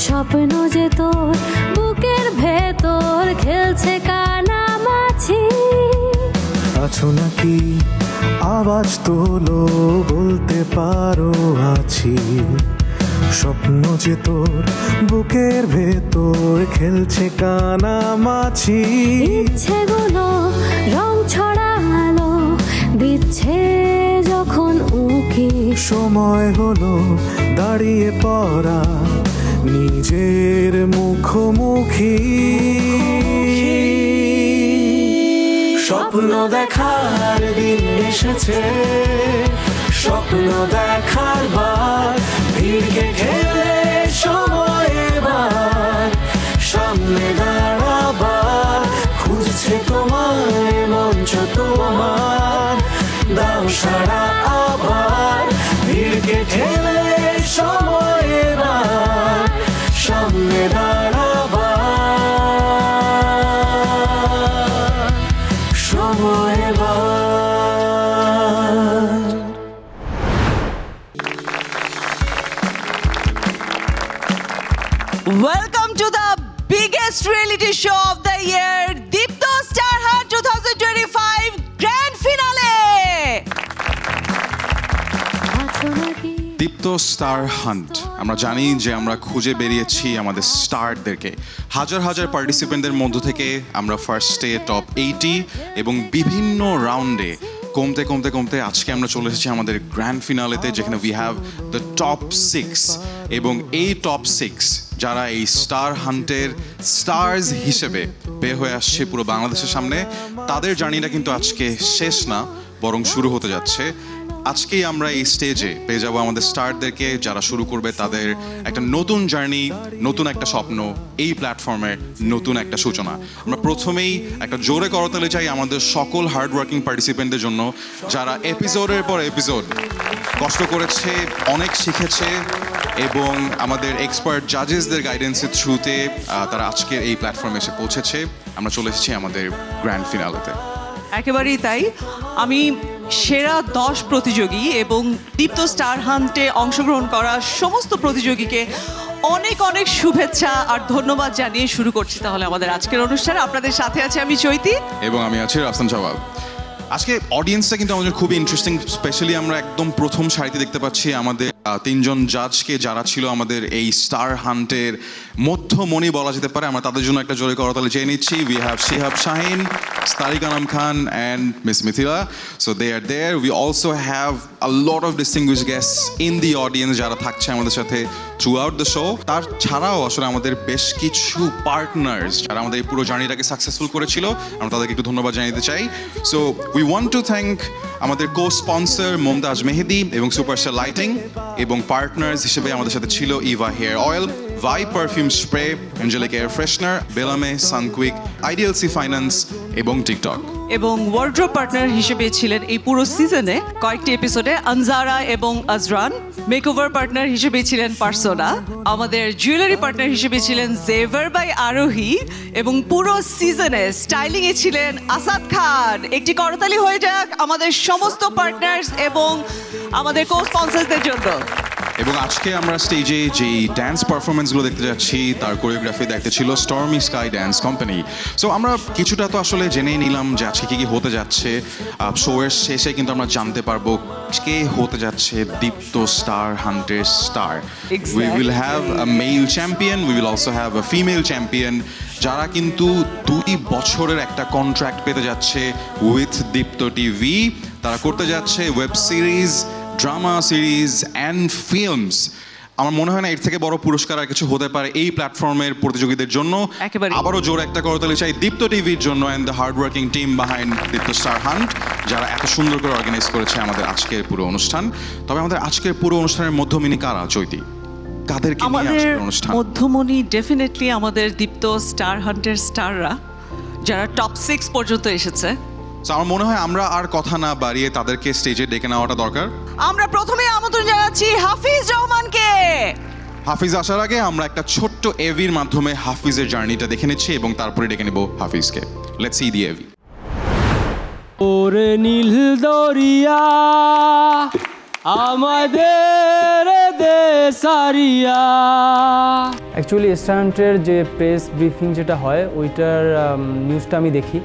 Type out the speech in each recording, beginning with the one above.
স্বপ্ন যে তোর বুকের ভেতর খেলছে কানামাছি। আছো নাকি আওয়াজ তোলো বলতে পারো আছি, স্বপ্ন যে তোর বুকের ভেতর খেলছে কানামাছি। ইচ্ছেগুলো রং ছড়ালো দিচ্ছে যখন উকি, সময় হলো দাঁড়িয়ে পড়া নিজের মুখোমুখি। স্বপ্ন দেখার দিন এসেছে, স্বপ্ন দেখার বার ভিড়কে ঘেরে সময় এবার সামনে দাঁড়াবার খুঁজছে তোমায় মঞ্চ তোমার, দাও সারা আবার ভিড়কে ঠেলে সময় এবার সামনে দাঁড়াবার সময় এবার। Welcome to the biggest reality show of the year, Deepto Star Hunt 2025 Grand Finale. Deepto star hunt, আমরা জানি যে আমরা খুঁজে বেরিয়েছি আমাদের স্টারদেরকে। হাজার হাজার পার্টিসিপেন্টদের মধ্য থেকে আমরা ফার্স্টে টপ 80 এবং বিভিন্ন রাউন্ডে কমতে কমতে কমতে আজকে আমরা চলে এসেছি আমাদের গ্র্যান্ড ফিনালেতে, যেখানে উই হ্যাভ দ্য টপ 6। এবং এই টপ 6 যারা এই স্টার হান্টের স্টার্স হিসেবে বের হয়ে আসছে পুরো বাংলাদেশের সামনে, তাদের জার্নিটা কিন্তু আজকে শেষ না, বরং শুরু হতে যাচ্ছে। আজকেই আমরা এই স্টেজে পেয়ে যাবো আমাদের স্টারদেরকে, যারা শুরু করবে তাদের একটা নতুন জার্নি, নতুন একটা স্বপ্ন, এই প্ল্যাটফর্মের নতুন একটা সূচনা। আমরা প্রথমেই একটা জোরে করতালি চাই আমাদের সকল হার্ডওয়ার্কিং পার্টিসিপেন্টদের জন্য, যারা এপিসোডের পর এপিসোড কষ্ট করেছে, অনেক শিখেছে এবং আমাদের এক্সপার্ট জাজেসদের গাইডেন্সের থ্রুতে তারা আজকে এই প্ল্যাটফর্মে এসে পৌঁছেছে। আমরা চলে এসেছি আমাদের গ্র্যান্ড ফিনালেতে। একেবারেই তাই। আমি সেরা 10 প্রতিযোগী এবং দীপ্ত স্টার হান্টে অংশগ্রহণ করা সমস্ত প্রতিযোগীকে অনেক অনেক শুভেচ্ছা আর ধন্যবাদ জানিয়ে শুরু করছি তাহলে আমাদের আজকের অনুষ্ঠান। আপনাদের সাথে আছে আমি চৈতি এবং আমি আছি রাফসান শাওয়াব। আজকে অডিয়েন্সটা কিন্তু আমাদের খুবই ইন্টারেস্টিং। স্পেশালি আমরা একদম প্রথম সারিতে দেখতে পাচ্ছি আমাদের 3 জন জাজকে, যারা ছিল আমাদের এই স্টার হান্টের মধ্যমণি বলা যেতে পারে। আমরা তাদের জন্য একটা জোরে করতালি চেয়ে নিচ্ছি। We have Shihab Shahin, Tariq Anam Khan and miss Mithila. So they are there. We also have a lot of distinguished guests in the audience, যারা থাকছে আমাদের সাথে থ্রু আউট দ্য শো। তার ছাড়াও আসলে আমাদের বেশ কিছু পার্টনার্স যারা আমাদের এই পুরো জার্নিটাকে সাকসেসফুল করেছিল, আমরা তাদেরকে একটু ধন্যবাদ জানাতে চাই। So we want to thank আমাদের কো স্পন্সর মুমতাজ মেহেদি এবং সুপারস্টার লাইটিং, এবং পার্টনার্স হিসেবে আমাদের সাথে ছিল ইভা হেয়ার অয়েল, ভাই perfume spray, Angelic air freshener, বেলামে, সানকুইক, আইডিএলসি ফাইন্যান্স এবং টিকটক। এবং ওয়ার্ড্রোব পার্টনার হিসেবে ছিলেন এই পুরো সিজনে কয়েকটি এপিসোডে আনজারা এবং আজরান। মেকওভার পার্টনার হিসেবে ছিলেন পার্সোনা। আমাদের জুয়েলারি পার্টনার হিসেবে ছিলেন জেভার বাই আরোহী এবং পুরো সিজনে স্টাইলিং এ ছিলেন আসাদ খান। একটি করতালি হয়ে যাক আমাদের সমস্ত পার্টনার্স এবং আমাদের কো স্পন্সরদের জন্য। এবং আজকে আমরা স্টেজে যেই ড্যান্স পারফরমেন্সগুলো দেখতে যাচ্ছি তার কোরিওগ্রাফি দেখতে ছিল stormy sky dance company. So আমরা কিছুটা তো আসলে জেনেই নিলাম যে আজকে কী কী হতে যাচ্ছে। শো এর শেষে কিন্তু আমরা জানতে পারবো কে হতে যাচ্ছে দীপ্ত স্টার হান্টের star. We will have a male champion, we will also have a female champion, যারা কিন্তু 2 বছরের একটা কন্ট্রাক্ট পেতে যাচ্ছে উইথ দীপ্ত টিভি। তারা করতে যাচ্ছে web series, drama series and films. আমার মনে হয় না এর থেকে বড় পুরস্কার আর কিছু হতে পারে এই প্ল্যাটফর্মের প্রতিযোগীদের জন্য। একেবারে। আবারও জোর একটা করতালি চাই দীপ্ত টিভির জন্য and the hard working team behind Deepto star hunt, যারা এত সুন্দর করে অর্গানাইজ করেছে আমাদের আজকের পুরো অনুষ্ঠান। তবে আমাদের আজকের পুরো অনুষ্ঠানের মধ্যমণি কারা চৈতি? কাদেরকে নিয়ে আমাদের আজকের অনুষ্ঠান? মধ্যমণি ডেফিনেটলি আমাদের দীপ্ত স্টার হান্টের স্টাররা, যারা টপ 6 পর্যন্ত এসেছে। So, আমার মনে হয় আমরা আর কথা না বাড়িয়ে তাদেরকে স্টেজে ডেকে নেওয়াটা দরকার। আমরা প্রথমে আমন্ত্রণ জানাচ্ছি হাফিজ রহমানকে। হাফিজ আসার আগে আমরা একটা ছোট্ট এভির মাধ্যমে হাফিজের জার্নিটা দেখে নিচ্ছি এবং তারপরে ডেকে নেব হাফিজকে। Let's see the AV. ওরে নীল দরিয়া আমাদের দেশারিয়া। অ্যাকচুয়ালি স্টান্টের যে প্রেস ব্রিফিং যেটা হয় ওইটার নিউজটা আমি দেখি,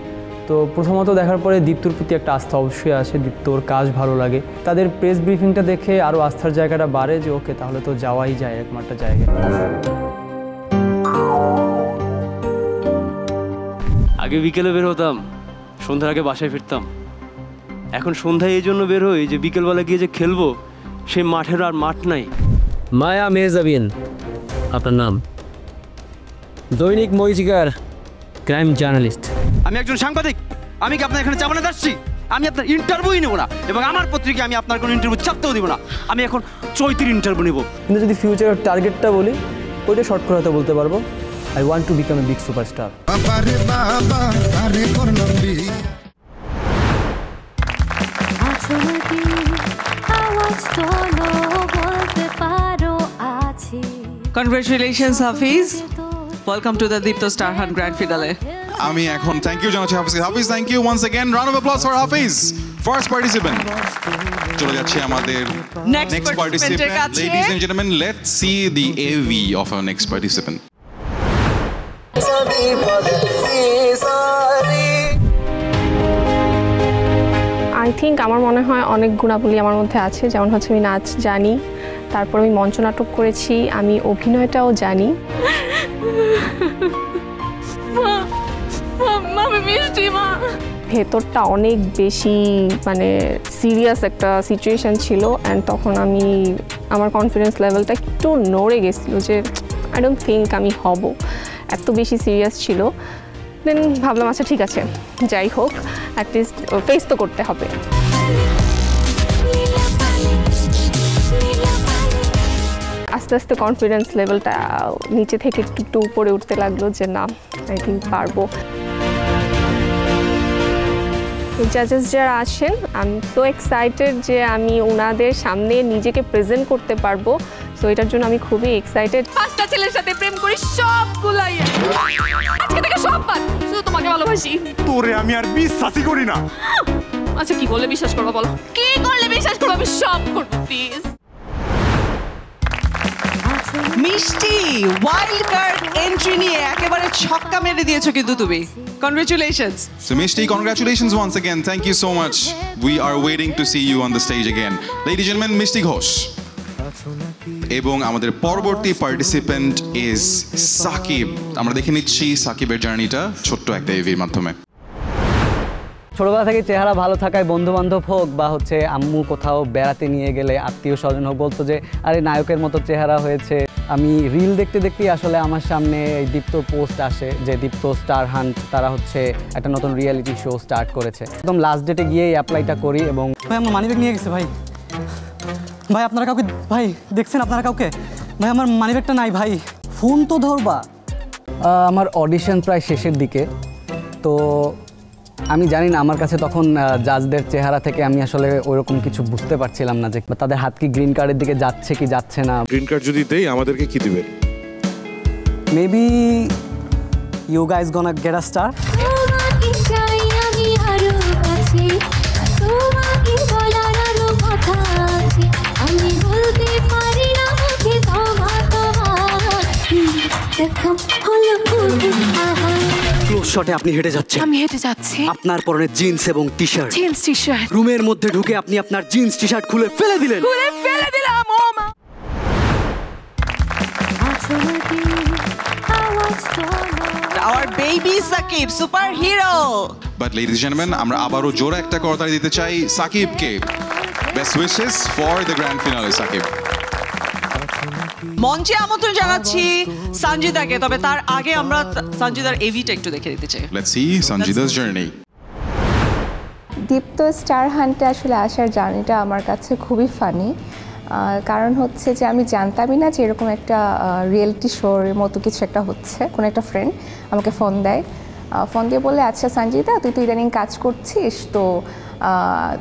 তো প্রথমত দেখার পরে দীপ্তর প্রতি একটা আস্থা অবশ্যই আসে, দীপ্তর কাজ ভালো লাগে। তাদের প্রেস ব্রিফিংটা দেখে আরও আস্থার জায়গাটা বাড়ে যে ওকে তাহলে তো যাওয়াই যায় এরকম একটা জায়গায়। আগে বিকেলে বের হতাম, সন্ধ্যার আগে বাসায় ফিরতাম। এখন সন্ধ্যায় এই জন্য বের হই যে বিকেলবেলা গিয়ে যে খেলবো সেই মাঠের আর মাঠ নাই। মায়া মেহজাবিন আপনার নাম, দৈনিক মরিচিকার ক্রাইম জার্নালিস্ট। আমি একজন সাংবাদিক, আমি কি আপনার এখানে চাপানে যাচ্ছি? আমি আপনার ইন্টারভিউই নেব না এবং আমার পত্রিকায় আমি আপনার কোনো ইন্টারভিউ চাপতেও দিব না। আমি এখন চৈতির ইন্টারভিউ নেব। কিন্তু যদি ফিউচারের টার্গেটটা বলি ওইটা শর্ট করে হয়তো বলতে পারবো, I want to become a big superstar. আছো নাকি আওয়াজ তোলো বলতে পারো আছি। Congratulations Hafiz, welcome to the Deepto star hunt grand finale. আমি এখন থ্যাংক ইউ জানাচ্ছি Hafiz. Hafiz thank you once again, round of applause for Hafiz, first participant. চলে যাচ্ছে আমাদের next participant. Ladies and gentleman, let's see the AV of our next participant. I think আমার মনে হয় অনেক গুণাবলী আমার মধ্যে আছে, যেমন হচ্ছে আমি নাচ জানি, তারপর আমি মঞ্চনাটক করেছি, আমি অভিনয়টাও জানি। ভেতরটা অনেক বেশি মানে সিরিয়াস একটা সিচুয়েশন ছিল, অ্যান্ড তখন আমার কনফিডেন্স লেভেলটা একটু নড়ে গেছিলো যে আই ডোন্ট থিঙ্ক আমি হব, এত বেশি সিরিয়াস ছিল। দেন ভাবলাম আচ্ছা ঠিক আছে, যাই হোক অ্যাটলিস্ট ফেস তো করতে হবে। আস্তে আস্তে কনফিডেন্স লেভেলটা নিচে থেকে একটু একটু উপরে উঠতে লাগলো যে না আই থিঙ্ক পারবো। জাজেস যারা আছেন, আই এম সো এক্সাইটেড যে আমি ওনাদের সামনে নিজেকে প্রেজেন্ট করতে পারবো, সো এটার জন্য আমি খুবই এক্সাইটেড। 5টা ছেলের সাথে প্রেম করি, সবগুলাই আজকে থেকে সব বাদ, শুধু তোমাকে ভালোবাসি। তোরে আমি আর বিশ্বাসই করি না। আচ্ছা কি করলে বিশ্বাস করবো বলো, কি করলে বিশ্বাস করবো? আমি সব করবো প্লিজ। মিষ্টি ওয়াইল্ড কার্ড এন্ট্রি নিয়ে একেবারে ছক্কা মেরে দিয়েছো কিন্তু তুমি। Congratulations. So Mishti, congratulations once again. Thank you so much. We are waiting to see you on the stage again. Ladies and gentlemen, Mishti Ghosh. এবং আমাদের পরবর্তী পার্টিসিপেন্ট ইজ সাকিব। আমরা দেখে নিচ্ছি সাকিবের জার্নিটা ছোট্ট একটা এভির মাধ্যমে। ছোটবেলা থেকে চেহারা ভালো থাকায় বন্ধু বান্ধব হোক বা হচ্ছে আম্মু কোথাও বেড়াতে নিয়ে গেলে আত্মীয় স্বজন হোক বলতো যে আরে নায়কের মতো চেহারা হয়েছে। আমি রিল দেখতে দেখতেই আসলে আমার সামনে এই দীপ্ত পোস্ট আসে যে দীপ্ত স্টার হান্ট তারা হচ্ছে একটা নতুন রিয়েলিটি শো স্টার্ট করেছে। একদম লাস্ট ডেটে গিয়ে অ্যাপ্লাইটা করি এবং ভাই আমার মানিব্যাগ নিয়ে গেছে ভাই। ভাই আপনারা কাউকে ভাই দেখছেন আপনারা কাউকে? ভাই আমার মানিব্যাগটা নাই ভাই, ফোন তো ধরবা। আমার অডিশন প্রায় শেষের দিকে, তো আমি জানি না আমার কাছে তখন জাজদের চেহারা থেকে আমি আসলে ওইরকম কিছু বুঝতে পারছিলাম না যে তাদের হাত কি গ্রিন কার্ডের দিকে যাচ্ছে কি যাচ্ছে না। গ্রিন কার্ড যদি দেই আমাদেরকে কি দিবেন? Maybe you guys gonna get a star. তোমাকে চাই আমি আরো কাছে, তোমাকে বলার আরো কথা আছে, আমি বলতে পারি না মুখে তোমার দেখা হলো ক্লোজ শটে আপনি হেঁটে যাচ্ছেন, আমি হেঁটে যাচ্ছি, আপনার পরনে জিন্স এবং T shirt. Jeans T shirt রুমের মধ্যে ঢুকে আপনি আপনার জিন্স টি শার্ট খুলে ফেলে দিলেন। খুলে ফেলে দিলাম। ও মা, আছো নাকি আওয়াজ তোলো। Our baby Sakib, superhero. But ladies and gentlemen, আমরা আবারও জোরে একটা করতালি দিতে চাই সাকিবকে। Best wishes for the grand finale, Sakib. মঞ্চে আমন্ত্রণ জানাচ্ছি সঞ্জিদাকে, তবে তার আগে আমরা সঞ্জিদার এভিটা একটু দেখে দিতে চাই। Let's see Sanjida's journey. Deepto star হান্টে আসলে আসার জার্নিটা আমার কাছে খুবই ফানি, কারণ হচ্ছে যে আমি জানতামই না যে এরকম একটা রিয়েলিটি শোর মতো কিছু একটা হচ্ছে। কোনো একটা ফ্রেন্ড আমাকে ফোন দেয়, ফোন দিয়ে বলে আচ্ছা সঞ্জিদা তুই তো ইদানিং কাজ করছিস, তো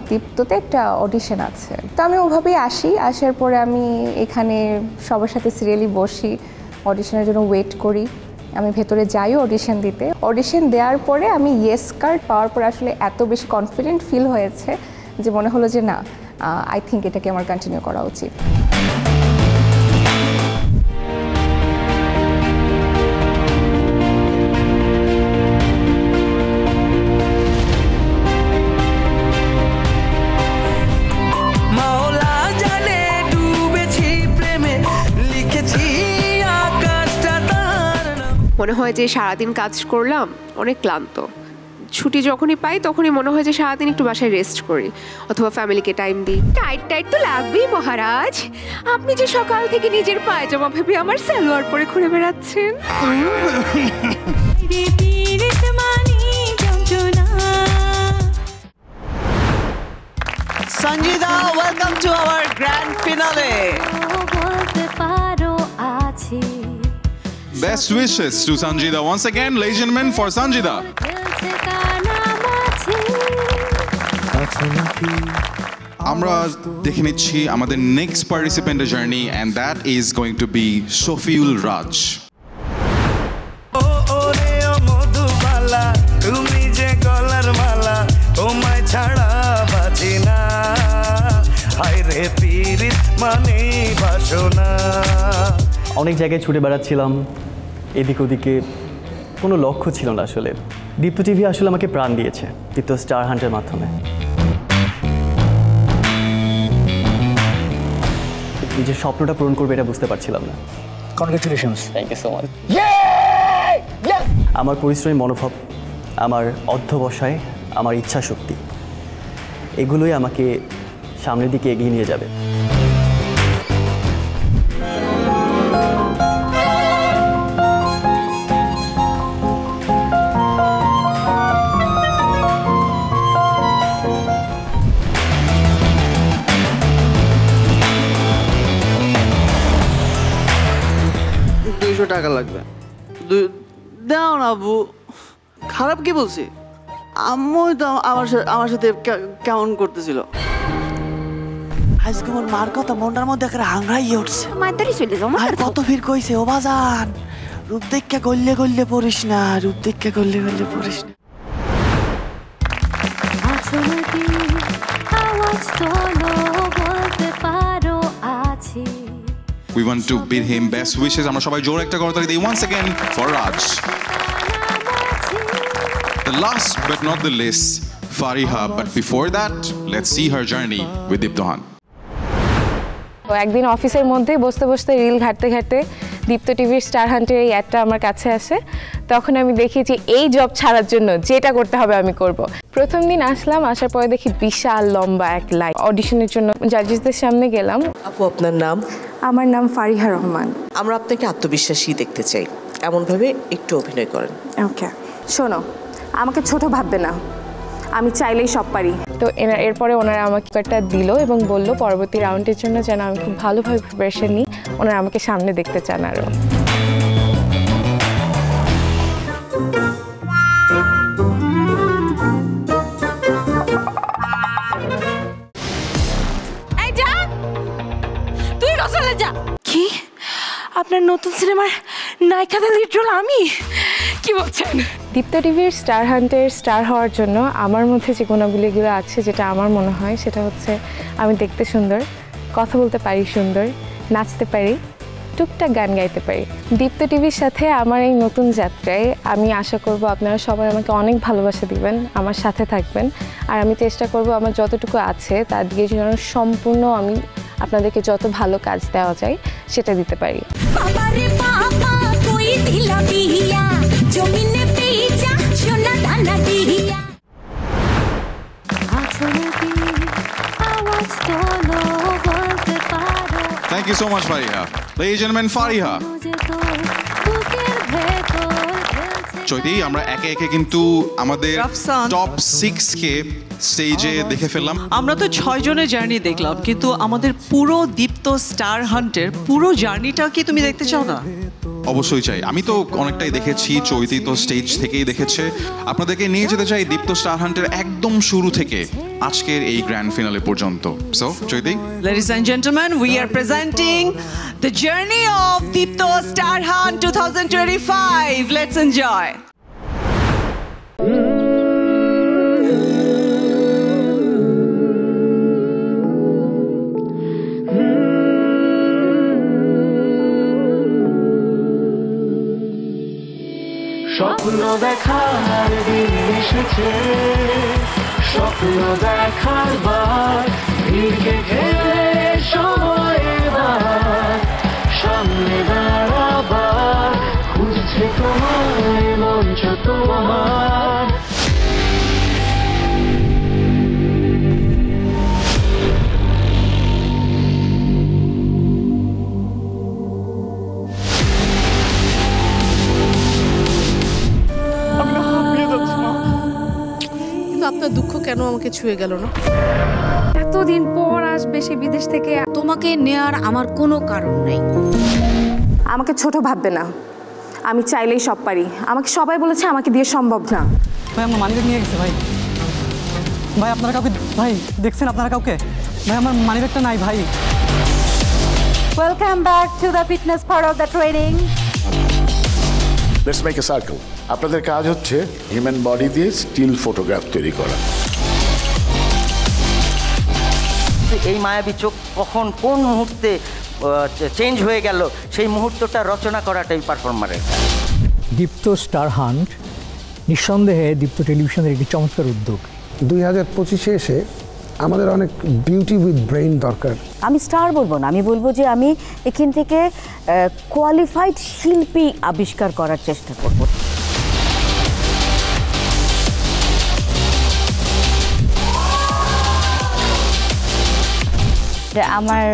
দীপ্ততে একটা অডিশন আছে। তো আমি ওভাবেই আসি, আসার পরে আমি এখানে সবার সাথে সিরিয়ালি বসি, অডিশনের জন্য ওয়েট করি। আমি ভেতরে যাইও অডিশন দিতে। অডিশন দেওয়ার পরে আমি ইয়েস কার্ড পাওয়ার পরে আসলে এত বেশি কনফিডেন্ট ফিল হয়েছে যে মনে হলো যে না, আই থিঙ্ক এটাকে আমার কন্টিনিউ করা উচিত। মনে হয় যে সারাদিন কাজ করলাম, অনেক ক্লান্ত, ছুটি যখনই পাই তখনই মনে হয় যে সারাদিন একটু বাসায় রেস্ট করি অথবা ফ্যামিলিকে টাইম দিই। টাইট তো লাগবেই মহারাজ, আপনি যে সকাল থেকে নিজের পায়জামা ভেবে আমার সালোয়ার পরে ঘুরে বেড়াচ্ছেন। Sanjida, welcome to our grand finale. Best wishes to Sanjida once again, ladies and gentlemen, for Sanjida. আমরা দেখে নিচ্ছি আমাদের নেক্সট পার্টিসিপেন্টের journey, and that is going to be Shofiul Raj. তুমি যে গলার মালা তোমায় ছাড়া বাঁচি না, হায় রে পীরিত মানে বাসনা। অনেক জায়গায় ছুটে বেড়াচ্ছিলাম, এদিক ওদিকে, কোনো লক্ষ্য ছিল না আসলে। দীপ্ত টিভি আসলে আমাকে প্রাণ দিয়েছে দীপ্ত স্টার হান্টের মাধ্যমে। নিজের স্বপ্নটা পূরণ করবে এটা বুঝতে পারছিলাম না। Congratulations. Thank you so much. আমার পরিশ্রমী মনোভাব, আমার অধ্যবসায়, আমার ইচ্ছা শক্তি, এগুলোই আমাকে সামনের দিকে এগিয়ে নিয়ে যাবে। টাকা লাগবে, দাও না আব্বু। খারাপ কি বলছি? আম্মু তো আমার সাথে কেমন করতেছিল। আজকে আমার মার কথা মনটার মধ্যে একটা হাংড়াইয়ে উঠছে। আর কত ফির কইছে ও বাজান, রূপ দেখে গল্লে গল্লে পড়িস না, রূপ দেখে গল্লে গল্লে পড়িস না। We want to bid him best wishes. আমরা সবাই জোরে একটা করতালি দেই once again for Raj. The last but not the least, Fariha. But before that, let's see her journey with Diptohan. একদিন অফিসের মধ্যেই বসতে বসতে রিল ঘাটতে ঘাটতে দীপ্ত টিভির স্টার হান্টের এই অ্যাডটা আমার কাছে আসে। তখন আমি দেখি যে এই জব ছাড়ার জন্য যেটা করতে হবে আমি করব। প্রথম দিন আসলাম, আসার পরে দেখি বিশাল লম্বা এক লাইন। অডিশনের জন্য জাজেসদের সামনে গেলাম। আপু, আপনার নাম? আমার নাম ফারিহা রহমান। আমরা আপনাকে আত্মবিশ্বাসী দেখতে চাই, এমনভাবে একটু অভিনয় করেন। ওকে, শোনো, আমাকে ছোট ভাববে না, আমি চাইলেই সব পারি। তো এরপরে ওনারা আমাকে একটা দিল এবং বলল পরবর্তী রাউন্ডের জন্য যেন আমি খুব ভালোভাবে প্রিপারেশন নিই। ওনারা আমাকে সামনে দেখতে চান আরও। কি আপনার নতুন সিনেমার নায়িকাদের লিড রোল আমি? কি বলছেন? দীপ্ত টিভির স্টার হান্টের স্টার হওয়ার জন্য আমার মধ্যে যে গুণাবলীগুলো আছে, যেটা আমার মনে হয় সেটা হচ্ছে আমি দেখতে সুন্দর, কথা বলতে পারি সুন্দর, নাচতে পারি, টুকটাক গান গাইতে পারি। দীপ্ত টিভির সাথে আমার এই নতুন যাত্রায় আমি আশা করব আপনারা সবাই আমাকে অনেক ভালোবাসা দিবেন, আমার সাথে থাকবেন। আর আমি চেষ্টা করব আমার যতটুকু আছে তার দিকে যেন সম্পূর্ণ আমি আপনাদেরকে যত ভালো কাজ দেওয়া যায় সেটা দিতে পারি। Thank Thank you so much, Fariha. Ladies and gentlemen, Fariha. চৈতি, আমরা একে একে কিন্তু আমাদের টপ 6 কে স্টেজে দেখে ফেললাম। আমরা তো 6 জনের জার্নি দেখলাম, কিন্তু আমাদের পুরো দীপ্ত স্টার হান্টের পুরো জার্নিটা কি তুমি দেখতে চাও না? অবশ্যই চাই। আমি তো অনেকটাই দেখেছি, চৈতি তো স্টেজ থেকেই দেখেছে। আপনাদেরকে নিয়ে যেতে চাই দীপ্ত স্টার হান্টের একদম শুরু থেকে আজকের এই গ্র্যান্ড ফিনালে পর্যন্ত। So Chaiti, Ladies and gentlemen, we are presenting the journey of Deepto Star Hunt 2025. Let's enjoy. স্বপ্ন দেখার দিন এসেছে, স্বপ্ন দেখার বার, ভিড়কে ঘেরে সময় এবার, সামনে দাঁড়াবার, খুঁজছে তোমায় মঞ্চ তোমার। আপনার দুঃখ কেন আমাকে ছুঁয়ে গেল না? এতদিন পর আসবে সে বিদেশ থেকে, তোমাকে নেয়ার আমার কোনো কারণ নেই। আমাকে ছোট ভাববে না, আমি চাইলেই সব পারি। আমাকে সবাই বলেছে আমাকে দিয়ে সম্ভব না। ভাই আমার মানিব্যাগ নিয়ে গেছে। ভাই ভাই আপনারা কাউকে, ভাই দেখছেন আপনারা কাউকে? ভাই আমার মানিব্যাগটা নাই ভাই। Welcome back to the fitness part of the training. Let's make a circle. আপনাদের কাজ হচ্ছে হিউম্যান বডি দিয়ে স্টিল ফটোগ্রাফ তৈরি করা। এই মায়াবী চোখ কখন কোন মুহূর্তে চেঞ্জ হয়ে গেল, সেই মুহূর্তটা রচনা করাটাই পারফর্মারের। দীপ্ত স্টার হান্ট নিঃসন্দেহে দীপ্ত টেলিভিশনের একটি চমৎকার উদ্যোগ। 2025-এ এসে আমাদের অনেক বিউটি উইথ ব্রেইন দরকার। আমি স্টার বলবো না, আমি বলবো যে আমি এখান থেকে কোয়ালিফাইড শিল্পী আবিষ্কার করার চেষ্টা করব। আমার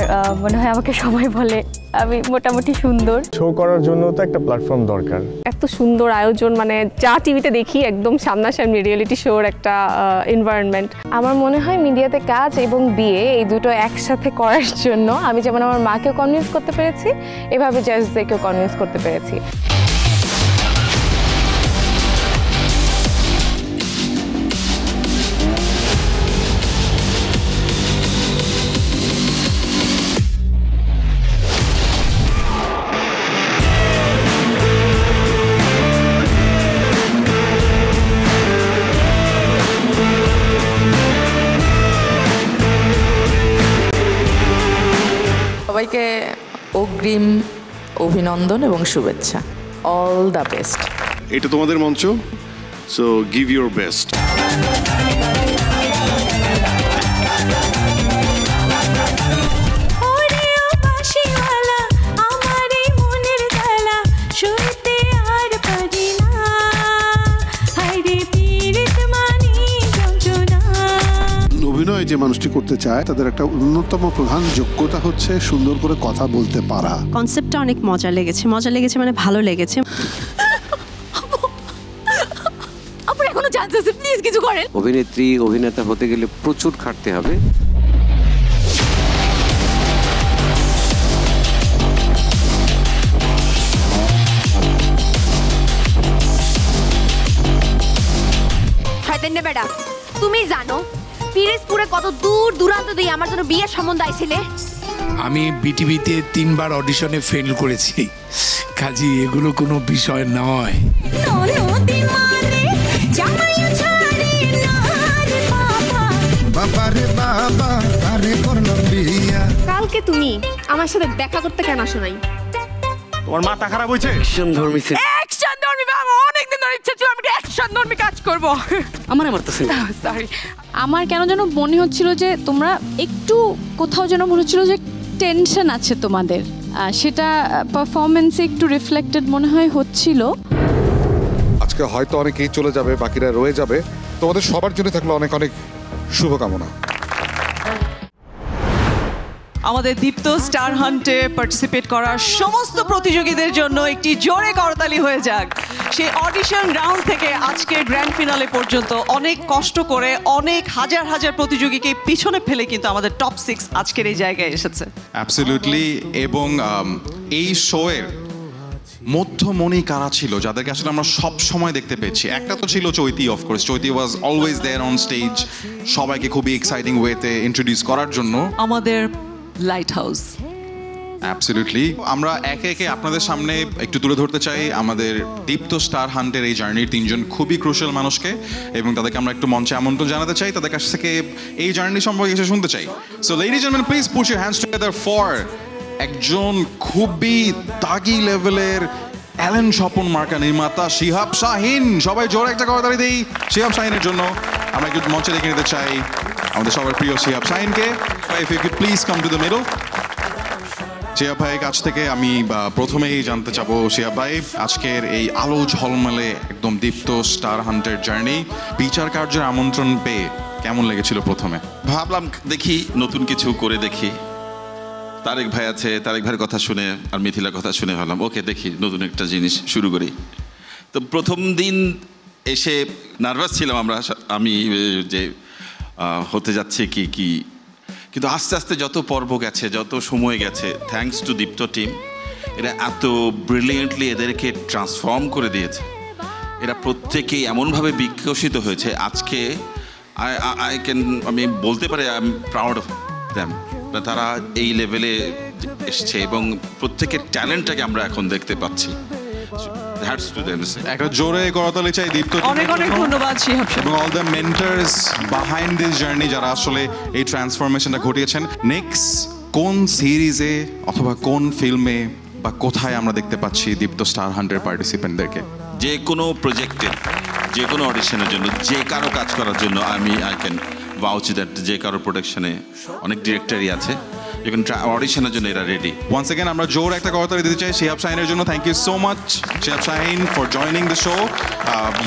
মনে হয় আমাকে সবাই বলে আমি মোটামুটি সুন্দর। শো করার জন্য তো একটা প্ল্যাটফর্ম দরকার। এত সুন্দর আয়োজন, মানে যা টিভিতে দেখি একদম সামনাসামনি রিয়েলিটি শোর একটা এনভায়রনমেন্ট। আমার মনে হয় মিডিয়াতে কাজ এবং বিয়ে এই দুটো একসাথে করার জন্য আমি যেমন আমার মাকেও কনভিন্স করতে পেরেছি, এভাবে জাজদেরকেও কনভিন্স করতে পেরেছি। সবাইকে অগ্রিম অভিনন্দন এবং শুভেচ্ছা। All the best. এটা তোমাদের মঞ্চ, সো গিভ ইউর বেস্ট। অভিনয় যে মানুষটি করতে চায় তাদের একটা অন্যতম প্রধান যোগ্যতা হচ্ছে সুন্দর করে কথা বলতে পারা। কনসেপ্টটা অনেক মজা লেগেছে মানে ভালো লেগেছে। আপনি এখনো চান্স আছে, প্লিজ কিছু করেন। অভিনেত্রী অভিনেতা হতে গেলে প্রচুর খাটতে হবে। শয়তান বেটা, তুমি জানো পিরিজপুরে কত দূর দূরান্ত দিয়ে আমার জন্য বিয়ের সম্বন্ধ আইছিলে? আমি বিটিভিতে 3 বার অডিশনে ফেল করেছি, কাজী এগুলো কোনো বিষয় নয়। কালকে তুমি আমার সাথে দেখা করতে কেন আসো নাই? তোমার মাথা খারাপ হয়েছে? অ্যাকশন ধর্মী ছিল। অ্যাকশন ধর্মী, আমার অনেকদিন ধরে ইচ্ছা ছিল আমি অ্যাকশন ধর্মী কাজ করব। আমার মারতেছে। সরি, আমার কেন যেন মনে হচ্ছিল যে তোমরা একটু কোথাও যেন মনে হচ্ছিল যে টেনশন আছে তোমাদের, সেটা পারফরমেন্সে একটু রিফ্লেক্টেড মনে হয় হচ্ছিল। আজকে হয়তো অনেকেই চলে যাবে, বাকিরা রয়ে যাবে। তোমাদের সবার জন্য থাকলো অনেক অনেক শুভকামনা। আমাদের দীপ্ত স্টার হান্টে পার্টিসিপেট করার সমস্ত প্রতিযোগীদের জন্য একটি জোরে করতালি হয়ে যাক। সেই অডিশন রাউন্ড থেকে আজকের গ্র্যান্ড ফিনালে পর্যন্ত অনেক কষ্ট করে অনেক হাজার হাজার প্রতিযোগীকে পিছনে ফেলে কিন্তু আমাদের টপ 6 আজকের এই জায়গায় এসেছে। অ্যাবসলিউটলি। এবং এই শোয়ের মধ্যমণি কারা ছিল যাদেরকে আসলে আমরা সব সময় দেখতে পেয়েছি? একটা তো ছিল Chaiti, of course Chaiti was always there on stage, সবাইকে খুবই এক্সাইটিং ওয়েতে ইন্ট্রোডিউস করার জন্য। আমাদের লাইট হাউস। অ্যাবসলিউটলি। আমরা একে একে আপনাদের সামনে একটু তুলে ধরতে চাই আমাদের দীপ্ত স্টার হান্টের এই জার্নির 3 জন খুবই ক্রুশাল মানুষকে, এবং তাদেরকে আমরা একটু মঞ্চে আমন্ত্রণ জানাতে চাই, তাদের কাছ থেকে এই জার্নি সম্পর্কে এসে শুনতে চাই। So ladies and gentleman, please put your hands together for একজন খুবই দাগি লেভেলের অ্যালেন স্বপন মার্কা নির্মাতা শিহাব শাহিন। সবাই জোরে একটা করতালি দেই শিহাব শাহিনের জন্য। আমরা একটু মঞ্চে দেখে নিতে চাই আমাদের সবার প্রিয় শিহাব শাহিনকে। If you could please come to the middle. Shihab ভাইয়ের কাছ থেকে আমি প্রথমেই জানতে চাবো, শিহাব ভাই, আজকের এই আলো ঝলমলে একদম দীপ্ত স্টার হান্টের জার্নি বিচার কার্যের আমন্ত্রণ পেয়ে কেমন লেগেছিল প্রথমে? ভাবলাম দেখি নতুন কিছু করে দেখি। তারেক ভাই আছে, তারেক ভাইয়ের কথা শুনে আর মিথিলার কথা শুনে ভাবলাম ওকে দেখি নতুন একটা জিনিস শুরু করি। তো প্রথম দিন এসে নার্ভাস ছিলাম আমি যে হতে যাচ্ছে কি, কিন্তু আস্তে আস্তে যত পর্ব গেছে, যত সময় গেছে, থ্যাঙ্কস টু দীপ্ত টিম, এরা এত ব্রিলিয়েন্টলি এদেরকে ট্রান্সফর্ম করে দিয়েছে। এরা প্রত্যেকেই এমনভাবে বিকশিত হয়েছে আজকে আমি বলতে পারি I am proud of them. তারা এই লেভেলে এসছে এবং প্রত্যেকের ট্যালেন্টটাকে আমরা এখন দেখতে পাচ্ছি। একটা জোরে করতালি চাই দীপ্ত। অনেক অনেক ধন্যবাদ শিহাব এবং all the mentors behind this journey যারা আসলে এই ট্রান্সফরমেশনটা ঘটিয়েছেন। নেক্সট কোন সিরিজে অথবা কোন ফিল্মে বা কোথায় আমরা দেখতে পাচ্ছি দীপ্ত স্টার হান্টের পার্টিসিপেন্টদেরকে? যে কোনো প্রজেক্টে, যে কোনো অডিশনের জন্য, যে কারো কাজ করার জন্য আই ক্যান ভাউচ দ্যাট যে কারো প্রোডাকশনে অনেক ডিরেক্টরই আছে, এখন অডিশনের জন্য এরা রেডি। ওয়ান্স এগেন আমরা জোর একটা করতালি দিতে চাই শিহাব শাহিনের জন্য। Thank you so much Shihab Shahin for joining the show.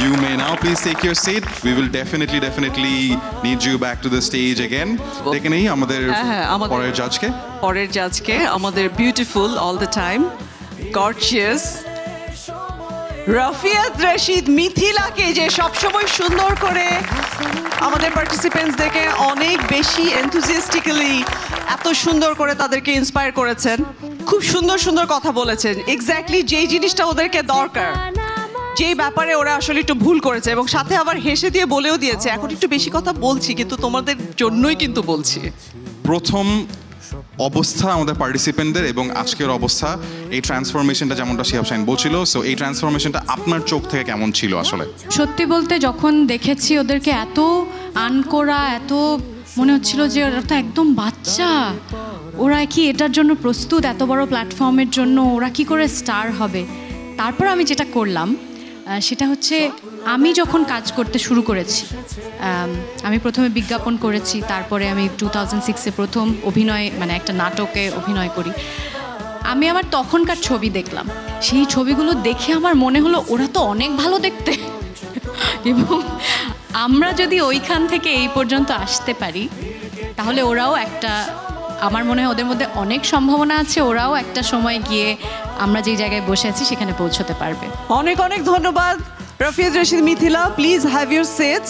You may now please take your seat. We will definitely need you back to the stage again. দেখে নেই আমাদের পরের জাজকে আমাদের beautiful all the time gorgeous Rafiath Rashid মিথিলাকে, যে সবসময় সুন্দর করে আমাদের পার্টিসিপেন্টসদেরকে অনেক বেশি এনথুজিয়াস্টিক্যালি এত সুন্দর করে তাদেরকে ইন্সপায়ার করেছেন, খুব সুন্দর সুন্দর কথা বলেছেন, এক্স্যাক্টলি যেই জিনিসটা ওদেরকে দরকার, যেই ব্যাপারে ওরা আসলে একটু ভুল করেছে, এবং সাথে আবার হেসে দিয়ে বলেও দিয়েছে এখন একটু বেশি কথা বলছি কিন্তু তোমাদের জন্যই কিন্তু বলছি। প্রথম অবস্থা আমাদের পার্টিসিপেন্টদের এবং আজকের অবস্থা, এই ট্রান্সফরমেশনটা যেমনটা শিহাব শাহিন বলছিল, সো এই ট্রান্সফরমেশনটা আপনার চোখ থেকে কেমন ছিল আসলে? সত্যি বলতে যখন দেখেছি ওদেরকে এত আনকোরা, এত মনে হচ্ছিল যে ওরা তো একদম বাচ্চা, ওরা কি এটার জন্য প্রস্তুত, এত বড় প্ল্যাটফর্মের জন্য ওরা কি করে স্টার হবে। তারপর আমি যেটা করলাম সেটা হচ্ছে আমি যখন কাজ করতে শুরু করেছি, আমি প্রথমে বিজ্ঞাপন করেছি, তারপরে আমি 2006-এ প্রথম অভিনয় মানে একটা নাটকে অভিনয় করি। আমি আমার তখনকার ছবি দেখলাম, সেই ছবিগুলো দেখে আমার মনে হলো ওরা তো অনেক ভালো দেখতে, এবং আমরা যদি ওইখান থেকে এই পর্যন্ত আসতে পারি তাহলে ওরাও একটা, আমার মনে হয় ওদের মধ্যে অনেক সম্ভাবনা আছে, ওরাও একটা সময় গিয়ে আমরা যেই জায়গায় বসে আছি সেখানে পৌঁছতে পারবে। অনেক অনেক ধন্যবাদ Rafiath Rashid Mithila. Please have your seats.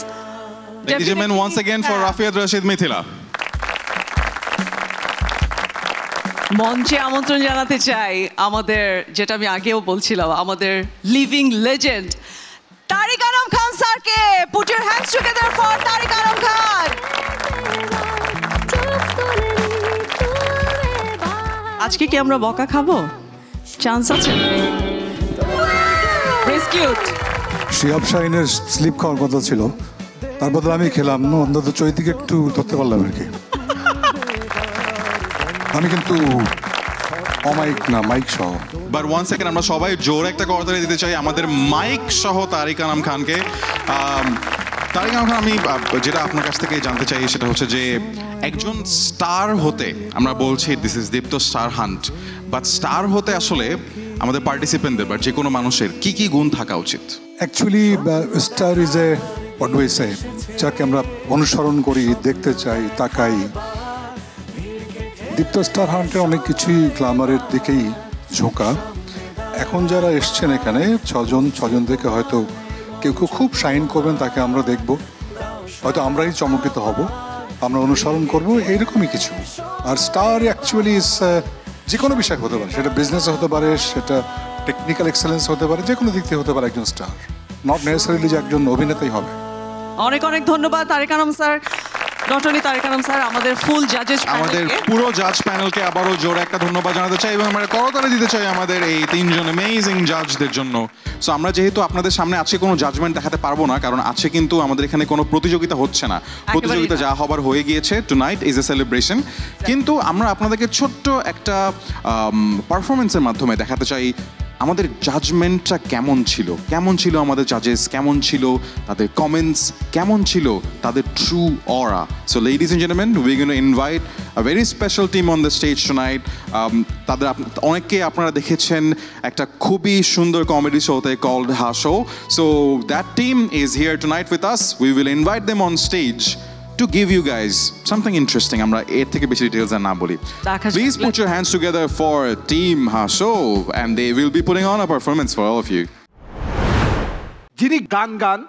Ladies and gentlemen, once again for Rafiat Rashid Mithila. মঞ্চে আমন্ত্রণ জানাতে চাই আমাদের, যেটা আমি আগেও বলছিলাম, আমাদের লিভিং লেজেন্ড তারিক আনাম খান স্যারকে। Put your hands together for Tarique Anam Khan. আজকে কি আমরা বকা খাবো? চান্স আছে? রেস্কিউড। শিহাব শাহিনের স্লিপ খাওয়ার কথা ছিল, তার বদলে আমি খেলাম, অন্তত চৈতিকে একটু ধরতে পারলাম আর কি। আমি কিন্তু অমাইক না, মাইক সহ। বাট ওয়ান সেকেন্ড আমরা সবাই জোর একটা করতালি দিতে চাই আমাদের মাইক সহ তারিক আনাম খানকে। তারিক আনাম খান, আমি যেটা আপনার কাছ থেকে জানতে চাই সেটা হচ্ছে যে একজন স্টার হতে, আমরা বলছি this is Deepto star hunt, but star হতে আসলে আমাদের পার্টিসিপেন্টদের বা যে কোনো মানুষের কি কি গুণ থাকা উচিত? Actually star is a what we say, যাকে আমরা অনুসরণ করি, দেখতে চাই, তাকাই। দীপ্ত স্টার হান্টের অনেক কিছুই গ্ল্যামারের দিকেই ঝোঁকা। এখন যারা এসছেন এখানে ছজন থেকে হয়তো কেউ কেউ খুব শাইন করবেন, তাকে আমরা দেখব, হয়তো আমরাই চমকিত হব, আমরা অনুসরণ করব, এইরকমই কিছু। আর স্টার অ্যাকচুয়ালি যে কোনো বিষয় হতে পারে, সেটা বিজনেসে হতে পারে, সেটা টেকনিক্যাল এক্সেলেন্স হতে পারে, যে কোনো দিক থেকে হতে পারে একজন স্টার, নট নেসেসারিলি যে একজন অভিনেতাই হবে। অনেক অনেক ধন্যবাদ Tareq Anam sir, not only Tareq Anam sir, আমাদের ফুল জাজেস, আমাদের পুরো জাজ প্যানেলকে আবারও জোরে একটা ধন্যবাদ জানাতে চাই এবং আমরা করতালি দিতে চাই আমাদের এই তিনজন অ্যামেজিং জাজদের জন্য। সো আমরা যেহেতু আপনাদের সামনে আজকে কোনো জাজমেন্ট দেখাতে পারবো না, কারণ আছে কিন্তু আমাদের এখানে কোনো প্রতিযোগিতা হচ্ছে না, প্রতিযোগিতা যা হবার হয়ে গিয়েছে, টুনাইট ইজ এ সেলিব্রেশন। কিন্তু আমরা আপনাদেরকে ছোট্ট একটা পারফরমেন্সের মাধ্যমে দেখাতে চাই আমাদের জাজমেন্টটা কেমন ছিল আমাদের জাজেস, কেমন ছিল তাদের কমেন্টস, কেমন ছিল তাদের true aura. So ladies and gentleman, we gonna invite a very special team on the stage tonight. তাদের অনেককে আপনারা দেখেছেন একটা খুবই সুন্দর কমেডি শোতে কল্ড হাসো। So that team is here tonight with us. We will invite them on stage to give you guys something interesting. আমরা এর থেকে বেশি ডিটেইলস আর না বলি। Please put your hands together for Team Hasho and they will be putting on a performance for all of you. যিনি গান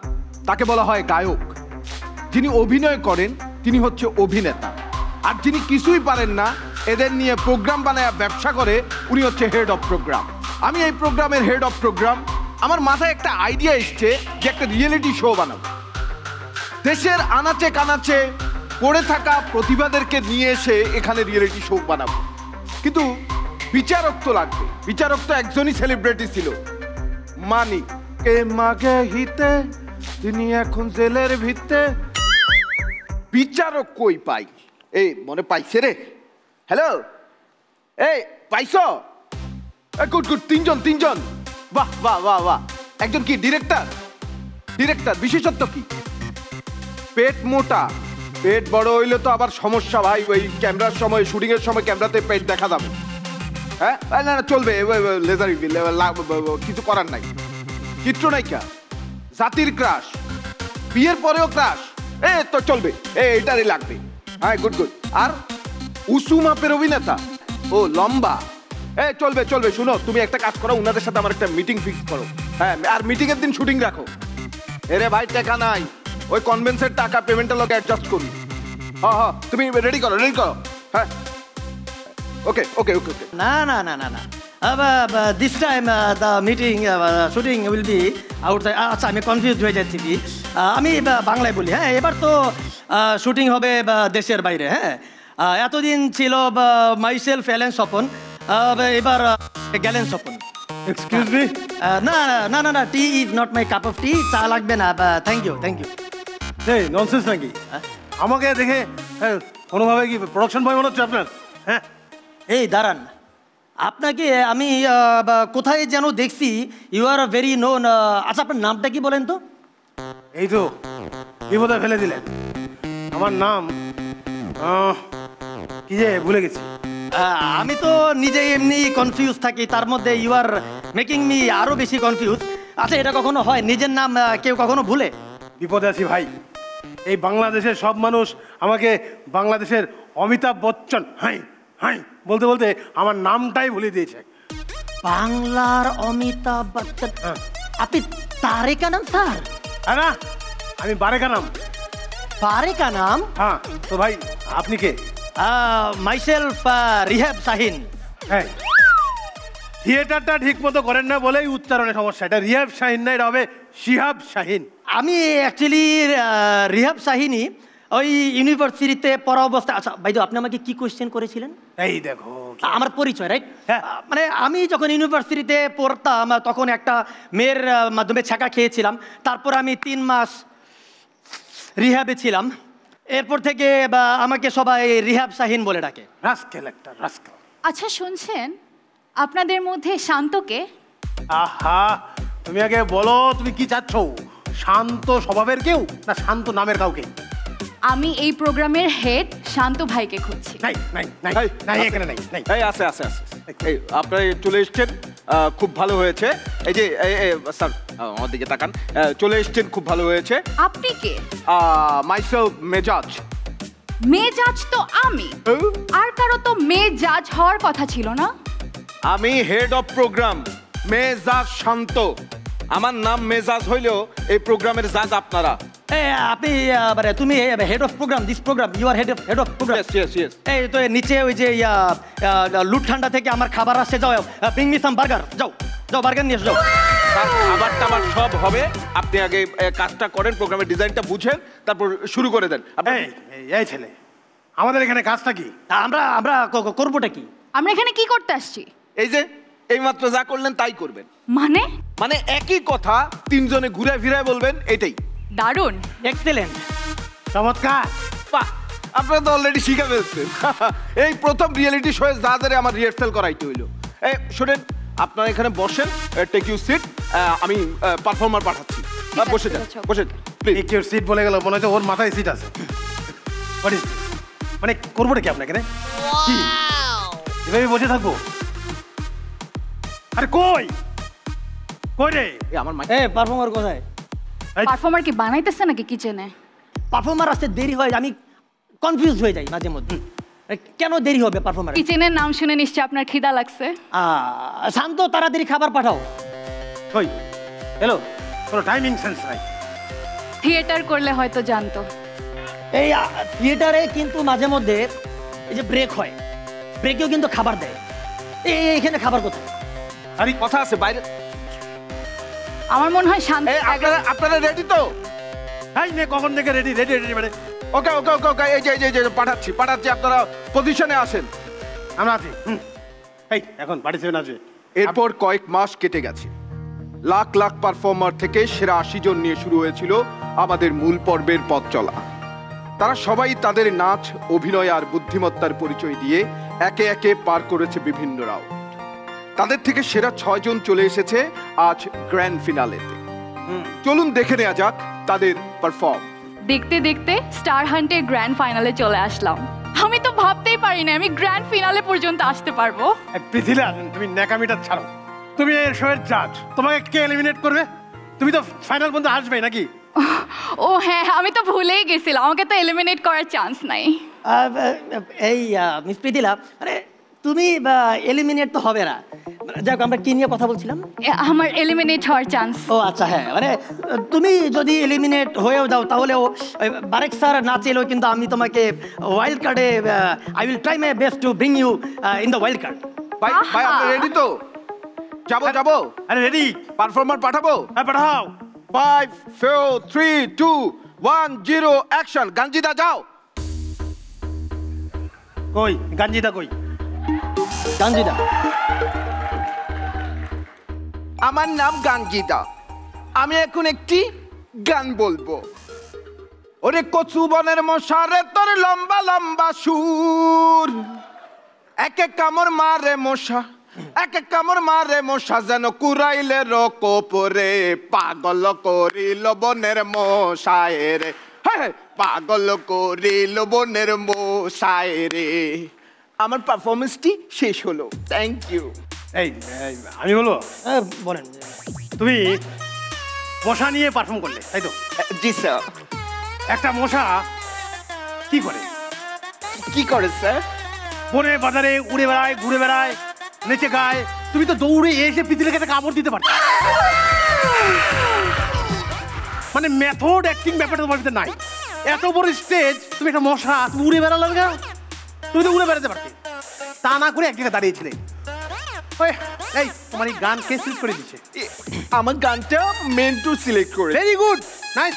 তাকে বলা হয় গায়ক, যিনি অভিনয় করেন তিনি হচ্ছে অভিনেতা, আর যিনি কিছুই পারেন না এদের নিয়ে প্রোগ্রাম বানায় ব্যবসা করে উনি হচ্ছে হেড অফ প্রোগ্রাম। আমি এই প্রোগ্রামের হেড অফ প্রোগ্রাম। আমার মাথায় একটা আইডিয়া এসছে যে একটা রিয়েলিটি শো বানাবো। দেশের আনাচে কানাচে পড়ে থাকা প্রতিভাদেরকে নিয়ে এসে এখানে রিয়েলিটি শো বানাবো, কিন্তু বিচারক তো লাগবে। বিচারক তো একজনই সেলিব্রিটি ছিল, মানিক। কে মাগে হিতে তিনি এখন জেলের ভিত্তে। বিচারক কই পাই? এই মনে পাইছে রে? হ্যালো, এই পাইছো? গুড গুড, তিনজন। বাহ বাহ বাহ বাহ। একজন কি ডিরেক্টর? বিশেষত্ব কি? পেট মোটা। পেট বড় হইলে তো আবার সমস্যা ভাই, ওই ক্যামেরার সময়, শুটিং এর সময় ক্যামেরাতে পেট দেখা যাবে। হ্যাঁ না চলবে, লেজার কিছু করার নাই। চিত্রনায়িকা, জাতির ক্রাশ, বিয়ের পরেও ক্রাশ, তো চলবে, এইটারই লাগবে। হ্যাঁ গুড। আর উঁচু মাপের অভিনেতা, ও লম্বা, চলবে। শুনো, তুমি একটা কাজ করো, উনাদের সাথে আমার একটা মিটিং ফিক্স করো। হ্যাঁ, আর মিটিং এর দিন শুটিং রাখো। এরে ভাই টাকা নাই, ওই কনভেন্সের টাকা পেমেন্টের লোক অ্যাডজাস্ট করি। হ্যাঁ তুমি রেডি করো। হ্যাঁ ওকে। না this time the meeting shooting will be outside. আচ্ছা, আমি কনফিউজ হয়ে যাচ্ছি কি, আমি বাংলায় বলি। হ্যাঁ, এবার তো শুটিং হবে দেশের বাইরে। হ্যাঁ, এতদিন ছিল মাইসেলফ এলেন স্বপন, এবার গেলেন স্বপন। Excuse me? না, tea is not my cup of tea. চা লাগবে না, থ্যাংক ইউ। এই ননসেন্স নাকি? আমাকে দেখে কোনোভাবে কি প্রোডাকশন বয় মনে হচ্ছে আপনার? হ্যাঁ, এই দাঁড়ান, আপনাকে আমি কোথায় যেন দেখছি, ইউ আর ভেরি নোন। আচ্ছা, আপনার নামটা কি বলেন তো? এই তো বিপদে ফেলে দিলেন। আমার নাম কি যে ভুলে গেছি। আমি তো নিজে এমনি কনফিউজ থাকি, তার মধ্যে ইউ আর মেকিং মি আরো বেশি কনফিউজ। আচ্ছা, এটা কখনো হয় নিজের নাম কেউ কখনো ভুলে? বিপদে আছি ভাই। এই বাংলাদেশের সব মানুষ আমাকে বাংলাদেশের অমিতাভ বচ্চন হাই বলতে বলতে আমার নামটাই ভুলে দিয়েছে। বাংলার অমিতাভ বচ্চন? আপনি তারেক আনাম স্যার? না, আমি বারেক আনাম। বারেক আনাম? হ্যাঁ। তো ভাই আপনি কে? মাইসেলফ রিহাব শাহিন। হ্যাঁ, থিয়েটারটা ঠিক মতো করেন না বলেই উচ্চারণের সমস্যা। এটা রিহাব শাহিন না, এটা হবে শিহাব শাহিন। আমি অ্যাকচুয়ালি রিহাব শাহিনী, ওই ইউনিভার্সিটিতে পড়া অবস্থা। আচ্ছা ভাই, আপনি আমাকে কি কোয়েশ্চেন করেছিলেন? এই দেখো আমার পরিচয়, রাইট? মানে আমি যখন ইউনিভার্সিটিতে পড়তাম তখন একটা মেয়ের মাধ্যমে ছ্যাঁকা খেয়েছিলাম, তারপর আমি 3 মাস রিহাবে ছিলাম। এরপর থেকে আমাকে সবাই রিহাব শাহিন বলে ডাকে। রাস্কেল একটা, রাস্কেল। আচ্ছা শুনছেন, আপনাদের মধ্যে শান্তকে? আহা, তুমি আগে বলো তুমি কি চাচ্ছ? শান্ত স্বভাবের কেউ না শান্ত নামের কাউকে? আমি এই প্রোগ্রামের হেড শান্ত ভাইকে খুঁজছি। এখানে নাই। আছে। এই আপনারা চলে এসছেন, খুব ভালো হয়েছে। এই যে স্যার আমার দিকে তাকান, চলে এসছেন, খুব ভালো হয়েছে। আপনি কে? মাইসেলফ মেজাজ। মেজাজ তো আমি, আর কারো তো মেজাজ হওয়ার কথা ছিল না। আমি হেড অফ প্রোগ্রাম, মেজাজ শান্ত। আমার নাম মেজাজ হইলেও এই প্রোগ্রামের জাজ আপনারা। আপনি তুমি head of program, this program you are head of program. এই তো নিচে ওই যে লুটঠান্ডা থেকে আমার খাবার আসছে, যাও ব্রিং মি সাম বার্গার, যাও যাও বার্গার নিয়ে এসো যাও। খাবার টাবার সব হবে, আপনি আগে কাজটা করেন, প্রোগ্রামের ডিজাইনটা বুঝেন, তারপর শুরু করে দেন। এই ছেলে, আমাদের এখানে কাজটা কি? আমরা করবোটা কি? আমরা এখানে কি করতে আসছি? এই যে এইমাত্র যা করলেন তাই করবেন। মানে মানে একই কথা তিনজনে ঘুরে ফিরে বলবেন, এটাই। দারুণ, এক্সেলেন্ট, চমৎকার। বাহ, আপনারা তো অলরেডি শিখে ফেলছেন। এই প্রথম রিয়েলিটি শোয়ে যাদের আমার রিহার্সাল করাইতে হইলো। এই শুনেন, আপনারা এখানে বসেন, টেক ইউ সিট, আমি পারফর্মার পাঠাচ্ছি। বসে যান, বসে প্লিজ। টেক ইউর সিট বলে গেল, মনে হচ্ছে ওর মাথায় সিট আছে। হোয়াট ইজ, মানে করবোটা কি আপনাকে? কি এভাবে বসে থাকবো? আরে কই কই রে আমার এ পারফর্মার কোথায়? পারফর্মার কি বানাইতেছে নাকি কিচেনে? পারফর্মার আসতে দেরি হয়, আমি কনফিউজ হয়ে যাই মাঝে মধ্যে। কেন দেরি হবে পারফর্মার? কিচেনের নাম শুনে নিশ্চয় আপনার খিদা লাগছে। শান্ত, তাড়াতাড়ি খাবার পাঠাও। কই হ্যালো, কোনো টাইমিং সেন্স নাই। থিয়েটার করলে হয়তো জানতো। এই থিয়েটারে কিন্তু মাঝে মধ্যে এই যে ব্রেক হয়, ব্রেকেও কিন্তু খাবার দেয়। এখানে খাবার কোথায়? আরে কথা আছে বাইরে। আমার মনে হয় শান্ত। আপনারা রেডি তো? হ্যাঁ, কখন থেকে রেডি রেডি রেডি মানে ওকে ওকে ওকে ওকে, এই যে পাঠাচ্ছি, আপনারা পজিশনে আসেন। আমরা আছি। এই এখন পার্টিসিপেন্ট আছে। এরপর কয়েক মাস কেটে গেছে। লাখ লাখ পারফর্মার থেকে সেরা 80 জন নিয়ে শুরু হয়েছিল আমাদের মূল পর্বের পথ চলা। তারা সবাই তাদের নাচ, অভিনয় আর বুদ্ধিমত্তার পরিচয় দিয়ে একে একে পার করেছে বিভিন্ন রাউন্ড। তাদের থেকে সেরা 6 জন চলে এসেছে আজ গ্র্যান্ড ফিনালেতে। চলুন দেখে নেওয়া যাক তাদের পারফর্ম। দেখতে দেখতে স্টার হান্টের গ্র্যান্ড ফাইনালে চলে আসলাম। আমি তো ভাবতেই পারি না আমি গ্র্যান্ড ফিনালে পর্যন্ত আসতে পারবো। পৃথিলা, তুমি ন্যাকামিটা ছাড়ো। তুমি এই শোয়ের জাজ, তোমাকে কে এলিমিনেট করবে? তুমি তো ফাইনাল পর্যন্ত আসবে নাকি? ও হ্যাঁ, আমি তো ভুলেই গেছিলাম, আমাকে তো এলিমিনেট করার চান্স নাই। এই মিস পৃথিলা, আরে তুমি এলিমিনেট তো হবে না। যাক, আমরা কি নিয়ে কথা বলছিলাম? আমার এলিমিনেট হওয়ার চান্স। ও আচ্ছা, হ্যাঁ, মানে তুমি যদি এলিমিনেট হয়েও যাও তাহলে বারেক স্যার না চাইলেও কিন্তু আমি তোমাকে ওয়াইল্ড কার্ডে, I will try my best to bring you in the wild card. ভাই আপনি রেডি তো? যাবো। আরে রেডি, পারফর্মার পাঠাবো? হ্যাঁ পাঠাও। 5 4 3 2 1 0 অ্যাকশন। গাঞ্জিদা যাও। কই গাঞ্জিদা, কই গাঞ্জিদা? আমার নাম গাঞ্জিদা। আমি এখন একটি গান বলবো। ওরে কচু বনের মশারে তোর লম্বা লম্বা সুর, এক এক কামড় মারে মশা, এক এক কামড় মারে মশা, যেন কুরাইলে রকোপরে, পাগল করিল বনের মশায় রে, হ্যাঁ পাগল করিল বনের মশায় রে। আমার পারফরমেন্সটি শেষ হলো, থ্যাংক ইউ। এই আমি বলবো? বলেন। তুমি মশা নিয়ে পারফর্ম করলে, তাই তো? জি স্যার। একটা মশা কি করে? কি করে স্যার? বনে বাজারে উড়ে বেড়ায়, ঘুরে বেড়ায়, নেচে গায়। তুমি তো দৌড়ে এসে পিতিলেকে একটা কামড় দিতে পারো। মানে মেথড অ্যাক্টিং ব্যাপারটা তোমার ভিতরে নাই। এত বড় স্টেজ, তুমি একটা মশা, তুমি উড়ে বেড়ালে না? তুমি তো উড়ে বেড়াতে পারতে, তা না করে এক জায়গায় দাঁড়িয়েছিলে। এই তোমার এই গান কে সিলেক্ট করে দিচ্ছে? আমার গানটা মেন্টু সিলেক্ট করে। Very good, nice.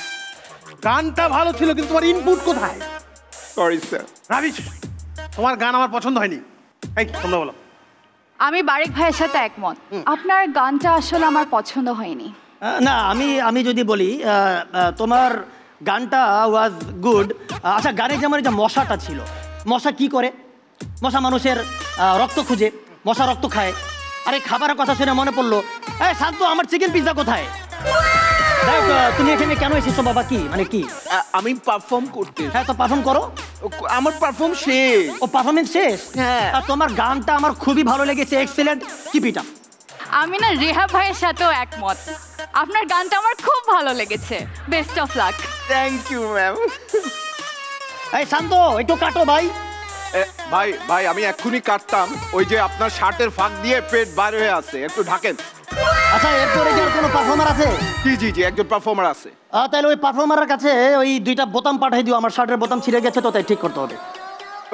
গানটা ভালো ছিল, কিন্তু তোমার ইনপুট কোথায়? Sorry sir. রাবিশ, তোমার গান আমার পছন্দ হয়নি। এই তোমরা বলো। আমি বারেক ভাইয়ের সাথে একমত, আপনার গানটা আসলে আমার পছন্দ হয়নি। না, আমি যদি বলি তোমার গানটা ওয়াজ গুড। আচ্ছা, গানে যেমন যে মশাটা ছিল, মশা কি করে? মশা মানুষের রক্ত খুঁজে, মশা রক্ত খায়। আরে খাবারের কথা শুনে মনে পড়লো, এই শান্ত, আমার চিকেন পিৎজা কোথায়? তুমি এখানে কেন এসেছো বাবা? কি মানে কি? আমি পারফর্ম করতে। হ্যাঁ, তো পারফর্ম করো। আমার পারফর্ম শেষ। ও পারফরমেন্স শেষ? হ্যাঁ। আর তোমার গানটা আমার খুবই ভালো লেগেছে, এক্সেলেন্ট, কিপ ইট আপ। আমি না রেহাব ভাইয়ের সাথেও একমত, আপনার গানটা আমার খুব ভালো লেগেছে। Best of luck. Thank you ma'am. এই শান্ত একটু কাটো ভাই। ভাই ভাই আমি এক্ষুনি কাটতাম, ওই যে আপনার শার্টের ফাঁক দিয়ে পেট বার হয়ে আছে, একটু ঢাকেন। আচ্ছা এরপরে কি আর কোনো পারফর্মার আছে? জি জি জি, একজন পারফর্মার আছে। তাহলে ওই পারফর্মারের কাছে ওই 2টা বোতাম পাঠিয়ে দিও, আমার শার্টের বোতাম ছিঁড়ে গেছে তো, তাই ঠিক করতে হবে।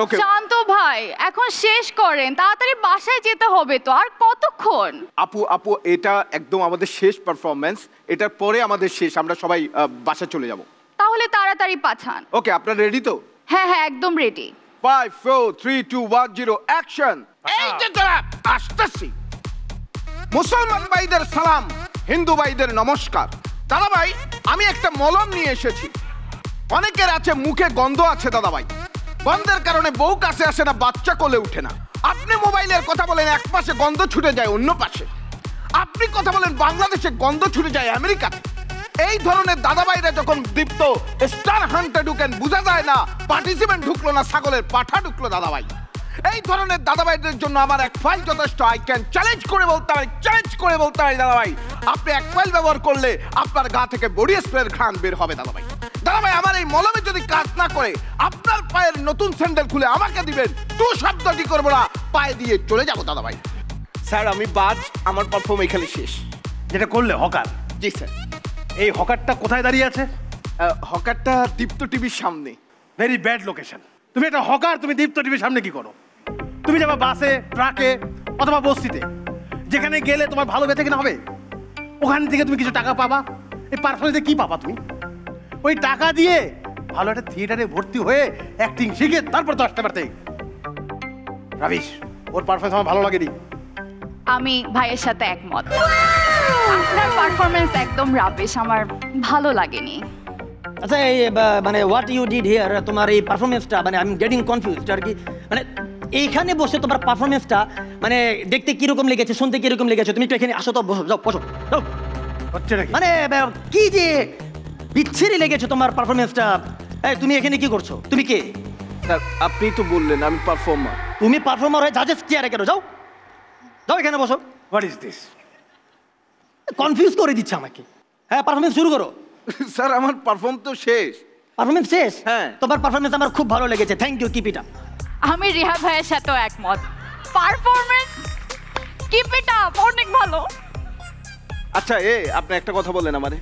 ওকে শান্ত ভাই এখন শেষ করেন, তাড়াতাড়ি বাসায় যেতে হবে তো, আর কতক্ষণ? আপু এটা একদম আমাদের শেষ পারফরম্যান্স, এটার পরে আমাদের শেষ, আমরা সবাই বাসা চলে যাব। তাহলে তাড়াতাড়ি পাঠান। ওকে আপনারা রেডি তো? হ্যাঁ হ্যাঁ একদম রেডি। 5 4 3 2 1 0 অ্যাকশন। এই যে তারা আসতেছি, মুসলমান ভাইদের সালাম, হিন্দু ভাইদের নমস্কার। দাদা ভাই আমি একটা মলম নিয়ে এসেছি। অনেকের আছে মুখে গন্ধ আছে দাদা ভাই, গন্ধের কারণে বউ কাছে আসে না, বাচ্চা কোলে উঠে না। আপনি মোবাইলের কথা বলেন এক পাশে গন্ধ ছুটে যায় অন্য পাশে, আপনি কথা বলেন বাংলাদেশে গন্ধ ছুটে যায় আমেরিকাতে। এই ধরনের দাদা ভাইরা যখন দীপ্ত স্টার হান্টে ঢুকেন বোঝা যায় না পার্টিসিপেন্ট ঢুকলো না ছাগলের পাঠা ঢুকলো দাদা ভাই। এই ধরনের দাদা ভাইদের জন্য আমার এক ফাইল যথেষ্ট। আই ক্যান চ্যালেঞ্জ করে বলতে হয়, চ্যালেঞ্জ করে বলতে হয় দাদা ভাই, আপনি এক ফাইল ব্যবহার করলে আপনার গা থেকে বডি স্প্রের ঘ্রাণ বের হবে দাদা ভাই। দাদা ভাই আমার এই মলমে যদি কাজ না করে আপনার পায়ের নতুন স্যান্ডেল খুলে আমাকে দিবেন, তো শব্দটি করবো না, পায়ে দিয়ে চলে যাবো দাদা ভাই। স্যার আমি বাজ, আমার পারফর্ম এখানে শেষ। যেটা করলে হকার? জি স্যার। এই হকারটা কোথায় দাঁড়িয়ে আছে? হকারটা দীপ্ত টিভির সামনে। Very bad location. তুমি একটা হকার, তুমি দীপ্ত টিভির সামনে কি করো? তুমি যাবা বাসে, ট্রাকে অথবা বস্তিতে, যেখানে গেলে তোমার ভালো বেঁচে কিনা হবে, ওখান থেকে তুমি কিছু টাকা পাবা। এই পারফরমেন্সে কি পাবা তুমি? ওই টাকা দিয়ে ভালো একটা থিয়েটারে ভর্তি হয়ে অ্যাক্টিং শিখে তারপর তো আসতে পারতে। রাবিশ, ওর পারফরমেন্স আমার ভালো লাগেনি। আমি ভাইয়ের সাথে একমত, আপনার পারফরমেন্স একদম রাবিশ, আমার ভালো লাগেনি। আচ্ছা এই মানে হোয়াট ইউ ডিড হিয়ার, তোমার এই পারফরমেন্সটা মানে আই এম গেটিং কনফিউজড আর কি। মানে এইখানে বসে তোমার পারফরমেন্সটা মানে দেখতে কিরকম লেগেছে, শুনতে কিরকম লেগেছে, তুমি একটু এখানে আসো তো, বসো, যাও বসো, যাও। হচ্ছে নাকি মানে কি যে বিচ্ছিরি লেগেছে তোমার পারফরমেন্সটা। এই তুমি এখানে কি করছো? তুমি কে? স্যার আপনি তো বললেন আমি পারফর্মার। তুমি পারফর্মার হয়ে জাজেস চেয়ারে কেন? যাও যাও এখানে বসো। What is this? কনফিউজ করে দিচ্ছে আমাকে। হ্যাঁ পারফরমেন্স শুরু করো। স্যার আমার পারফর্ম তো শেষ। পারফরমেন্স শেষ? হ্যাঁ। তোমার পারফরমেন্স আমার খুব ভালো লেগেছে, thank you, keep it up. আমি রিহা ভাইয়ের সাথেও একমত, পারফরমেন্স কিপ ইট আপ, অনেক ভালো। আচ্ছা আপনি একটা কথা বলেন আমারে,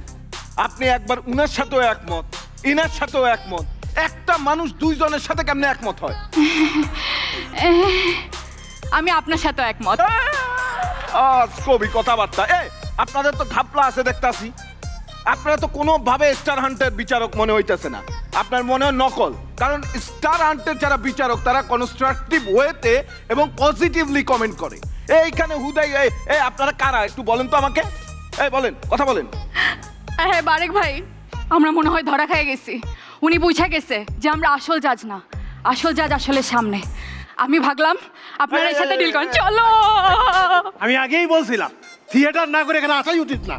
আপনি একবার উনার সাথেও একমত, ইনার সাথেও একমত, একটা মানুষ দুইজনের সাথে কেমনে একমত হয়? আমি আপনার সাথেও একমত। কবি কথাবার্তা। আপনাদের তো ঘাপলা আছে দেখতাছি, আপনারা তো কোনোভাবে স্টার হান্টের বিচারক মনে হইতেছে না, আপনার মনে হয় নকল। কারণ স্টার হান্টের যারা বিচারক তারা কনস্ট্রাকটিভ ওয়েতে এবং পজিটিভলি কমেন্ট করে। এইখানে হুদাই আপনারা কারা একটু বলেন তো আমাকে, বলেন, কথা বলেন। হ্যাঁ বারেক ভাই, আমরা মনে হয় ধরা খেয়ে গেছি। উনি বুঝে গেছে যে আমরা আসল জাজ না, আসল জাজ আসলে সামনে। আমি ভাবলাম আপনারা এর সাথে ডিল করেন, চলো। আমি আগেই বলছিলাম থিয়েটার না করে এখানে আসাই উচিত না।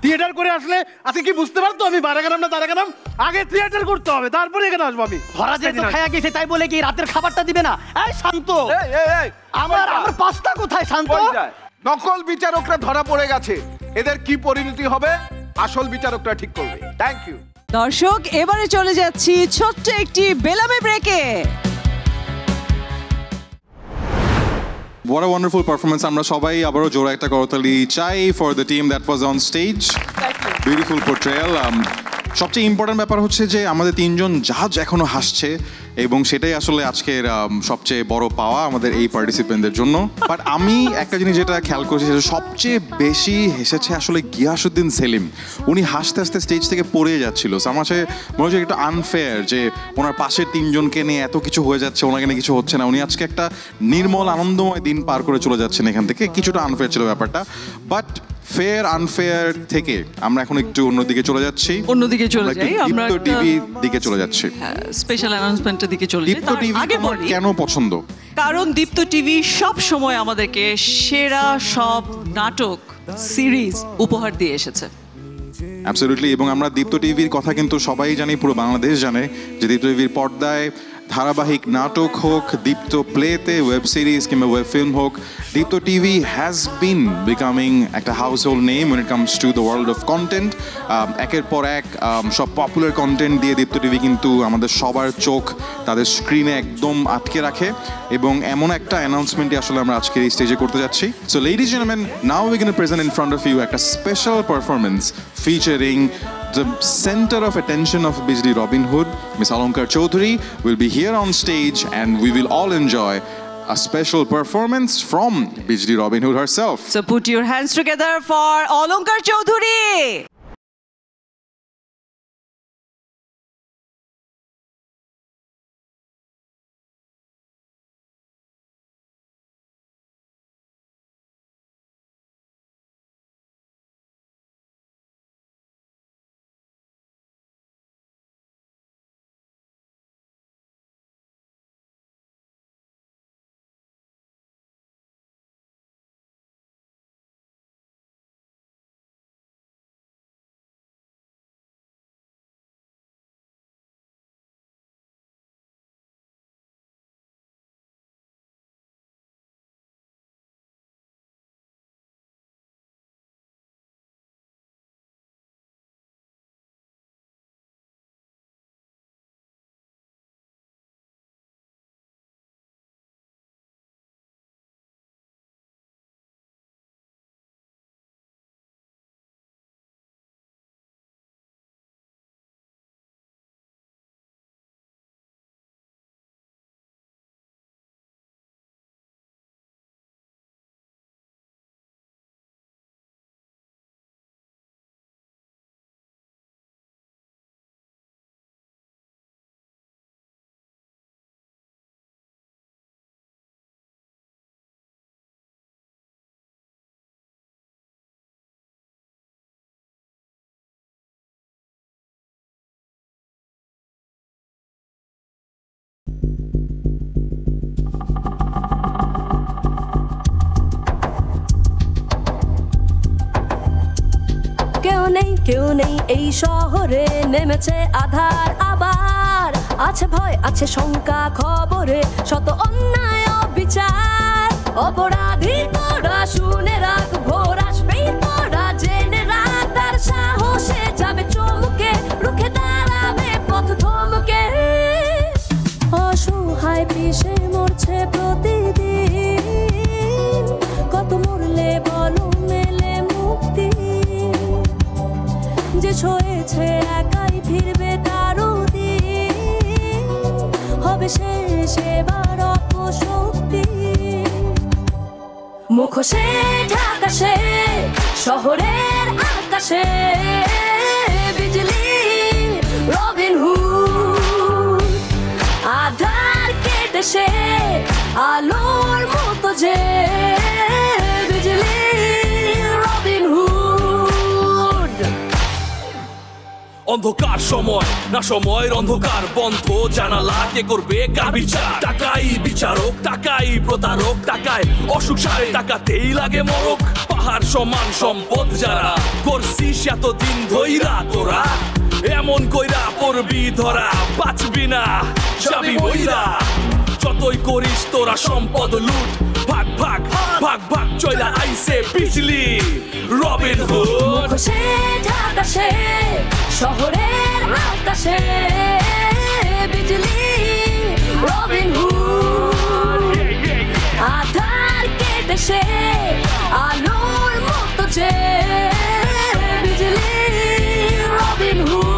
থিয়েটার করে আসলে আজকে কি বুঝতে পারতো আমি বারে গেলাম না তারা গেলাম? আগে থিয়েটার করতে হবে তারপরে এখানে আসবো আমি। ধরা যেহেতু খায়া গেছে তাই বলে কি রাতের খাবারটা দিবে না? এই শান্ত, আমার পাস্তা কোথায়? শান্ত, নকল বিচারকরা ধরা পড়ে গেছে, এদের কি পরিণতি হবে আসল বিচারকরা ঠিক করবে। Thank you. দর্শক এবারে চলে যাচ্ছি ছোট্ট একটি বেলামে ব্রেকে। What a wonderful performance. আমরা সবাই আবারও জোড়া একটা করতালি চাই for the team that was on stage. Beautiful portrayal. সবচেয়ে ইম্পর্টেন্ট ব্যাপার হচ্ছে যে আমাদের তিনজন জাজ এখনো হাসছে এবং সেটাই আসলে আজকের সবচেয়ে বড় পাওয়া আমাদের এই পার্টিসিপেন্টদের জন্য। বাট আমি একটা জিনিস যেটা খেয়াল করছি সেটা সবচেয়ে বেশি হেসেছে আসলে গিয়াসউদ্দিন সেলিম। উনি হাসতে হাসতে স্টেজ থেকে পড়ে যাচ্ছিল। আমার কাছে মনে হচ্ছে একটু আনফেয়ার যে ওনার পাশের তিনজনকে নিয়ে এত কিছু হয়ে যাচ্ছে, ওনাকে নিয়ে কিছু হচ্ছে না। উনি আজকে একটা নির্মল আনন্দময় দিন পার করে চলে যাচ্ছেন এখান থেকে, কিছুটা আনফেয়ার ছিল ব্যাপারটা। বাট ফেয়ার আনফেয়ার থেকে আমরা এখন একটু অন্যদিকে চলে যাচ্ছি, অন্যদিকে চলে যাই, আমরা দীপ্ত টিভি দিকে চলে যাচ্ছি, স্পেশাল অ্যানাউন্সমেন্টের দিকে চলে যাই। দীপ্ত টিভি কেন পছন্দ? কারণ দীপ্ত টিভি সব সময় আমাদেরকে সেরা সব নাটক সিরিজ উপহার দিয়ে এসেছে। অ্যাবসলিউটলি। এবং আমরা দীপ্ত টিভির কথা কিন্তু সবাই জানি, পুরো বাংলাদেশ জানে যে দীপ্ত টিভির পর্দায় ধারাবাহিক নাটক হোক, দীপ্ত প্লেতে, ওয়েব সিরিজ কিংবা ওয়েব ফিল্ম হোক, দীপ্ত টিভি হ্যাজ বিন বিকামিং একটা house hold name when it comes to the world of content. একের পর এক সব পপুলার কন্টেন্ট দিয়ে দীপ্ত টিভি কিন্তু আমাদের সবার চোখ তাদের স্ক্রিনে একদম আটকে রাখে, এবং এমন একটা অ্যানাউন্সমেন্টই আসলে আমরা আজকে এই স্টেজে করতে যাচ্ছি। So ladies and gentleman, now we gonna present in front of you একটা special performance featuring the center of attention of Bijli Robin Hood, Miss Alankar Choudhury, will be here on stage and we will all enjoy a special performance from Bijli Robin Hood herself. So put your hands together for Alankar Choudhury. কেউ নেই এই শহরে, নেমেছে আধার আবার, আছে ভয় আছে শঙ্কা খবরে, শত অন্যায় বিচার, অপরাধী তোরা শুনে রাখ, ভোর আসবেই তোরা জেনে রাখ, তার সাহসে যাবে চমকে, রুখে দাঁড়াবে পথ থমকে, অসহায় পিষে মরছে প্রতিদিন, কত মরলে বলো মেলে মুক্তি, যে ছয়েছে একাই ফিরবে তারও দিন, হবে শেষ এবার অপশক্তি, মুখোশে ঢাকা সে শহরের আকাশে, বিজলি রবিন হুড, আধার কেটে সে আলোর মতো যে, বিজলি রবিন হুড। অন্ধকার সময় না, সময়ের অন্ধকার বন্ধ জানালা, কে করবে কার বিচার, টাকাই বিচারক, টাকাই প্রতারক, টাকায় অসুখ সারে, টাকাতেই লাগে মরক, পাহাড় সমান সম্পদ যারা করছিস এতদিন ধইরা তোরা, এমন কইরা পড়বি ধরা, বাঁচবি না যাবি মইরা, যতই করিস তোরা সম্পদ লুট, ভাগ ভাগ ভাগ ভাগ চইলা আইছে বিজলি রবিন হুড, মুখোশে ঢাকা সে শহরের আকাশে, বিজলি রবিন হুড, আধার কেটে সে আলোর মতো যে, বিজলি রবিন হুড।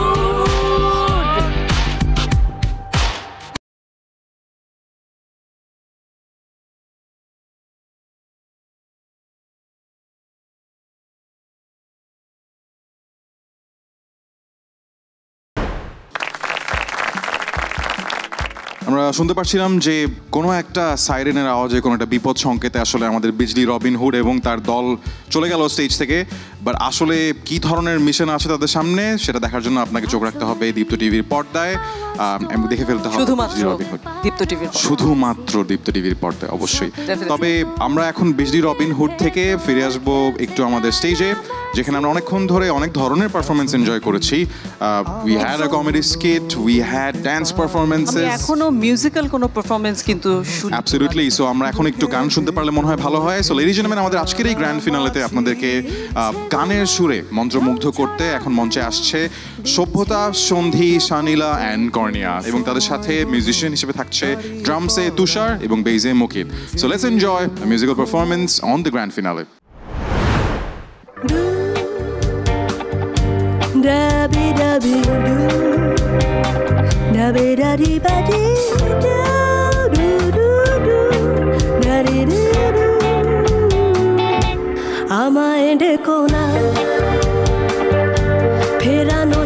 আমরা শুনতে পাচ্ছিলাম যে কোনো একটা সাইরেনের আওয়াজে, কোনো একটা বিপদ সংকেতে আসলে আমাদের বিজলি রবিন হুড এবং তার দল চলে গেল স্টেজ থেকে। বাট আসলে কি ধরনের মিশন আছে তাদের সামনে সেটা দেখার জন্য আপনাকে চোখ রাখতে হবে দীপ্ত টিভির পর্দায়, এবং দেখে ফেলতে হবে শুধুমাত্র বিজলি রবিনহুড। দীপ্ত টিভির শুধুমাত্র দীপ্ত টিভির পর্দায় অবশ্যই। Definitely. তবে আমরা এখন বিজলি রবিনহুড থেকে ফিরে আসব একটু আমাদের স্টেজে, যেখানে আমরা অনেকক্ষণ ধরে অনেক ধরনের পারফরমেন্স এনজয় করেছি। We had a comedy skit, we had dance আমি পারফরমেন্সেস, এখনো মিউজিক্যাল কোনো পারফরমেন্স কিন্তু শুনি অ্যাবসলিউটলি। সো আমরা এখন একটু গান শুনতে পারলে মনে হয় ভালো হয়। সো লেডিজ জেন্টলম্যান, আমাদের আজকের এই গ্র্যান্ড ফিনালেতে আপনাদেরকে গানের সুরে মন্ত্রমুগ্ধ করতে এখন মঞ্চে আসছে সভ্যতা, সন্ধি, শানিলা অ্যান্ড কর্নিয়া, এবং তাদের সাথে মিউজিশিয়ান হিসেবে থাকছে ড্রামসে তুষার এবং বেজে Mukit. So let's enjoy a musical performance on the grand finale. Dabby dabby doo, dabby daddy baddy doo doo doo doo, daddy doo doo. আমায় ডেকো না, ফেরানো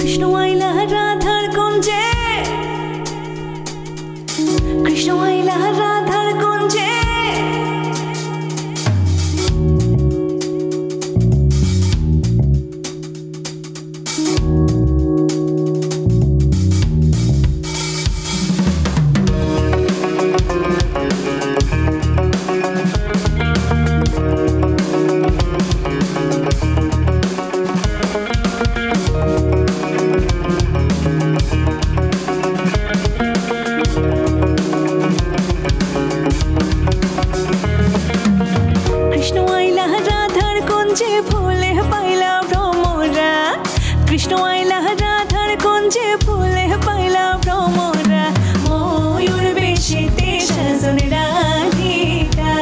কৃষ্ণ আইলা রাধার কুঞ্জে, কৃষ্ণ আইলা রাধার কুঞ্জে। কৃষ্ণ আইলা রাধার কুঞ্জে ফুলে পাইলা ভ্রমরা, কৃষ্ণ আইলা রাধার কুঞ্জে ফুলে পাইলা ভ্রমরা। ময়ূর বেশিতে সাজন রাধিকা,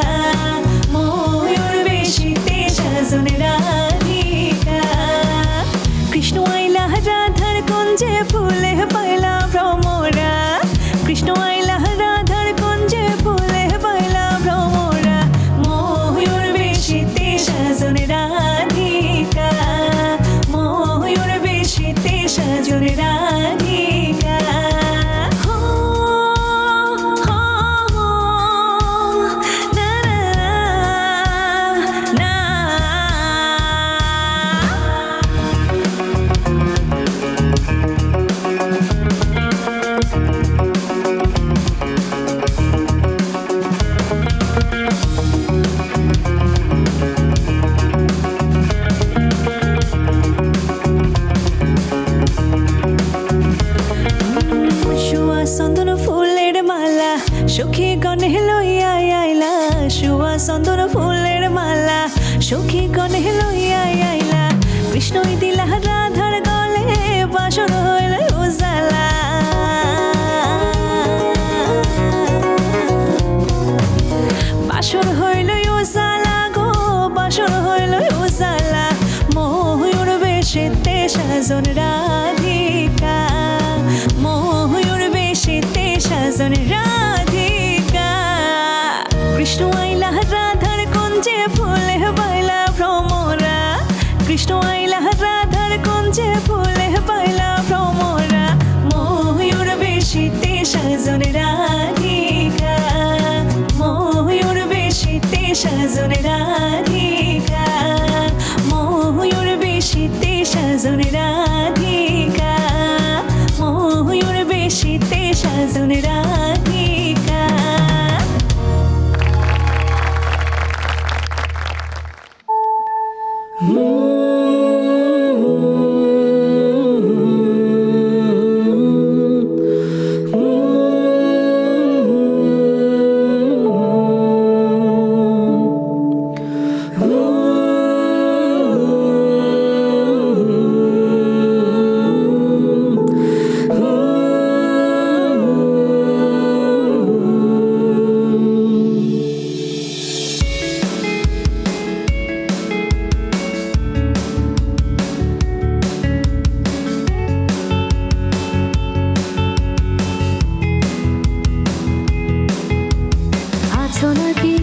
ময়ূর বেশিতে সাজন রাধিকা। কৃষ্ণ আইলা রাধার কুঞ্জে ফুলে পাইলা ভ্রমরা, কৃষ্ণ আইলা রাধার কুঞ্জে ফুলে পাইলা ভ্রমরা। ময়ূর বেশিতে সাজন রাধিকা, ময়ূর বেশিতে সাজন রাধিকা। হো, হো, হো, না, না, না। শুয়া চন্দন ফুলের মালা সখী গণে লইয়া আইলা, শুয়া চন্দন ফুলের মালা সখী গণে লইয়া আইলা। কৃষ্ণই দিলা রাধার গলে বাসর হইল উজালা, বাসর হইল উজালা গো, বাসর হইল উজালা। ময়ূর বেশিতে সাজন রাধিকা, ময়ূর বেশিতে সাজন রাধিকা। কৃষ্ণ আইলা রাধার কুঞ্জে ফুলে পাইলা ভ্রমরা, কৃষ্ণ আইলা রাধার কুঞ্জে ফুলে পাইলা ভ্রমরা। ময়ূর বেশিতে সাজন রাধিকা, ময়ূর বেশিতে সাজন রাধিকা, ময়ূর বেশিতে সাজন রাধিকা, ময়ূর বেশিতে সাজন রাধিকা। আছো নাকি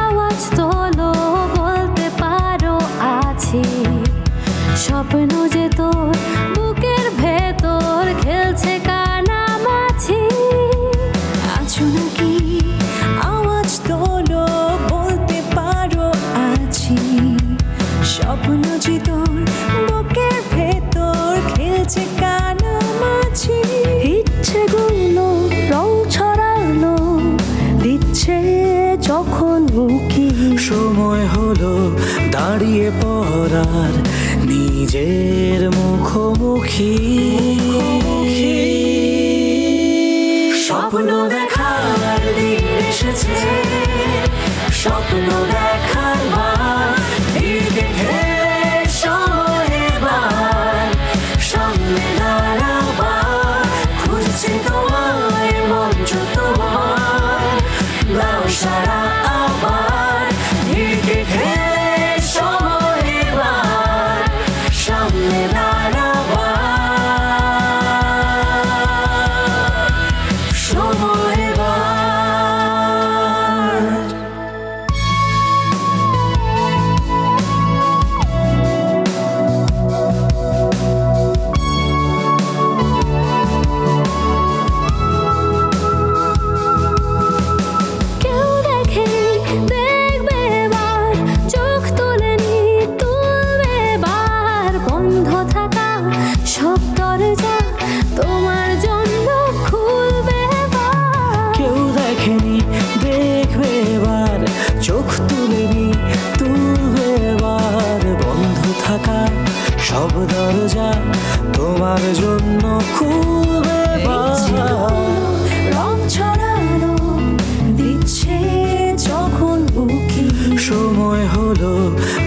আওয়াজ তোলো, বলতে পারো আছি। স্বপ্ন যে তোর বুকের ভেতর খেলছে কানামাছি। আছো নাকি আওয়াজ তোলো, বলতে পারো আছি। স্বপ্ন যে তোর বুকের ভেতর খেলছে কানামাছি। ইচ্ছেগুলো রং ছড়ানো দিচ্ছে যখন মুখি। সময় হলো দাঁড়িয়ে পড়ার নিজের মুখোমুখি। স্বপ্ন দেখার দিন এসেছে, স্বপ্ন দেখার বার দেখে সময় এবার সামনে দাঁড়াবার। খুঁজছে তোমায় মঞ্চ তোমার, দাও সারা আবার দেখে সময় এবার সামনে দাঁড়াবার সময় এবার। দরজা তোমার জন্য খুলবে রং ছড়ানো দিচ্ছে যখন উকি সময় হলো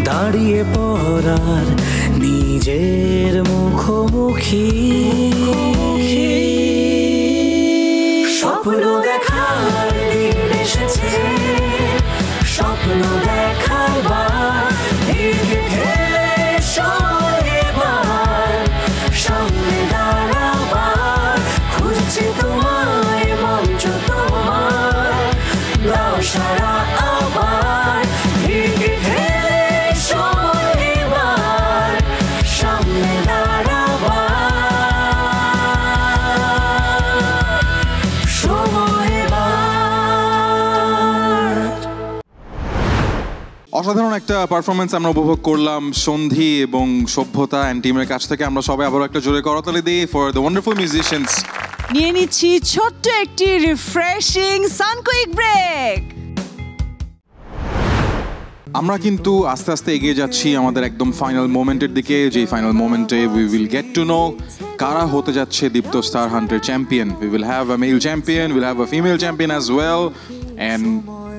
দাঁড়িয়ে পড়ার নিজের মুখোমুখি স্বপ্ন দেখার দিন এসেছে স্বপ্ন দেখাবার সামনে দাঁড়াবার খুঁজছি তোমায় মঞ্চ তোমার দাও সারা আবার সামনে দাঁড়াবার সময় অসাধারণ একটা পারফরমেন্স আমরা উপভোগ করলাম সন্ধি এবং সভ্যতা অ্যান্ড টিমের কাছ থেকে। আমরা সবাই আবারও একটা জোরে করতালি দিই ফর দ্য ওয়ান্ডারফুল মিউজিশিয়ানস। নিয়ে নিচ্ছি ছোট্ট একটি রিফ্রেশিং সানকুইক ব্রেক। আমরা কিন্তু আস্তে আস্তে এগিয়ে যাচ্ছি আমাদের একদম ফাইনাল মোমেন্টের দিকে, যে ফাইনাল মোমেন্টে we will get to know কারা হতে যাচ্ছে দীপ্ত স্টার হান্টের champion. We will have a male champion, will have a female champion as well, and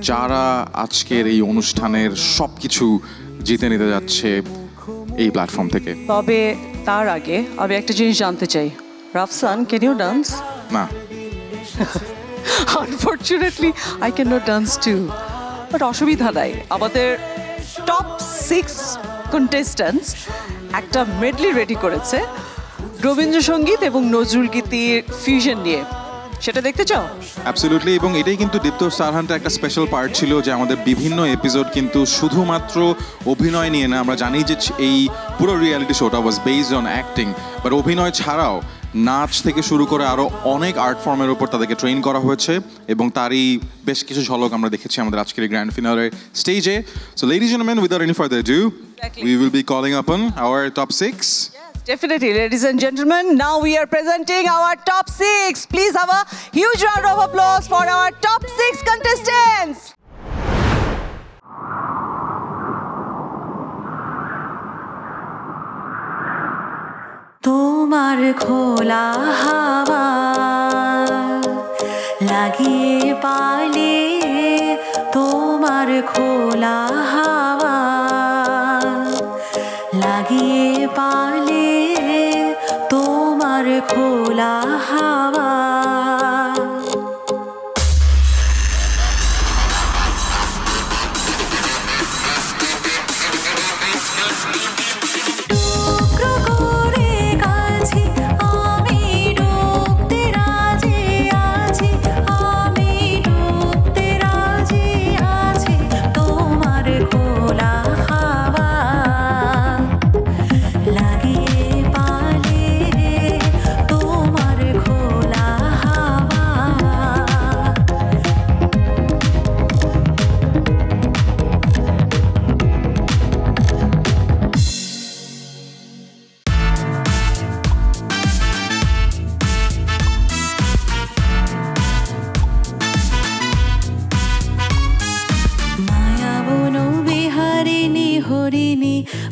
যারা আজকের এই অনুষ্ঠানের সব কিছু জিতে নিতে যাচ্ছে এই প্ল্যাটফর্ম থেকে। তবে তার আগে আমি একটা জিনিস জানতে চাই, রাফসান ক্যান ইউ ডান্স? না, unfortunately I can not dance too, but অসুবিধা নাই। আমাদের টপ 6 কন্টেস্ট্যান্টস একটা মেডলি রেডি করেছে রবীন্দ্রসঙ্গীত এবং নজরুল গীতির ফিউশন নিয়ে, সেটা দেখতে চাও? অ্যাবসলিউটলি। এবং এটাই কিন্তু দীপ্ত স্টার হান্টের একটা স্পেশাল পার্ট ছিল, যে আমাদের বিভিন্ন এপিসোড কিন্তু শুধুমাত্র অভিনয় নিয়ে না, আমরা জানি যে এই পুরো রিয়ালিটি শোটা ওয়াজ বেসড অন অ্যাক্টিং, বাট অভিনয় ছাড়াও নাচ থেকে শুরু করে আরও অনেক আর্ট ফর্মের উপর তাদেরকে ট্রেন করা হয়েছে, এবং তারই বেশ কিছু ঝলক আমরা দেখেছি আমাদের আজকের গ্র্যান্ড ফিনালের স্টেজে। So ladies and gentleman, without any further ado, we will be calling upon our top 6. Definitely, ladies and gentlemen, now we are presenting our top 6. Please have a huge round of applause for our top 6 contestants. তোমার খোলা হাওয়া লাগিয়ে পালে, তোমার খোলা হাওয়া লাগিয়ে পালে, তোমার খোলা হাওয়া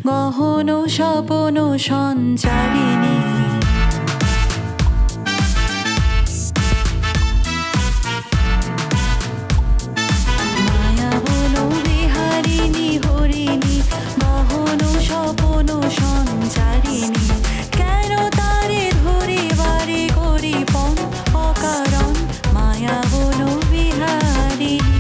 গহন স্বপন সঞ্চারিণী, মায়াবন বিহারিণী হরিণী, গহন স্বপন সঞ্চারিণী, কেন তারে ধরে বারে করি পণ অকারণ, মায়াবন বিহারিণী।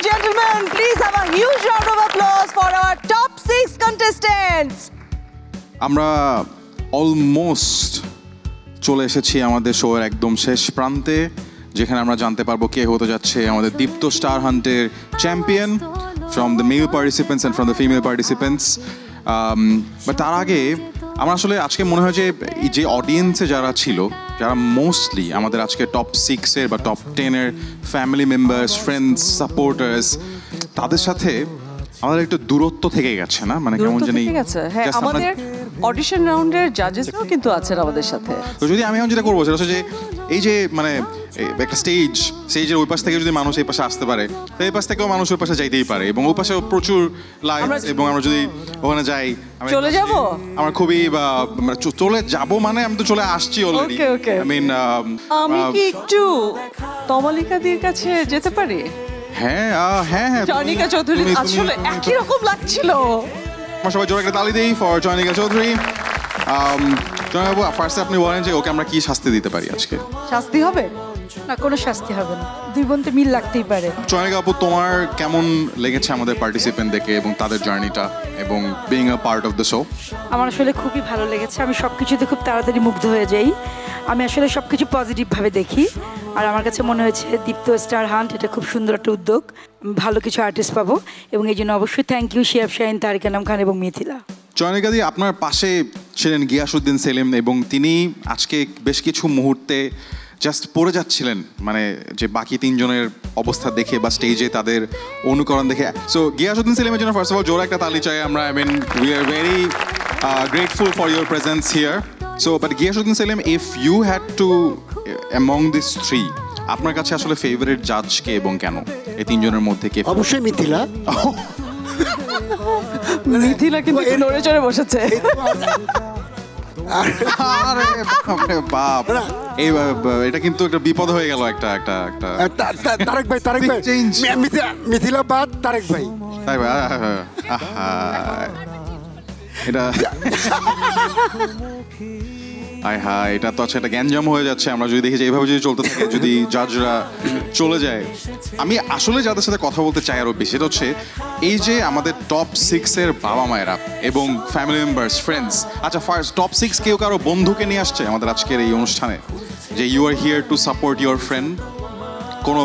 gentlemen, please have a huge round of applause for our top 6 contestants. আমরা অলমোস্ট চলে এসেছি আমাদের শোয়ের একদম শেষ প্রান্তে, যেখানে আমরা জানতে পারবো কে হতে যাচ্ছে আমাদের দীপ্ত স্টার হান্টের champion from the male participants and from the female participants. But তার আগে আমার আসলে আজকে মনে হয় যে এই যে অডিয়েন্সে যারা ছিল, যারা মোস্টলি আমাদের আজকে টপ 6-এর বা টপ 10-এর ফ্যামিলি মেম্বার্স, ফ্রেন্ডস, সাপোর্টার্স, তাদের সাথে আমাদের একটু দূরত্ব থেকে গেছে না, মানে কেমন জানি। হ্যাঁ, আমাদের অডিশন রাউন্ডের জাজেসরাও কিন্তু আছেন আমাদের সাথে। তো যদি আমি এখন যেটা করবো সেটা হচ্ছে যে এই যে মানে একটা স্টেজের ওই পাশ থেকে যদি মানুষ এই পাশে আসতে পারে, তো এই পাশ থেকেও মানুষ ওই পাশে যাইতেই পারে, এবং ওই পাশে প্রচুর লাইটস, এবং আমরা যদি ওখানে যাই চলে যাব, আমরা খুবই চলে যাব মানে আমি তো চলে আসছি অলরেডি। আই মিন আমি কি একটু তমালিকাদির কাছে যেতে পারি? হ্যাঁ হ্যাঁ হ্যাঁ, চয়নিকা চৌধুরী আসলে একই রকম লাগছিল। আমরা সবাই জোরে একটা তালি দেই ফর চয়নিকা চৌধুরী। জয়বাবু, ফার্স্টে আপনি বলেন যে ওকে আমরা কি শাস্তি দিতে পারি আজকে? শাস্তি হবে না, কোনো শাস্তি হবে না, দুই বোনতে মিল লাগতেই পারে। চয়নিকা আপু, তোমার কেমন লেগেছে আমাদের পার্টিসিপেন্ট দেখে এবং তাদের জার্নিটা এবং being a part of the show? আমার আসলে খুবই ভালো লেগেছে। আমি সব কিছুতে খুব তাড়াতাড়ি মুগ্ধ হয়ে যাই। আমি আসলে সব কিছু পজিটিভভাবে দেখি, আর আমার কাছে মনে হয়েছে দীপ্ত স্টার হান্ট এটা খুব সুন্দর একটা উদ্যোগ। ভালো কিছু আর্টিস্ট পাবো, এবং এই জন্য অবশ্যই থ্যাংক ইউ শিহাব শাহিন, তারিক আনাম খান এবং মিথিলা। চয়নিকাদি, আপনার পাশে ছিলেন গিয়াসউদ্দিন সেলিম, এবং তিনি আজকে বেশ কিছু মুহূর্তে জাস্ট পড়ে যাচ্ছিলেন, মানে যে বাকি তিনজনের অবস্থা দেখে বা স্টেজে তাদের অনুকরণ দেখে। সো গিয়াসউদ্দিন সেলিমের জন্য ফার্স্ট অফ অল জোরে একটা তালি চাই আমরা। I mean we are very grateful for your presence here. So but Giasuddin Selim, if you had to among this three, আপনার কাছে আসলে ফেভারিট জাজ কে এবং কেন? এই তিনজনের মধ্যে কে? অবশ্যই মিথিলা। মিথিলা কিন্তু নড়ে চড়ে বসেছে। আরে বাপ, এটা কিন্তু একটা বিপদ হয়ে গেল। একটা তারেক ভাই, মিথিলা বাদ তারেক ভাই। তাই ভাই, এটা এটা তো আচ্ছা, এটা গ্যাঞ্জাম হয়ে যাচ্ছে। আমরা যদি দেখি যে এইভাবে যদি চলতে থাকে, যদি জাজরা চলে যায়, আমি আসলে যাদের সাথে কথা বলতে চাই আরো বেশি, সেটা হচ্ছে এই যে আমাদের টপ 6-এর বাবা মায়েরা এবং ফ্যামিলি মেম্বার্স, ফ্রেন্ডস। আচ্ছা, ফার্স্ট টপ 6 কেউ কারো বন্ধুকে নিয়ে আসছে আমাদের আজকের এই অনুষ্ঠানে, যে you are here to support your friend? কোনো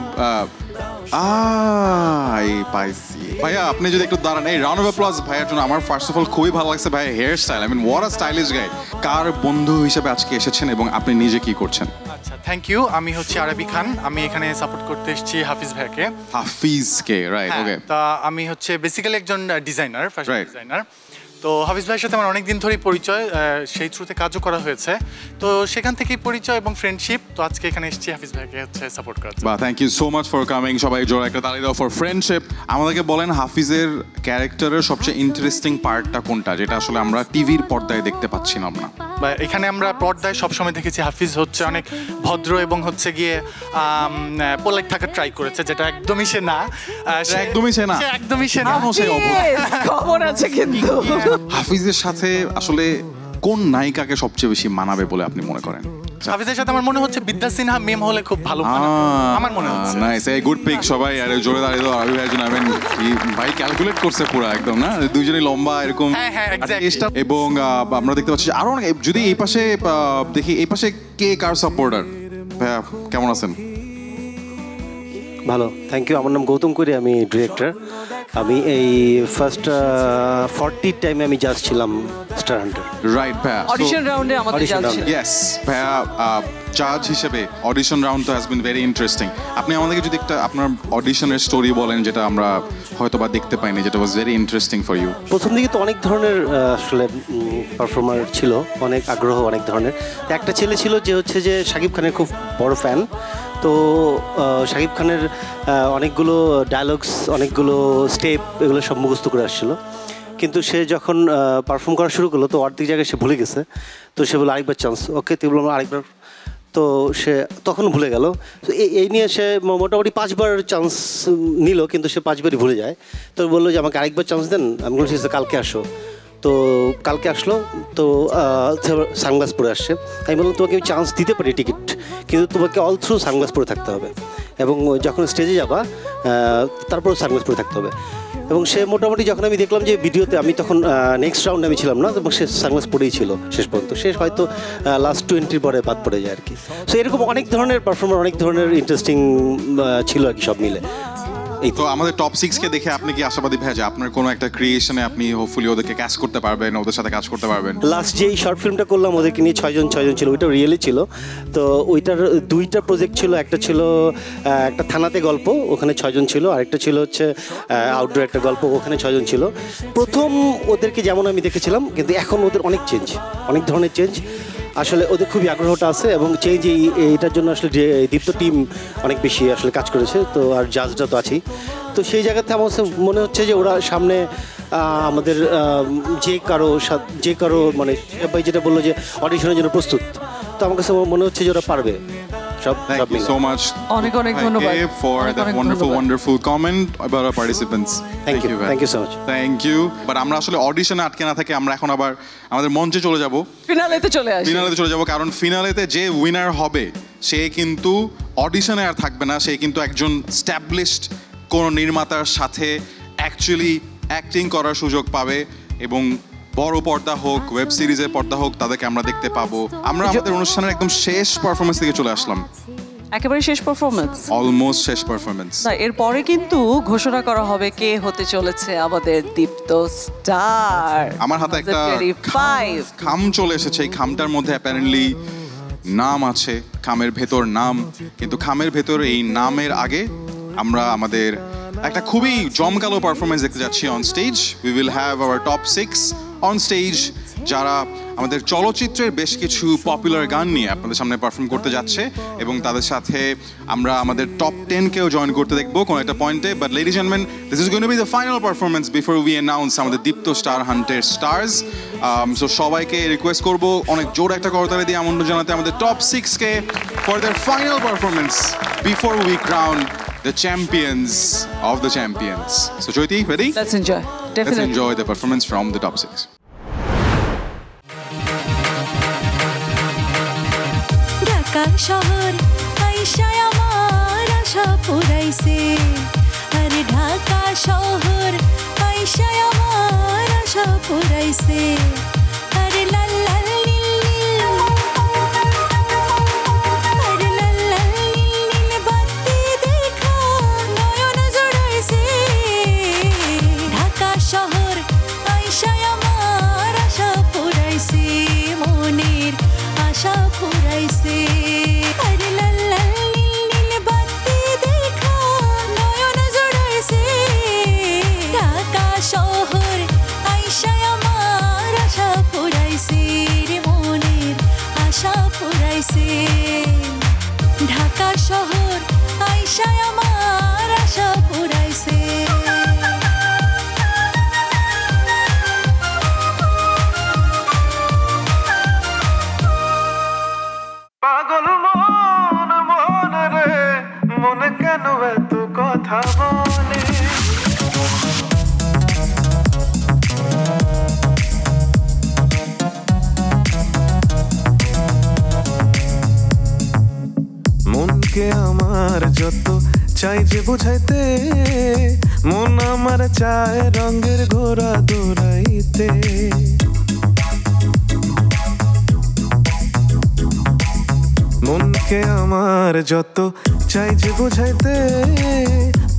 পাইছি ভাইয়া, আপনি যদি একটু দাঁড়ান। এই রাউন্ড অফ অ্যাপ্লজ ভাইয়ার জন্য। আমার ফার্স্ট অফ অল খুবই ভালো লাগছে ভাইয়া hair style. I mean what a stylish guy. কার বন্ধু হিসেবে আজকে এসেছেন এবং আপনি নিজে কি করছেন? আচ্ছা, থ্যাংক ইউ। আমি হচ্ছে আরবি খান। আমি এখানে সাপোর্ট করতে এসেছি হাফিজ ভাইকে। হাফিজকে, রাইট, ওকে। তা আমি হচ্ছে বেসিক্যালি একজন ডিজাইনার, ফ্যাশন ডিজাইনার। তো হাফিজ ভাইয়ের সাথে আমার অনেকদিন ধরেই পরিচয়, সেই থ্রুতে কাজও করা হয়েছে। তো সেখান থেকেই পরিচয় এবং ফ্রেন্ডশিপ। তো আজকে এখানে এসেছি হাফিজ ভাইকে হচ্ছে সাপোর্ট করার জন্য। বাহ, thank you so much for coming. সবাই জোরে একটা তালি দাও ফর ফ্রেন্ডশিপ। আমাদেরকে বলেন, হাফিজের ক্যারেক্টারের সবচেয়ে ইন্টারেস্টিং পার্টটা কোনটা, যেটা আসলে আমরা টিভির পর্দায় দেখতে পাচ্ছি না? আমরা এখানে আমরা পর্দায় সবসময় দেখেছি হাফিজ হচ্ছে অনেক ভদ্র এবং হচ্ছে গিয়ে পোলাইট থাকার ট্রাই করেছে, যেটা একদমই সে না। একদমই সে না। খবর আছে কিন্তু। হাফিজের সাথে আসলে কোন নায়িকাকে সবচেয়ে বেশি মানাবে বলে আপনি মনে করেন? হাফিজের সাথে আমার মনে হচ্ছে বিদ্যা সিনহা মেম হলে খুব ভালো আমার মনে হচ্ছে। নাইস, এই গুড পিক। সবাই আরে জোরে দাঁড়িয়ে দাও আরবি ভাইয়ের জন্য। আই মিন ভাই ক্যালকুলেট করছে পুরো একদম, না? দুইজনই লম্বা এরকম। এবং আমরা দেখতে পাচ্ছি আরো অনেক। যদি এই পাশে দেখি, এই পাশে কে কার সাপোর্টার? ভাইয়া কেমন আছেন? ভালো, থ্যাংক ইউ। আমার নাম গৌতম কুরি, আমি ডিরেক্টর। আমি এই ফার্স্ট 40 টাইমে আমি জাজ ছিলাম স্টার হান্টার। রাইট ভাইয়া, অডিশন রাউন্ডে আমাদের জাজ ছিল। ইয়েস ভাইয়া, জাজ হিসেবে অডিশন রাউন্ড তো হ্যাজ বিন ভেরি ইন্টারেস্টিং। আপনি আমাদেরকে যদি একটা আপনার অডিশনের স্টোরি বলেন, যেটা আমরা হয়তো বা দেখতে পাইনি, যেটা was very interesting for you. প্রথম দিকে তো অনেক ধরনের আসলে পারফর্মার ছিল, অনেক আগ্রহ, অনেক ধরনের। একটা ছেলে ছিল যে হচ্ছে যে শাকিব খানের খুব বড় ফ্যান। তো শাকিব খানের অনেকগুলো ডায়লগস, অনেকগুলো স্টেপ, এগুলো সব মুখস্থ করে আসছিলো। কিন্তু সে যখন পারফর্ম করা শুরু করলো, তো অর্ধেক জায়গায় সে ভুলে গেছে। তো সে বললো আরেকবার চান্স। ওকে, তুই বললাম আরেকবার। তো সে তখন ভুলে গেল। তো এই নিয়ে সে মোটামুটি 5 বার চান্স নিল, কিন্তু সে 5 বারই ভুলে যায়। তো বললো যে আমাকে আরেকবার চান্স দেন। আমি বলছি কালকে আসো। তো কালকে আসলো, তো সানগ্লাস পরে আসছে। আমি বললাম তোমাকে আমি চান্স দিতে পারি টিকিট, কিন্তু তোমাকে অল থ্রু সানগ্লাস পরে থাকতে হবে। এবং যখন স্টেজে যাবা তারপর সানগ্লাস পরে থাকতে হবে। এবং সে মোটামুটি যখন আমি দেখলাম যে ভিডিওতে, আমি তখন নেক্সট রাউন্ডে আমি ছিলাম না, এবং সে সানগ্লাস পরেই ছিল শেষ পর্যন্ত। শেষ হয়তো লাস্ট 20 পরে বাদ পড়ে যায় আর কি। সো এরকম অনেক ধরনের পারফর্মার, অনেক ধরনের ইন্টারেস্টিং ছিল আর কি, সব মিলে। এই তো আমাদের টপ 6 কে দেখে আপনি কি আশাবাদী ভাই যে আপনার কোনো একটা ক্রিয়েশনে আপনি হোপফুলি ওদেরকে ক্যাচ করতে পারবেন, ওদের সাথে কাজ করতে পারবেন? লাস্ট যেই শর্ট ফিল্মটা করলাম ওদেরকে নিয়ে 6 জন ছিল, ওইটা রিয়েলি ছিল। তো ওইটার 2টা প্রজেক্ট ছিল, একটা ছিল একটা থানাতে গল্প, ওখানে 6 জন ছিল, আরেকটা ছিল হচ্ছে আউটডোর একটা গল্প, ওখানে 6 জন ছিল। প্রথম ওদেরকে যেমন আমি দেখেছিলাম, কিন্তু এখন ওদের অনেক চেঞ্জ, অনেক ধরনের চেঞ্জ। আসলে ওদের খুবই আগ্রহটা আছে, এবং চেঞ্জ এইটার জন্য আসলে দীপ্ত টিম অনেক বেশি আসলে কাজ করেছে। তো আর জাজটা তো আছেই। তো সেই জায়গাতে আমার মনে হচ্ছে যে ওরা সামনে আমাদের যে কারো মানে ভাই যেটা বললো যে অডিশনের জন্য প্রস্তুত, তো আমার কাছে মনে হচ্ছে যে ওরা পারবে। Thank you so much. অনেক ধন্যবাদ for that wonderful comment about our participants. Thank you so much. Thank you. But আমরা আসলে অডিশনে আটকে না থেকে আমরা এখন আবার আমাদের মঞ্চে চলে যাব, ফিনালেতে চলে যাব, কারণ ফিনালেতে যে উইনার হবে সে কিন্তু অডিশনে আর থাকবে না, সে কিন্তু একজন স্ট্যাবলিশড কোন নির্মাতার সাথে অ্যাকচুয়ালি অ্যাক্টিং করার সুযোগ পাবে, এবং বড় পর্দা হোক, ওয়েব সিরিজের পর্দা হোক, তাদেরকে আমরা দেখতে পাবো। আমরা আমাদের অনুষ্ঠানের একদম শেষ পারফরমেন্স থেকে চলে আসলাম, একেবারে শেষ পারফরমেন্স, অলমোস্ট শেষ পারফরমেন্স। না, এরপরে কিন্তু ঘোষণা করা হবে কে হতে চলেছে আমাদের দীপ্ত স্টার। আমার হাতে একটা খাম চলে এসেছে, এই খামটার মধ্যে অ্যাপারেন্টলি নাম আছে, খামের ভেতর নাম, কিন্তু খামের ভেতর এই নামের আগে আমরা আমাদের একটা খুবই জমকালো পারফরমেন্স দেখতে যাচ্ছি on stage. We will have our top 6 on stage, যারা আমাদের চলচ্চিত্রের বেশ কিছু পপুলার গান নিয়ে আপনাদের সামনে পারফর্ম করতে যাচ্ছে, এবং তাদের সাথে আমরা আমাদের টপ 10 কেও জয়েন করতে দেখবো কোনো একটা পয়েন্টে। But ladies and gentleman, this is going to be the final performance before we announce আমাদের দীপ্ত স্টার হান্টের স্টার্স। সো সবাইকে রিকোয়েস্ট করবো অনেক জোর একটা করতালি দিয়ে আমন্ত্রণ জানাতে আমাদের টপ 6 কে for their final performance before we crown the champions of the champions. So Jyoti, ready? Let's enjoy. Definitely. Let's enjoy the performance from the top 6. Dhaka শহর আইসায় আমার আশা পুরাইছে, আরে ঢাকা শহর আইসায় আমার আশা পুরাইছে, আরে লাল লাল নীল নীল, আরে লাল লাল নীল নীল বাতি দেখা নয়ন জুড়াইছে, ঢাকা শহর আইসায় আমার আশা পুরাইছে, মনের আশা পুরাইছে, আরে লাল লাল নীল নীল বাতি দেখা নয়ন জুড়াইছে, ঢাকা শহর আইসায় আমার আশা পুরাইছে, রে মনের আশা পুরাইছে, ঢাকা শহর আইসায় আমার আশা পুরাইছে। পাগল মন মন রে, মনে কেন এত কথা বলে, মনকে আমার যত চাই যে বোঝাইতে, মন আমার চায় রঙের ঘোড়া দৌড়াইতে, মনকে আমার যত চাই যে বোঝাইতে,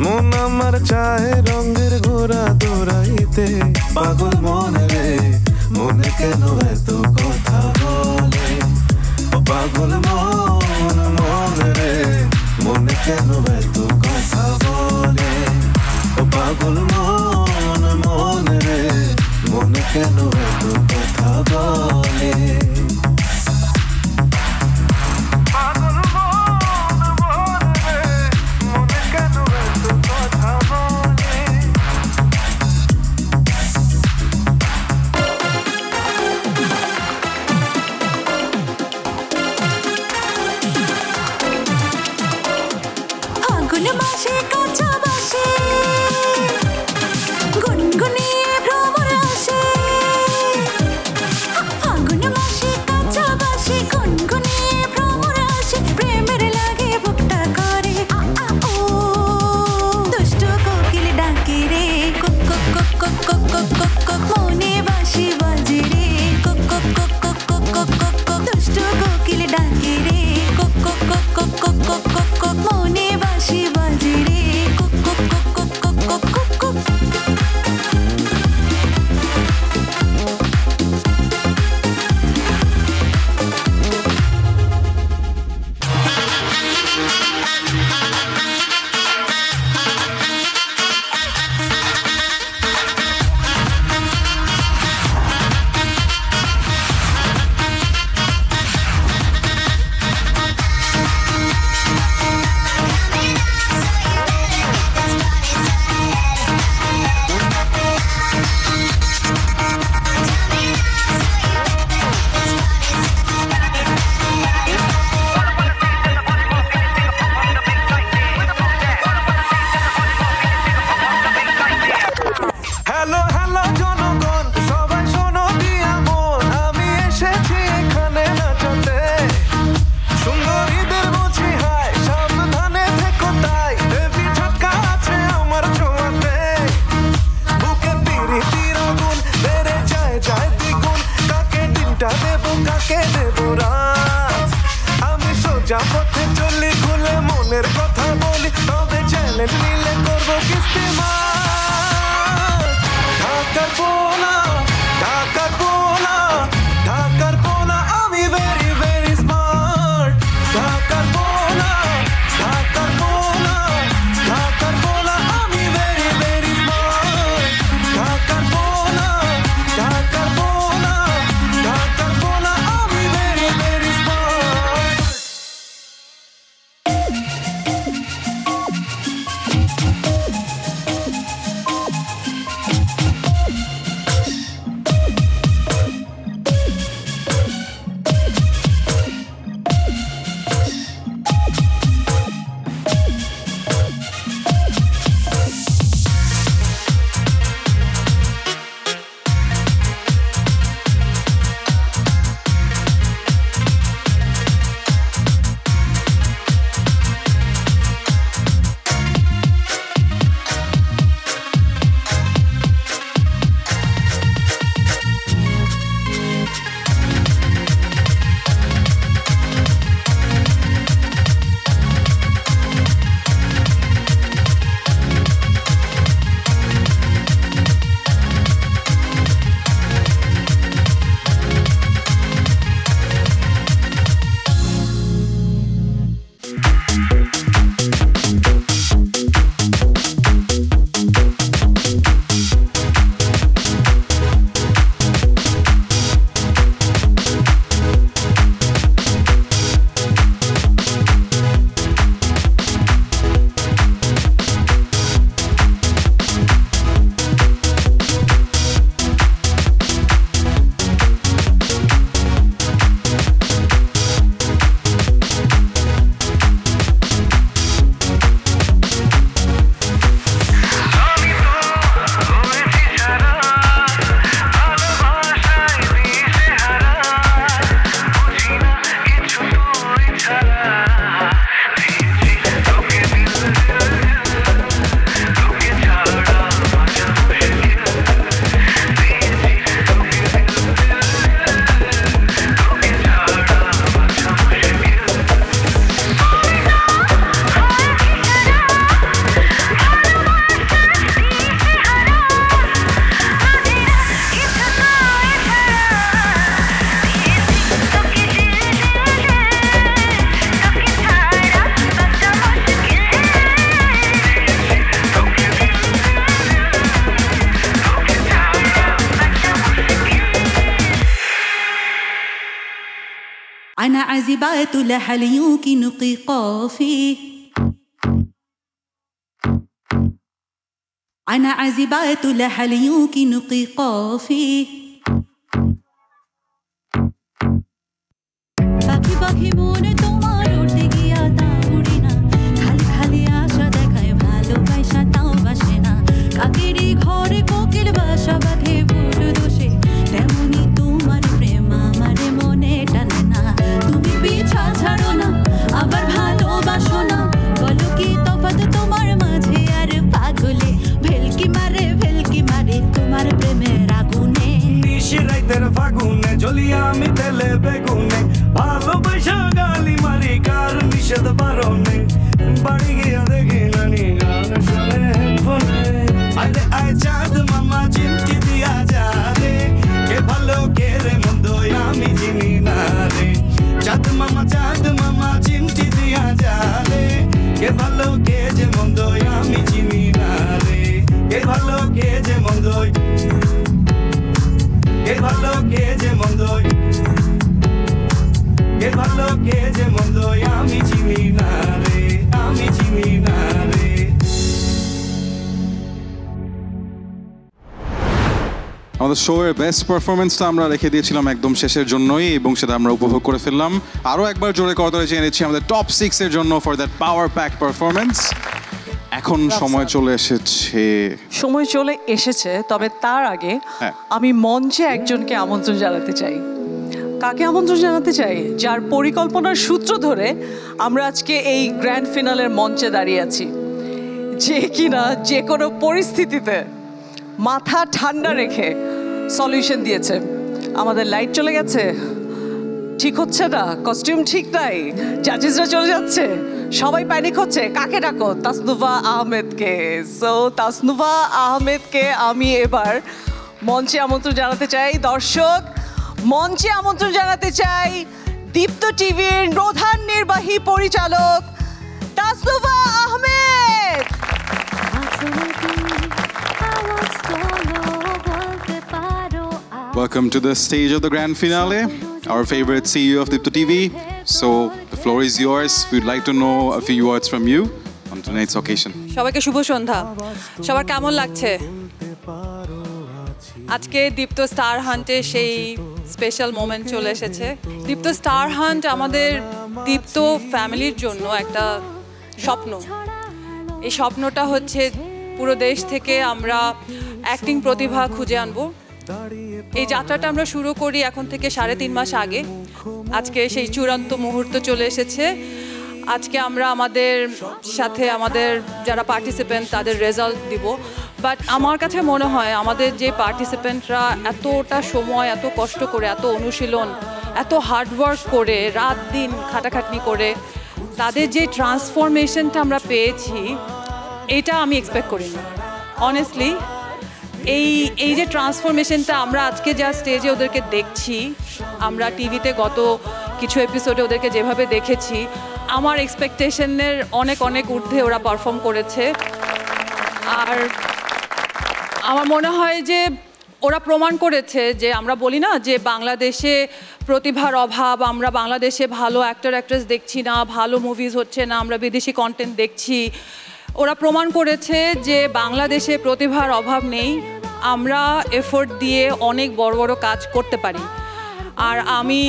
মন আমার চায় রঙের ঘোড়া দৌড়াইতে, পাগল মন রে, মনে কেন এত কথা বলে, পাগল মন মন রে, মনে কেন এত কথা বলে, পাগল মন মন রে, মনে কেন এত কথা বলে। ফাগুন মাসে কাঁচা বাসে গুনগুনিয়ে ভ্রমর আসে, ফাগুন মাসে কাঁচা বাসে গুনগুনিয়ে ভ্রমর আসে, প্রেমের লাগে বুকটা করে أنا عزبات لحل يمكن قيقافي أنا عزبات لحل يمكن قيقافي পাখি পাখি মনে তোমার উড়তে গিয়া তা উড়ে না খালি খালি আশা দেখায় ভালোবাসা তাও বাসে না কাকেরই ঘরে কোকিল বাসা বাঁধে বড় দোষে তেমনি তোমার প্রেম আমার মনে টানে না তুমি পিছা ছাড়ো না আবার ভালোবাসো না বলো কি তফাৎ তোমার মাঝে আর পাগলে ভেলকি মারে তোমার প্রেমের আগুনে নিশিরাইতের ফাগুনে জ্বলিয়া আমি তেলে বেগুনে ভালোবাসা গালি মারি কার নিষেধ বারণে বাড়ি গিয়া দেখি নানি গান শুনে হেডফোনে আরে আয় চাঁদ মামা চিমটি দিয়া যা রে কে ভালো কে রে মন্দ আমি চিনি না রে চাঁদ মামা চিমটি দিয়া যা রে কে ভালো কে যে মন্দ আমি চিনি না রে কে ভালো কে যে মন্দ কে ভালো কে যে মন্দ কে ভালো কে যে মন্দ আমি চিনি না রে আমি চিনি না রে আমাদের শো এর বেস্ট পারফরমেন্সটা আমরা রেখে দিয়েছিলাম একদম শেষের জন্যই এবং সেটা আমরা উপভোগ করে ফেললাম আরও একবার জোরে করতালি চেয়ে নিচ্ছি আমাদের টপ 6 এর জন্য for that power pack performance এখন সময় চলে এসেছে তবে তার আগে আমি মঞ্চে একজনকে আমন্ত্রণ জানাতে চাই কাকে আমন্ত্রণ জানাতে চাই যার পরিকল্পনার সূত্র ধরে আমরা আজকে এই গ্র্যান্ড ফিনালের মঞ্চে দাঁড়িয়ে আছি যে কিনা যে কোনো পরিস্থিতিতে মাথা ঠান্ডা রেখে সলিউশন দিয়েছে আমাদের লাইট চলে গেছে ঠিক হচ্ছে না কস্টিউম ঠিক নাই জাজেসরা চলে যাচ্ছে সবাই প্যানিক হচ্ছে কাকে ডাকো তাসনুভা আহমেদকে সো তাসনুভা আহমেদকে আমি এবার মঞ্চে আমন্ত্রণ জানাতে চাই দর্শক মঞ্চে আমন্ত্রণ জানাতে চাই দীপ্ত টিভির প্রধান নির্বাহী পরিচালক Tasnuva Ahmed Welcome to the stage of the grand finale, our favorite CEO of Dipto TV. So the floor is yours. We'd like to know a few words from you on tonight's occasion. সবাইকে শুভ সন্ধ্যা সবার কেমন লাগছে আজকে দীপ্ত star হান্টে সেই special moment চলে এসেছে দীপ্ত star hunt আমাদের দীপ্ত ফ্যামিলির জন্য একটা স্বপ্ন এই স্বপ্নটা হচ্ছে পুরো দেশ থেকে আমরা অ্যাক্টিং প্রতিভা খুঁজে আনবো এই যাত্রাটা আমরা শুরু করি এখন থেকে 3.5 মাস আগে আজকে সেই চূড়ান্ত মুহূর্ত চলে এসেছে আজকে আমরা আমাদের সাথে আমাদের যারা পার্টিসিপেন্ট তাদের রেজাল্ট দিব বাট আমার কাছে মনে হয় আমাদের যে পার্টিসিপেন্টরা এতটা সময় এত কষ্ট করে এত অনুশীলন এত হার্ডওয়ার্ক করে রাত দিন খাটাখাটনি করে তাদের যে ট্রান্সফরমেশনটা আমরা পেয়েছি এটা আমি এক্সপেক্ট করিনি অনেস্টলি এই যে ট্রান্সফরমেশনটা আমরা আজকে যা স্টেজে ওদেরকে দেখছি আমরা টিভিতে গত কিছু এপিসোডে ওদেরকে যেভাবে দেখেছি আমার এক্সপেকটেশনের অনেক ঊর্ধ্বে ওরা পারফর্ম করেছে আর আমার মনে হয় যে ওরা প্রমাণ করেছে যে আমরা বলি না যে বাংলাদেশে প্রতিভার অভাব আমরা বাংলাদেশে ভালো অ্যাক্টর অ্যাক্ট্রেস দেখছি না ভালো মুভিজ হচ্ছে না আমরা বিদেশি কন্টেন্ট দেখছি ওরা প্রমাণ করেছে যে বাংলাদেশে প্রতিভার অভাব নেই আমরা এফোর্ট দিয়ে অনেক বড় বড় কাজ করতে পারি আর আমি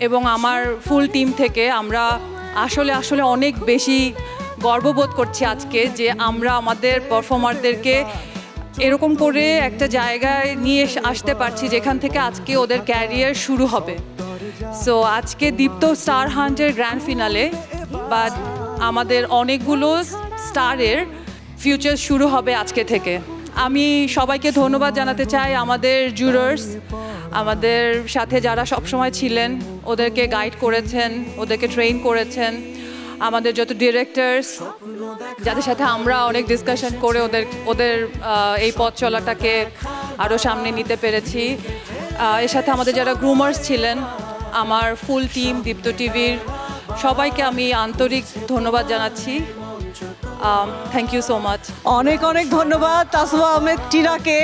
এবং আমার ফুল টিম থেকে আমরা আসলে অনেক বেশি গর্ববোধ করছি আজকে যে আমরা আমাদের পারফর্মারদেরকে এরকম করে একটা জায়গায় নিয়ে আসতে পারছি যেখান থেকে আজকে ওদের ক্যারিয়ার শুরু হবে সো আজকে দীপ্ত স্টার হান্টের গ্র্যান্ড ফিনালে বা আমাদের অনেকগুলো স্টারের ফিউচার শুরু হবে আজকে থেকে আমি সবাইকে ধন্যবাদ জানাতে চাই আমাদের জুরার্স আমাদের সাথে যারা সবসময় ছিলেন ওদেরকে গাইড করেছেন ওদেরকে ট্রেন করেছেন আমাদের যত ডিরেক্টরস যাদের সাথে আমরা অনেক ডিসকাশন করে ওদের এই পথ চলাটাকে আরও সামনে নিতে পেরেছি এর সাথে আমাদের যারা গ্রুমার্স ছিলেন আমার ফুল টিম দীপ্ত টিভির সবাইকে আমি আন্তরিক ধন্যবাদ জানাচ্ছি থ্যাংক ইউ সো মাচ অনেক ধন্যবাদ তাসনুভা আহমেদ টিনাকে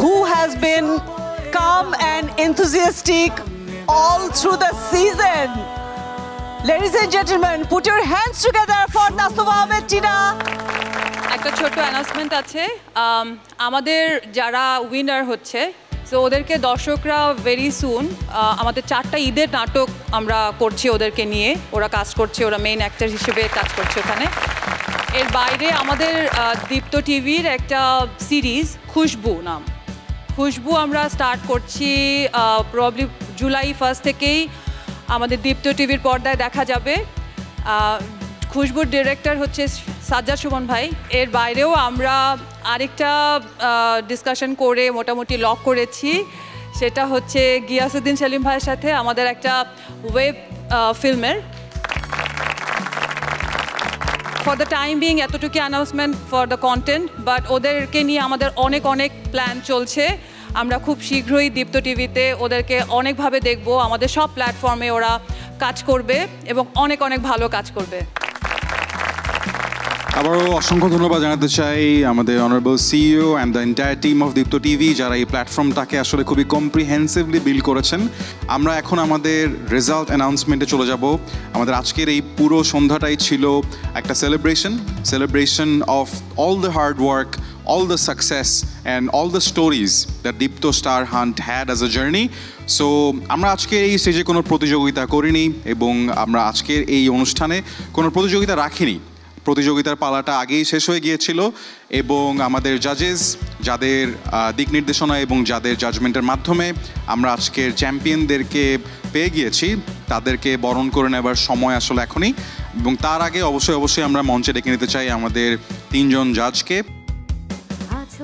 who has been calm and enthusiastic all through the season. Ladies and gentlemen, put your hands together for Tasoba Ahmed Tina. একটা ছোট অ্যানাউন্সমেন্ট আছে আমাদের যারা উইনার হচ্ছে সো ওদেরকে দর্শকরা ভেরি সুন আমাদের 4টা ঈদের নাটক আমরা করছি ওদেরকে নিয়ে ওরা কাজ করছে ওরা মেইন অ্যাক্টর হিসেবে কাজ করছে ওখানে এর বাইরে আমাদের দীপ্ত টিভির একটা সিরিজ খুশবু নাম খুশবু আমরা স্টার্ট করছি প্রবাবলি জুলাই 1 থেকেই আমাদের দীপ্ত টিভির পর্দায় দেখা যাবে খুশবুর ডিরেক্টর হচ্ছে সাজ্জাদ সুমন ভাই এর বাইরেও আমরা আরেকটা ডিসকাশন করে মোটামুটি লক করেছি সেটা হচ্ছে গিয়াসউদ্দিন সেলিম ভাইয়ের সাথে আমাদের একটা ওয়েব ফিল্মের ফর দ্য টাইম বিং এতটুকু announcement for the content but ওদেরকে নিয়ে আমাদের অনেক অনেক প্ল্যান চলছে আমরা খুব শীঘ্রই দীপ্ত টিভিতে ওদেরকে অনেকভাবে দেখব আমাদের সব প্ল্যাটফর্মে ওরা কাজ করবে এবং অনেক অনেক ভালো কাজ করবে আবারও অসংখ্য ধন্যবাদ জানাতে চাই আমাদের honourable CEO and the entire team of Deepto TV যারা এই প্ল্যাটফর্মটাকে আসলে খুবই কম্প্রিহেন্সিভলি বিল্ড করেছেন আমরা এখন আমাদের রেজাল্ট অ্যানাউন্সমেন্টে চলে যাব আমাদের আজকের এই পুরো সন্ধ্যাটাই ছিল একটা celebration of all the hard work all the success and all the stories that Deepto Star Hunt had as a journey. So আমরা আজকে এই স্টেজে কোনো প্রতিযোগিতা করিনি এবং আমরা আজকের এই অনুষ্ঠানে কোনো প্রতিযোগিতা রাখিনি প্রতিযোগিতার পালাটা আগেই শেষ হয়ে গিয়েছিল এবং আমাদের জাজেস যাদের দিক নির্দেশনা এবং যাদের জাজমেন্টের মাধ্যমে আমরা আজকের চ্যাম্পিয়নদেরকে পেয়ে গিয়েছি তাদেরকে বরণ করে নেবার সময় আসলে এখনই এবং তার আগে অবশ্যই আমরা মঞ্চে ডেকে নিতে চাই আমাদের 3 জন জাজকে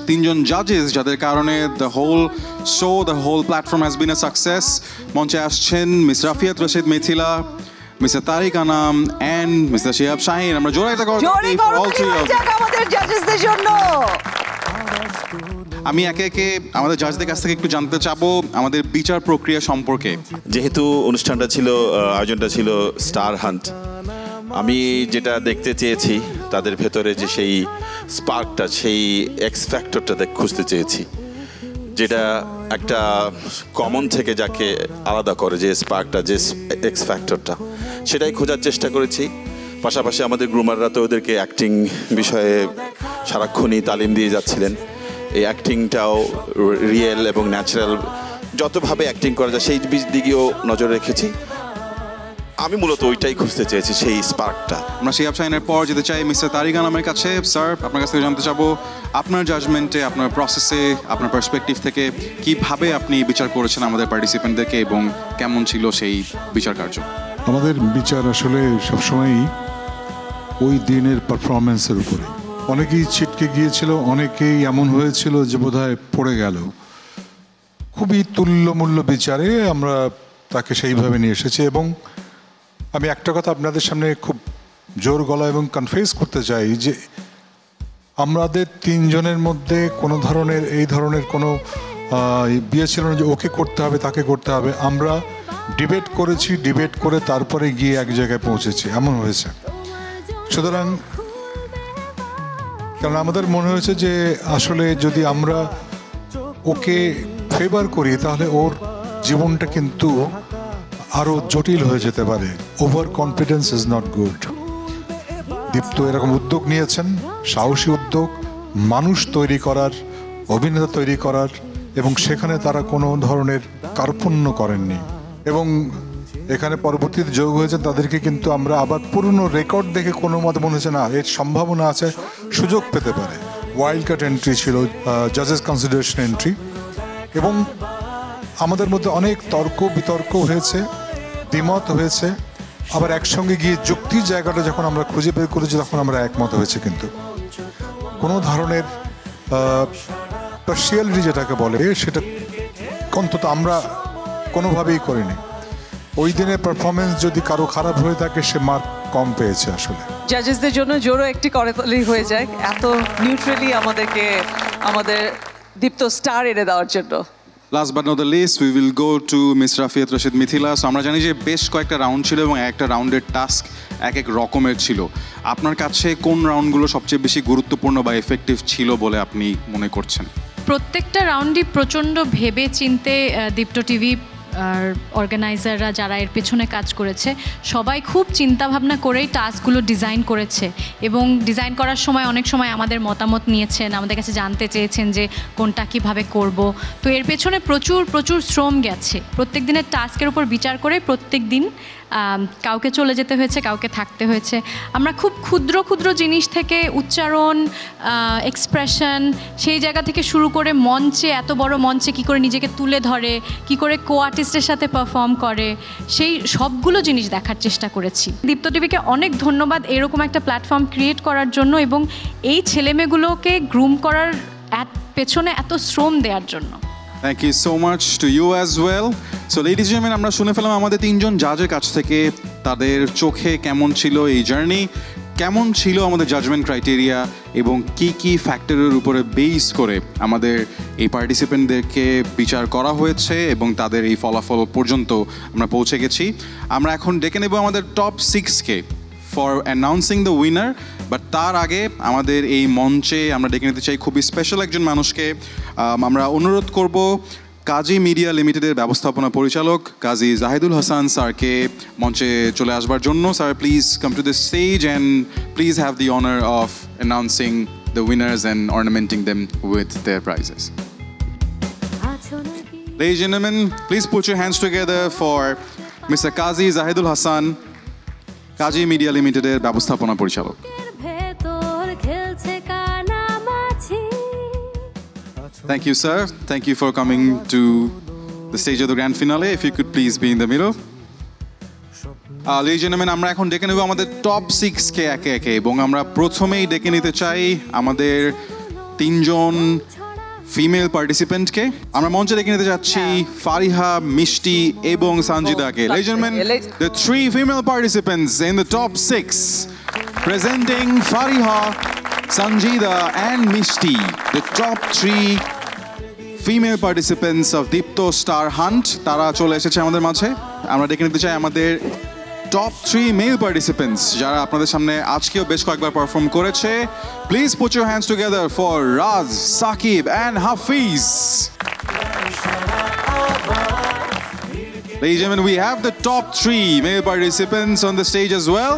3 জন জাজেস যাদের কারণে the whole platform has been a success মঞ্চে আসছেন miss Rafiath Rashid Mithila mister Tariq Anam and mister Shihab Shahin আমরা জোরে আমাদের জাজেসদের জন্য আমি একে একে আমাদের জাজদের কাছ থেকে একটু জানতে চাবো আমাদের বিচার প্রক্রিয়া সম্পর্কে যেহেতু অনুষ্ঠানটা ছিল আয়োজনটা ছিল স্টার হান্ট আমি যেটা দেখতে চেয়েছি তাদের ভেতরে যে সেই স্পার্কটা সেই এক্স ফ্যাক্টরটা খুঁজতে চেয়েছি যেটা একটা কমন থেকে যাকে আলাদা করে যে স্পার্কটা যে এক্স ফ্যাক্টরটা সেটাই খোঁজার চেষ্টা করেছি পাশাপাশি আমাদের গ্রুমাররা তো ওদেরকে অ্যাক্টিং বিষয়ে সারাক্ষণই তালিম দিয়ে যাচ্ছিলেন এই অ্যাক্টিংটাও রিয়েল এবং ন্যাচারাল যতভাবে অ্যাক্টিং করা যায় সেই দিকেও নজর রেখেছি আমি মূলত ওইটাই খুঁজতে চেয়েছি সেই স্পার্কটা আমরা শিহাব শাহিনের পর যেতে চাই মিস্টার তারিক আনামের কাছে স্যার আপনার কাছ থেকে জানতে চাবো আপনার জাজমেন্টে আপনার প্রসেসে আপনার পার্সপেক্টিভ থেকে কিভাবে আপনি বিচার করেছেন আমাদের পার্টিসিপেন্টদেরকে এবং কেমন ছিল সেই বিচার কার্য আমাদের বিচার আসলে সবসময়ই ওই দিনের পারফরমেন্সের উপরে অনেকেই ছিটকে গিয়েছিল অনেকেই এমন হয়েছিল যে বোধহয় পড়ে গেল খুবই তুল্যমূল্য বিচারে আমরা তাকে সেইভাবে নিয়ে এসেছি এবং আমি একটা কথা আপনাদের সামনে খুব জোর গলা এবং কনফেস করতে চাই যে আমাদের 3 জনের মধ্যে কোনো ধরনের এই ধরনের কোনো বিয়ে ছিল না যে ওকে করতে হবে তাকে করতে হবে আমরা ডিবেট করেছি ডিবেট করে তারপরে গিয়ে এক জায়গায় পৌঁছেছি এমন হয়েছে সুতরাং কারণ আমাদের মনে হয়েছে যে আসলে যদি আমরা ওকে ফেভার করি তাহলে ওর জীবনটা কিন্তু আরও জটিল হয়ে যেতে পারে over confidence is not good Deepto এরকম উদ্যোগ নিয়েছেন সাহসী উদ্যোগ মানুষ তৈরি করার অভিনেতা তৈরি করার এবং সেখানে তারা কোনো ধরনের কার্পণ্য করেননি এবং এখানে পরবর্তীতে যোগ হয়েছে তাদেরকে কিন্তু আমরা আবার পুরনো রেকর্ড দেখে কোনো মতে মনে হচ্ছে না এর সম্ভাবনা আছে সুযোগ পেতে পারে ওয়াইল্ড কাট এন্ট্রি ছিল জাজেস কনসিডারেশন এন্ট্রি এবং আমাদের মধ্যে অনেক তর্ক বিতর্ক হয়েছে দ্বিমত হয়েছে আবার একসঙ্গে গিয়ে যুক্তির জায়গাটা যখন আমরা খুঁজে বের করেছি তখন আমরা একমত হয়েছে কিন্তু কোনো ধরনের পার্সিয়ালিটি যেটাকে বলে সেটা অন্তত আমরা কোনোভাবেই করিনি ওই দিনের পারফরমেন্স যদি কারো খারাপ হয়ে থাকে সে মার্ক কম পেয়েছে আসলে জাজেসদের জন্য জোরও একটি করতালি হয়ে যায় এত নিউট্রালি আমাদেরকে আমাদের দীপ্ত স্টার এনে দেওয়ার জন্য last but not the least we will go to miss Rafiath Rashid Mithila so আমরা জানি যে বেশ কয়েকটা রাউন্ড ছিল এবং একটা রাউন্ডের টাস্ক এক রকমের ছিল আপনার কাছে কোন রাউন্ডগুলো সবচেয়ে বেশি গুরুত্বপূর্ণ বা এফেক্টিভ ছিল বলে আপনি মনে করছেন প্রত্যেকটা রাউন্ডই প্রচণ্ড ভেবে চিনতে দীপ্ত টিভি আর অর্গানাইজাররা যারা এর পেছনে কাজ করেছে সবাই খুব চিন্তাভাবনা করেই টাস্কগুলো ডিজাইন করেছে এবং ডিজাইন করার সময় অনেক সময় আমাদের মতামত নিয়েছেন, আমাদের কাছে জানতে চেয়েছেন যে কোনটা কীভাবে করব। তো এর পেছনে প্রচুর প্রচুর শ্রম গেছে। প্রত্যেক দিনের টাস্কের উপর বিচার করে প্রত্যেক দিন কাউকে চলে যেতে হয়েছে, কাউকে থাকতে হয়েছে। আমরা খুব ক্ষুদ্র ক্ষুদ্র জিনিস থেকে উচ্চারণ, এক্সপ্রেশন, সেই জায়গা থেকে শুরু করে মঞ্চে, এত বড় মঞ্চে কী করে নিজেকে তুলে ধরে, কী করে কো আর্টিস্টের সাথে পারফর্ম করে, সেই সবগুলো জিনিস দেখার চেষ্টা করেছি। দীপ্ত টিভিকে অনেক ধন্যবাদ এরকম একটা প্ল্যাটফর্ম ক্রিয়েট করার জন্য এবং এই ছেলেমেয়েগুলোকে গ্রুম করার পেছনে এত শ্রম দেওয়ার জন্য। Thank you so much to you as well. So ladies and gentlemen, আমরা শুনে ফেলাম আমাদের তিনজন জাজের কাছ থেকে তাদের চোখে কেমন ছিল এই জার্নি, কেমন ছিল আমাদের জাজমেন্ট ক্রাইটেরিয়া এবং কি কি ফ্যাক্টরের উপরে বেস করে আমাদের এই পার্টিসিপেন্টদেরকে বিচার করা হয়েছে এবং তাদের এই ফলাফল পর্যন্ত আমরা পৌঁছে গেছি। আমরা এখন ডেকে নেব আমাদের টপ 6কে for announcing the winner. But তার আগে আমাদের এই মঞ্চে আমরা ডেকে নিতে চাই খুবই স্পেশাল একজন মানুষকে। আমরা অনুরোধ করব কাজী মিডিয়া লিমিটেডের ব্যবস্থাপনা পরিচালক কাজী জাহিদুল হাসান স্যারকে মঞ্চে চলে আসবার জন্য। Sir, please come to the stage and please have the honour of announcing the winners and ornamenting them with their prizes. Ladies and gentlemen, please put your hands together for Mr. Qazi Zahidul Hasan, Kazi media লিমিটেডের ব্যবস্থাপনা পরিচালক। Thank you, sir. Thank you for coming to the stage of the grand finale. If you could please be in the middle. Ladies and gentlemen, আমরা এখন ডেকে নেব আমাদের top 6কে একে একে এবং আমরা প্রথমেই ডেকে নিতে চাই আমাদের তিনজন ফিমেল পার্টিসিপেন্টকে। আমরা মঞ্চে ডেকে নিতে যাচ্ছি ফারিহা, মিষ্টি এবং সঞ্জিদাকে। Ladies and gentlemen, the 3 female participants in the top 6 presenting Fariha, Sanjida and Mishti, the top 3 female participants of Dipto Star Hunt. তারা চলে এসেছে আমাদের মাঝে। আমরা ডেকে নিতে চাই আমাদের টপ 3 মেল পার্টিসিপেন্টস যারা আপনাদের সামনে আজকেও বেশ কয়েকবার পারফর্ম করেছে। Please put your hands together for Raj, Sakib and Hafiz. Ladies and gentlemen, we have the top 3 male participants on the stage as well.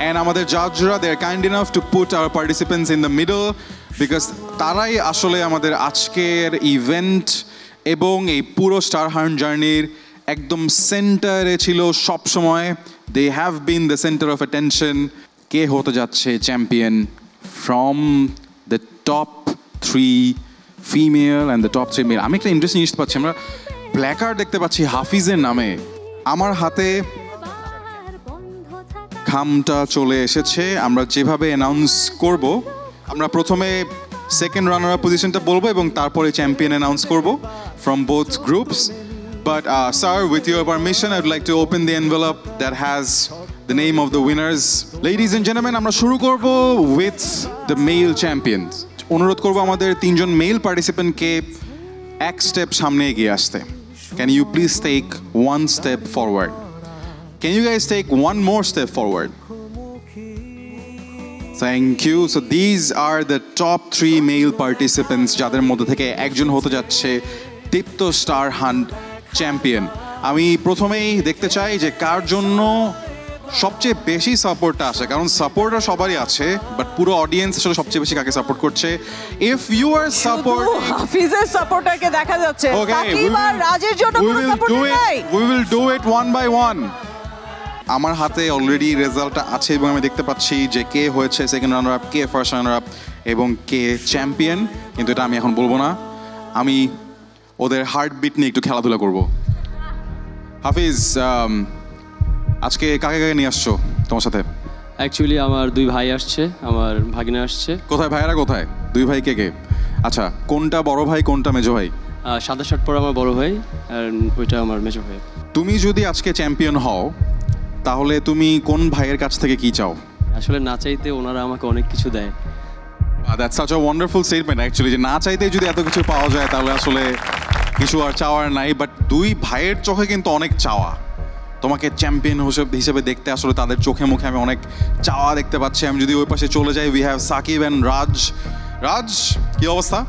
And আমাদের জাজরা, they are kind enough to put our participants in the middle because তারাই আসলে আমাদের আজকের event এবং এই পুরো star hunt জার্নির একদম সেন্টারে ছিল সব সময়। They have been the centre of attention. কে হতে যাচ্ছে champion from the top 3 female and the top 3 male? আমি একটা ইন্টারেস্টিং জিনিস পাচ্ছি, আমরা প্ল্যাকার্ড দেখতে পাচ্ছি হাফিজের নামে। আমার হাতে খামটা চলে এসেছে। আমরা যেভাবে অ্যানাউন্স করব, আমরা প্রথমে সেকেন্ড রানার আপ পজিশনটা বলবো এবং তারপরে চ্যাম্পিয়ন অ্যানাউন্স করব from both groups. But sir, with your permission, I would like to open the envelope that has the name of the winners. Ladies and gentlemen, আমরা শুরু করব with the male champions. অনুরোধ করব আমাদের তিনজন mail পার্টিসিপেন্টকে এক step সামনে এগিয়ে আসতে। Can you please take one step forward? Can you guys take one more step forward? Thank you. So these are the top 3 male participants যাদের মধ্যে থেকে একজন হতে যাচ্ছে দীপ্ত স্টার হান্ট চ্যাম্পিয়ন। আমি প্রথমেই দেখতে চাই যে কার জন্য সবচেয়ে বেশি সাপোর্টটা আসে, কারণ সাপোর্টার সবারই আছে, বাট পুরো অডিয়েন্স আসলে সবচেয়ে বেশি কাকে সাপোর্ট করছে। ইফ ইউ আর সাপোর্ট হাফিজের সাপোর্টারকে দেখা যাচ্ছে, সাকিব আর রাজের জন্য কোনো সাপোর্ট নাই। We will do it one by one. আমার হাতে অলরেডি রেজাল্টটা আছে এবং আমি দেখতে পাচ্ছি যে কে হয়েছে সেকেন্ড রানার আপ, কে ফার্স্ট রানার আপ এবং কে চ্যাম্পিয়ন, কিন্তু এটা আমি এখন বলবো না। আমি ওদের হার্টবিট নিয়ে একটু খেলাধুলা করব। হাফিজ, আজকে কাকে কাকে নিয়ে আসছো তোমার সাথে? অ্যাকচুয়ালি আমার 2 ভাই আসছে, আমার ভাগিনা আসছে। কোথায় ভাইয়েরা, কোথায় 2 ভাই কে কে? আচ্ছা, কোনটা বড় ভাই কোনটা মেজো ভাই? সাদা শার্ট পরা আমার বড় ভাই আর ওইটা আমার মেজো ভাই। তুমি যদি আজকে চ্যাম্পিয়ন হও তাহলে তুমি কোন ভাইয়ের কাছ থেকে কি চাও? আসলে না চাইতে ওনারা আমাকে অনেক কিছু দেয়। That's such a wonderful statement actually, যে না চাইতে যদি এত কিছু পাওয়া যায় তাহলে আসলে কিছু আর চাওয়ার নাই। বাট 2 ভাইয়ের চোখে কিন্তু অনেক চাওয়া, তোমাকে চ্যাম্পিয়ন হিসেবে দেখতে আসলে তাদের চোখে মুখে আমি অনেক চাওয়া দেখতে পাচ্ছি। আমি যদি ওই পাশে চলে যাই, উই হ্যাভ সাকিব অ্যান্ড রাজ। রাজ, কি অবস্থা?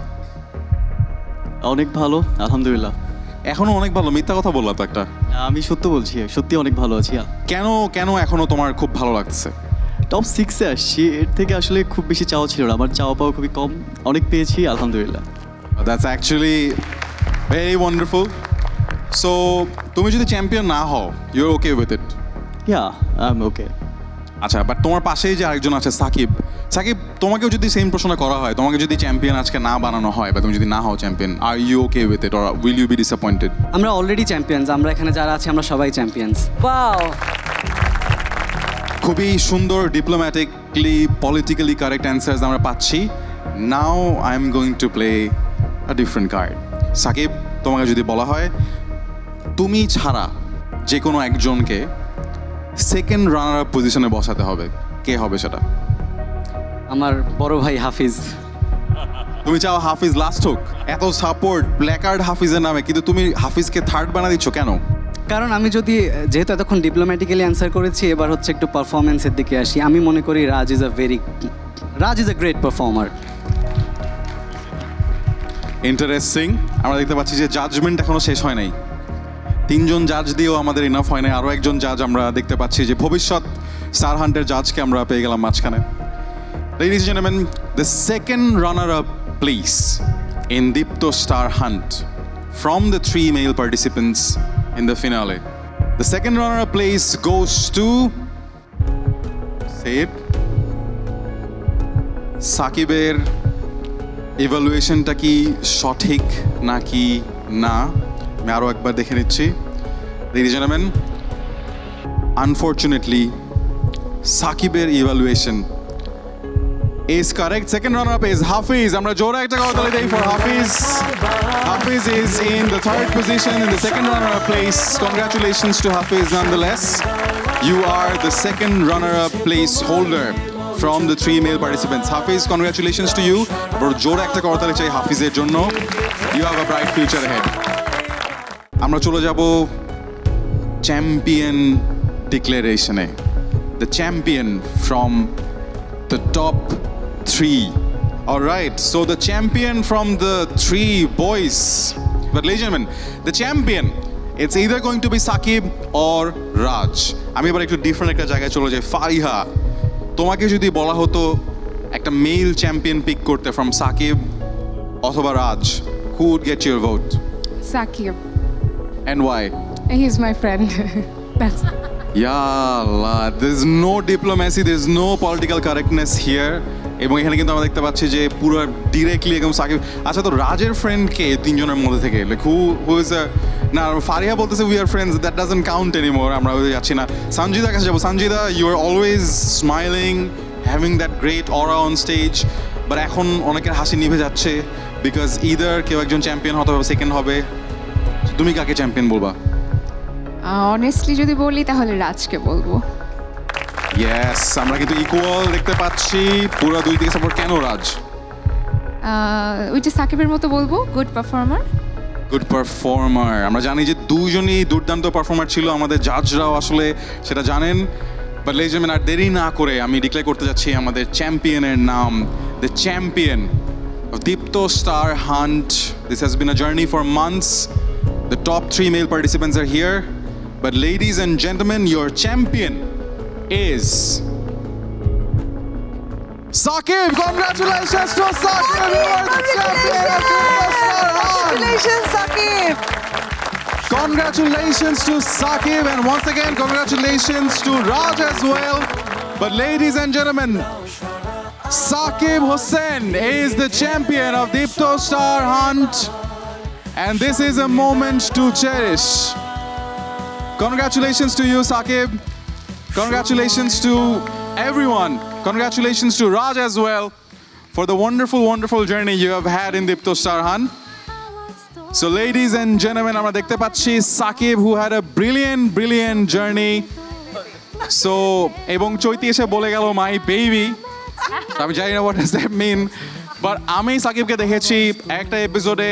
অনেক ভালো, আলহামদুলিল্লাহ। এখনো অনেক ভালো, মিথ্যা কথা বললা তো একটা। আমি সত্য বলছি, সত্যি অনেক ভালো আছি। কেন কেন এখনো তোমার খুব ভালো লাগছে? টপ 6-এ আসছি, এর থেকে আসলে খুব বেশি চাওয়া ছিল না, আমার চাওয়া পাওয়া খুবই কম, অনেক পেয়েছি আলহামদুলিল্লাহ। That's actually very wonderful. So তুমি যদি চ্যাম্পিয়ন না হও, you are okay with it? Yeah, I am okay. আচ্ছা, বাট তোমার পাশেই যে আরেকজন আছে সাকিব, সাকিব তোমাকেও যদি সেম প্রশ্ন করা হয়, তোমাকে যদি চ্যাম্পিয়ন আজকে না বানানো হয় বা তুমি যদি না হও champion, are you okay with it or will you be disappointed? আমরা অলরেডি চ্যাম্পিয়ন্স, আমরা এখানে যারা আছি আমরা সবাই চ্যাম্পিয়ন্স। ওয়াও, খুবই সুন্দর ডিপ্লোম্যাটিকলি পলিটিক্যালি কারেক্ট অ্যান্সার্স আমরা পাচ্ছি। Now I am going to play a different card. Sakib, তোমাকে যদি বলা হয় তুমি ছাড়া যে কোনো একজনকে সেকেন্ড রানার আপ পজিশনে বসাতে হবে, কে হবে সেটা? আমার বড় ভাই হাফিজ। তুমি চাও হাফিজ লাস্ট হোক? এত সাপোর্ট প্ল্যাকার্ড হাফিজের নামে, কিন্তু তুমি হাফিজকে থার্ড বানা দিচ্ছ কেন? কারণ আমি যদি, যেহেতু এতক্ষণ ডিপ্লোম্যাটিক্যালি অ্যান্সার করেছি, এবার হচ্ছে একটু পারফরমেন্সের দিকে আসি। আমি মনে করি Raj is a great performer. Interesting. আমরা দেখতে পাচ্ছি যে জাজমেন্ট এখনো শেষ হয় নাই, 3 জন জাজ দিয়েও আমাদের ইনাফ হয় নাই, আরও একজন জাজ আমরা দেখতে পাচ্ছি যে ভবিষ্যৎ স্টার হান্টের জাজকে আমরা পেয়ে গেলাম মাঝখানে। Ladies and gentlemen, the second runner-up place in Dipto Star Hunt from the 3 male participants in the finale. The second runner-up place goes to, say it, সাকিবের ইভালুয়েশনটা কি সঠিক নাকি না, আমি আরও একবার দেখে নিচ্ছি। Ladies and gentlemen, unfortunately, সাকিবের evaluation is correct. Second runner-up is Hafiz. আমরা জোরে একটা করতালি দেই for Hafiz. Hafiz is in the 3rd position in the second runner-up place. Congratulations to Hafiz nonetheless. You are the second runner-up place holder from the 3 male participants. Hafiz, congratulations to you. বড় জোরে একটা করতালি চাই হাফিজের জন্য। You have a bright future ahead. আমরা চলে যাব champion ডিক্লারেশনে। The champion from the top 3. All right, so the champion from the 3 boys. But ladies and gentlemen, the champion, it's either going to be Sakib or Raj. আমি এবার একটু different একটা জায়গায় চলে যাই। ফারিহা, তোমাকে যদি বলা হতো একটা মেল চ্যাম্পিয়ন পিক করতে ফ্রম সাকিব অথবা রাজ, who would get your vote? Sakib. And why? He's my friend. That's Yeah, there's no diplomacy, there's no political correctness here. এবং এখানে কিন্তু আমরা দেখতে পাচ্ছি যে পুরো ডিরেক্টলি একদম সাকিব। আচ্ছা, তো রাজের ফ্রেন্ড কে 3 জনের মধ্যে থেকে? লাইক হু ইজ না, ফারিহা বলতেছে we are friends, that doesn't count anymore, আমরা ওই যাচ্ছি না। সঞ্জিদার কাছে যাবো। Sanjida, you are always smiling, having that great aura on stage, but এখন অনেকের হাসি নিভে যাচ্ছে বিকজ ইদার কেউ একজন চ্যাম্পিয়ন হতে হবে, সেকেন্ড হবে। তুমি কাকে চ্যাম্পিয়ন বলবা? অনেস্টলি যদি বলি তাহলে রাজকে বলবো। ইয়েস, আমরা কিন্তু ইকুয়াল দেখতে পাচ্ছি, পুরো 2 দিকে সাপোর্ট। কেন রাজ? ওইটা সাকিবের মতো বলবো, গুড পারফর্মার। গুড পারফর্মার, আমরা জানি যে দুজনই দুর্দান্ত পারফর্মার ছিল, আমাদের জাজরাও আসলে সেটা জানেন। বাট লেডিস এন্ড জেন্টলম্যান, আর দেরি না করে আমি ডিক্লেয়ার করতে যাচ্ছি আমাদের চ্যাম্পিয়নের নাম। The champion of Deepto star hunt. This has been a journey for months. The top 3 male participants are here, but ladies and gentleman, your champion is Sakib. Congratulations to Sakib. You are the champion of Dipto Star Hunt. Congratulations, Sakib. Congratulations to Sakib, and once again congratulations to Raj as well. But ladies and gentlemen, Sakib Hussain is the champion of Dipto Star Hunt, and this is a moment to cherish. Congratulations to you, Sakib. Congratulations to everyone. Congratulations to Raj as well for the wonderful, wonderful journey you have had in Dipto Star Hunt. So ladies and gentlemen, আমরা দেখতে পাচ্ছি Sakib who had a brilliant journey. So এবং চৈতি এসে বলে গেল my baby. আমি জানি না what does that mean, but আমি সাকিবকে দেখেছি একটা এপিসোডে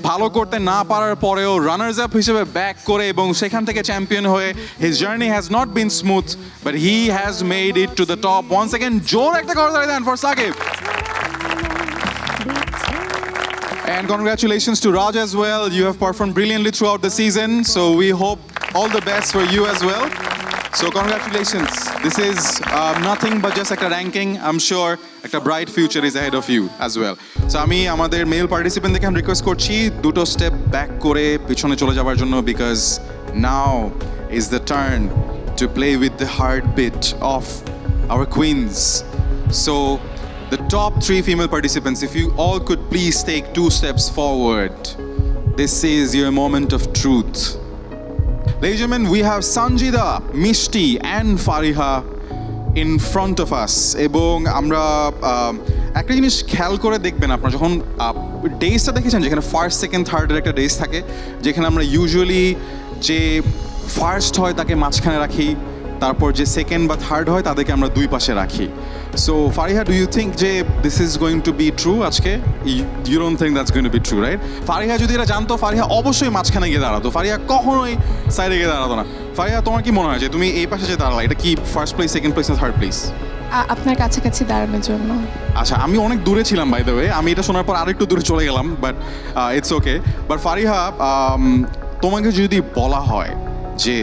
ভালো করতে না পারার পরেও রানার্স আপ হিসেবে ব্যাক করে এবং সেখান থেকে চ্যাম্পিয়ন হয়ে his journey has not been smooth, but he has made it to the top. Once again জোর একটা করতালি দেন for Sakib. And congratulations to Raj as well. You have performed brilliantly throughout the season. So we hope all the best for you as well. So congratulations. This is nothing but just like a ranking. I'm sure like a bright future is ahead of you as well. So আমি আমাদের mail participant দেখে আমি request করছি দুটো step back করে পিছনে চলে যাওয়ার জন্য because now is the turn to play with the heartbeat of our queens. So the top 3 female participants, if you all could please take 2 steps forward. This is your moment of truth. Ladies and gentlemen, we have Sanjida, Mishti and Fariha in front of us. এবং আমরা একটা জিনিস খেয়াল করে দেখবেন আপনারা যখন ডেজটা দেখেছেন যেখানে ফার্স্ট সেকেন্ড থার্ডের একটা ডেজ থাকে যেখানে আমরা ইউজুয়ালি যে ফার্স্ট হয় তাকে মাঝখানে রাখি তারপর যে সেকেন্ড বা থার্ড হয় তাদেরকে আমরা দুই পাশে রাখি so Fariha do you think যে this is going to be true আজকে you don't think that's going to be true right Fariha যদি এটা জানতো ফারিহা অবশ্যই মাঝখানে গিয়ে দাঁড়াতো ফারিহা কখনোই সাইডে গিয়ে দাঁড়াতো না ফারিহা তোমার কি মনে হয় যে তুমি এই পাশে যে দাঁড়ালা এটা কি ফার্স্ট প্লেস সেকেন্ড প্লেস না থার্ড প্লেস আপনার কাছাকাছি দাঁড়ানোর জন্য আচ্ছা আমি অনেক দূরে ছিলাম বাই দ্য ওয়ে আমি এটা শোনার পর আরেকটু দূরে চলে গেলাম but it's okay but Fariha তোমাকে যদি বলা হয় যে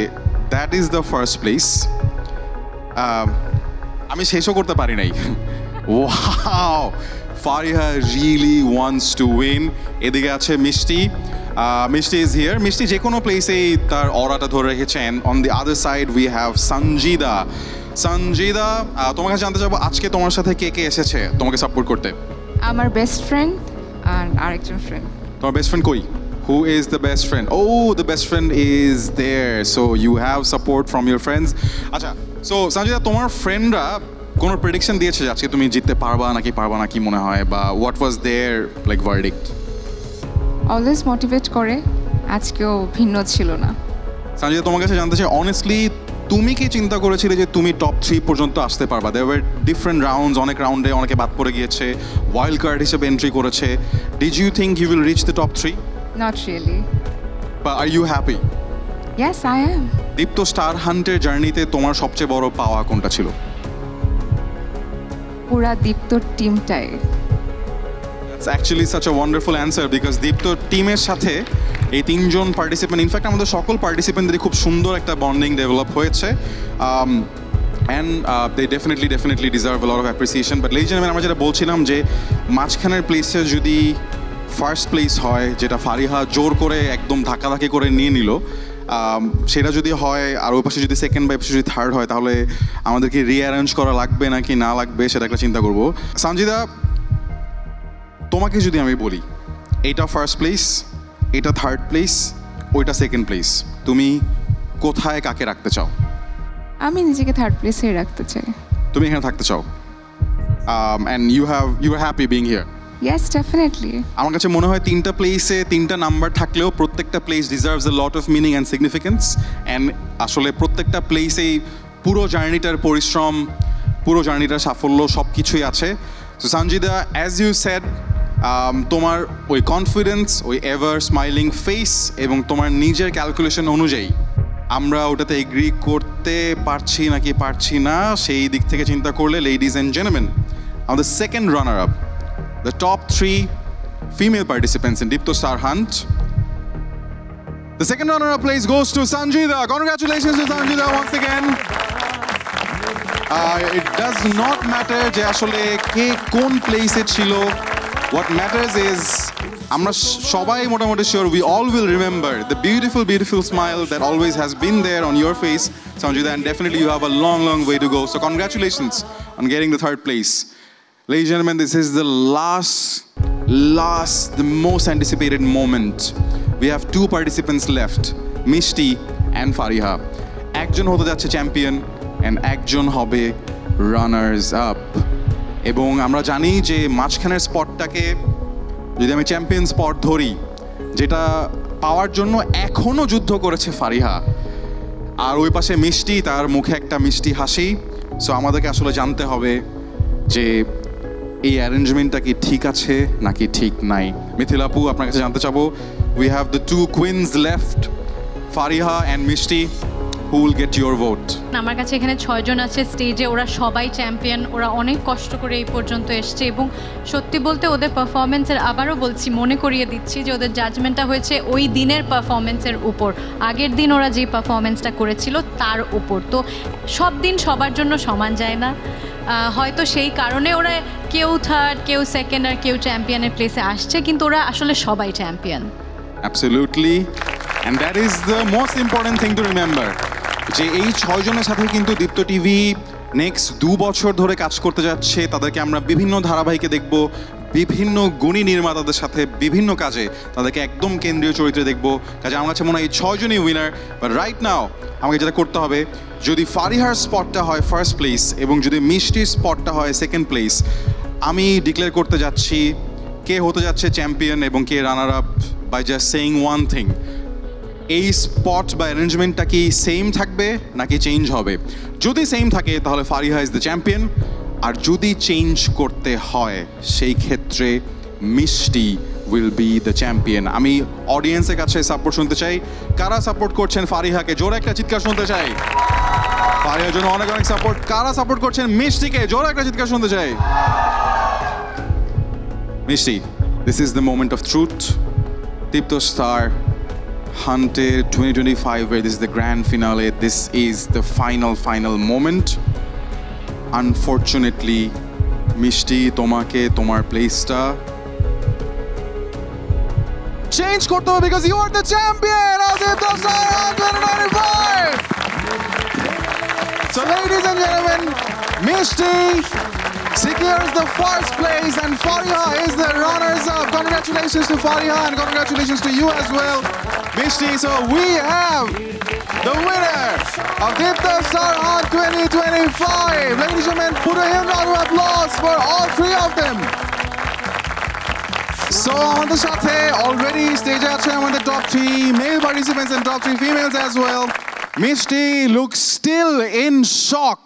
that is the first place আমি শেষও করতে পারি নাই wow Fariha really wants to win এদিকে আছে মিষ্টি মিষ্টি ইজ হিয়ার মিষ্টি যে কোনো প্লেসেই তার অরাটা ধরে রেখেছেন on the other side we have Sanjida Sanjida তোমার কাছে জানতে চাবো আজকে তোমার সাথে কে কে এসেছে তোমাকে সাপোর্ট করতে আমার বেস্ট ফ্রেন্ড আর আরেকজন ফ্রেন্ড তোমার বেস্ট ফ্রেন্ড কই Who is the best friend? Oh, the best friend is there. So you have support from your friends. আচ্ছা সো সঞ্জিদা তোমার ফ্রেন্ডরা কোনো প্রেডিকশন দিয়েছে যে আজকে তুমি জিততে পারবা নাকি মনে হয় বা what was there like verdict always motivate করে আজকেও ভিন্ন ছিল না সঞ্জিদা তোমার কাছে জানতে চাই অনেস্টলি তুমি কি চিন্তা করেছিলে যে তুমি টপ 3 পর্যন্ত আসতে পারবা দেয়ার ওয়্যার ডিফারেন্ট রাউন্ডস অনেক রাউন্ডে অনেকে বাদ পড়ে গিয়েছে ওয়াইল্ড কার্ড হিসেবে এন্ট্রি করেছে did you think you will reach the top 3? Not really. But are you happy? Yes, I am. Deepto star হান্টের জার্নিতে তোমার সবচেয়ে বড় পাওয়া কোনটা ছিল? পুরা দীপ্ত টিমটাই। That's actually such a wonderful answer because দীপ্ত টিমের সাথে এই তিনজন পার্টিসিপেন্ট ইনফ্যাক্ট আমাদের সকল পার্টিসিপেন্টদের খুব সুন্দর একটা বন্ডিং ডেভেলপ হয়েছে and they definitely deserve a lot of appreciation but ladies and gentlemen আমরা যেটা বলছিলাম যে মাঝখানের প্লেসে যদি ফার্স্ট প্লেস হয় যেটা ফারিহা জোর করে একদম ধাক্কাধাক্কি করে নিয়ে নিল সেটা যদি হয় আর ওই পাশে যদি সেকেন্ড বা পাশে যদি থার্ড হয় তাহলে আমাদেরকে রিঅ্যারেঞ্জ করা লাগবে নাকি না লাগবে সেটা একটা চিন্তা করবো সঞ্জিদা তোমাকে যদি আমি বলি এইটা ফার্স্ট প্লেস এটা থার্ড প্লেস ওইটা সেকেন্ড প্লেস তুমি কোথায় কাকে রাখতে চাও আমি নিজেকে থার্ড প্লেসে রাখতে চাই তুমি এখানে থাকতে চাও and you are happy being here Yes, definitely. আমার কাছে মনে হয় তিনটা প্লেসে তিনটা নাম্বার থাকলেও প্রত্যেকটা place deserves a lot of meaning and significance and আসলে প্রত্যেকটা প্লেসেই পুরো জার্নিটার পরিশ্রম পুরো জার্নিটার সাফল্য সব কিছুই আছে so Sanjida as you said তোমার ওই কনফিডেন্স ওই এভার স্মাইলিং ফেস এবং তোমার নিজের ক্যালকুলেশন অনুযায়ী আমরা ওটাতে এগ্রি করতে পারছি না সেই দিক থেকে চিন্তা করলে লেডিজ অ্যান্ড জেন্টলম্যান আমাদের second runner up the top 3 female participants in Dipto Star Hunt. The second runner-up place goes to Sanjida. Congratulations to Sanjida once again. It does not matter যে আসলে কে কোন প্লেসে ছিল. What matters is আমরা সবাই মোটামুটি sure we all will remember the beautiful smile that always has been there on your face, Sanjida, and definitely you have a long way to go. So congratulations on getting the third place. Ladies and gentlemen, this is the the most anticipated moment. We have 2 participants left, Mishti and Fariha. একজন হতে যাচ্ছে champion and একজন হবে runners up এবং আমরা জানি যে মাঝখানের স্পটটাকে যদি আমি চ্যাম্পিয়ন স্পট ধরি যেটা পাওয়ার জন্য এখনো যুদ্ধ করেছে ফারিহা আর ওই পাশে মিষ্টি তার মুখে একটা মিষ্টি হাসি সো আমাদেরকে আসলে জানতে হবে যে এই অ্যারেঞ্জমেন্টটা কি ঠিক আছে নাকি ঠিক নাই মিথিলা আপু আপনার কাছে জানতে চাবো we have the 2 queens left Fariha and Mishti who will get your vote? আমার কাছে এখানে 6 জন আছে স্টেজে, ওরা সবাই চ্যাম্পিয়ন, ওরা অনেক কষ্ট করে এই পর্যন্ত এসছে এবং সত্যি বলতে ওদের পারফরমেন্সের, আবারও বলছি, মনে করিয়ে দিচ্ছি যে ওদের জাজমেন্টটা হয়েছে ওই দিনের পারফরমেন্সের উপর, আগের দিন ওরা যে পারফরমেন্সটা করেছিল তার উপর। তো সব দিন সবার জন্য সমান যায় না, হয়তো সেই কারণে ওরা কেউ থার্ড, কেউ সেকেন্ড আর কেউ চ্যাম্পিয়নের প্লেসে আসছে, কিন্তু ওরা আসলে সবাই champion. Absolutely. And that is the most important thing to remember. যে এই 6 জনের সাথে কিন্তু দীপ্ত টিভি নেক্সট 2 বছর ধরে কাজ করতে যাচ্ছে। তাদেরকে আমরা বিভিন্ন ধারাবাহিকে দেখব, বিভিন্ন গুণী নির্মাতাদের সাথে বিভিন্ন কাজে তাদেরকে একদম কেন্দ্রীয় চরিত্রে দেখব। কাজে আমার কাছে মনে হয় এই 6 জনই উইনার। বাট রাইট নাও আমাকে যেটা করতে হবে, যদি ফারিহার স্পটটা হয় ফার্স্ট প্লেস এবং যদি মিষ্টির স্পটটা হয় সেকেন্ড প্লেস, আমি ডিক্লেয়ার করতে যাচ্ছি কে হতে যাচ্ছে চ্যাম্পিয়ন এবং কে runner up by just saying one thing. এই স্পট বা অ্যারেঞ্জমেন্টটা কি সেম থাকবে নাকি চেঞ্জ হবে? যদি সেম থাকে তাহলে ফারিহা ইজ দ্য চ্যাম্পিয়ন, আর যদি চেঞ্জ করতে হয় সেই ক্ষেত্রে মিষ্টি উইল বি দ্য চ্যাম্পিয়ন। আমি অডিয়েন্সের কাছে সাপোর্ট শুনতে চাই, কারা সাপোর্ট করছেন ফারিহাকে? জোরে একটা চিৎকার শুনতে চাই। ফারিহার জন্য অনেক অনেক সাপোর্ট। কারা সাপোর্ট করছেন মিষ্টিকে? জোরে একটা চিৎকার শুনতে চাই। মিষ্টি, this is the moment of truth. Deepto Star Hunted 2025, where this is the grand finale. This is the final moment. Unfortunately, Mishti, tomake tomar place-ta change korte hobe because you are the champion of Deepto Star 2025. So ladies and gentlemen, Mishti secures the first place and Fariha is the runners-up. Congratulations to Fariha and congratulations to you as well, Mishti. So we have the winner of Deepto Star Hunt 2025. Ladies and gentlemen, put a hand round of applause for all 3 of them. So আমাদের সাথে already stage আছে আমাদের top 3 male participants and top 3 females as well. Mishti looks still in shock.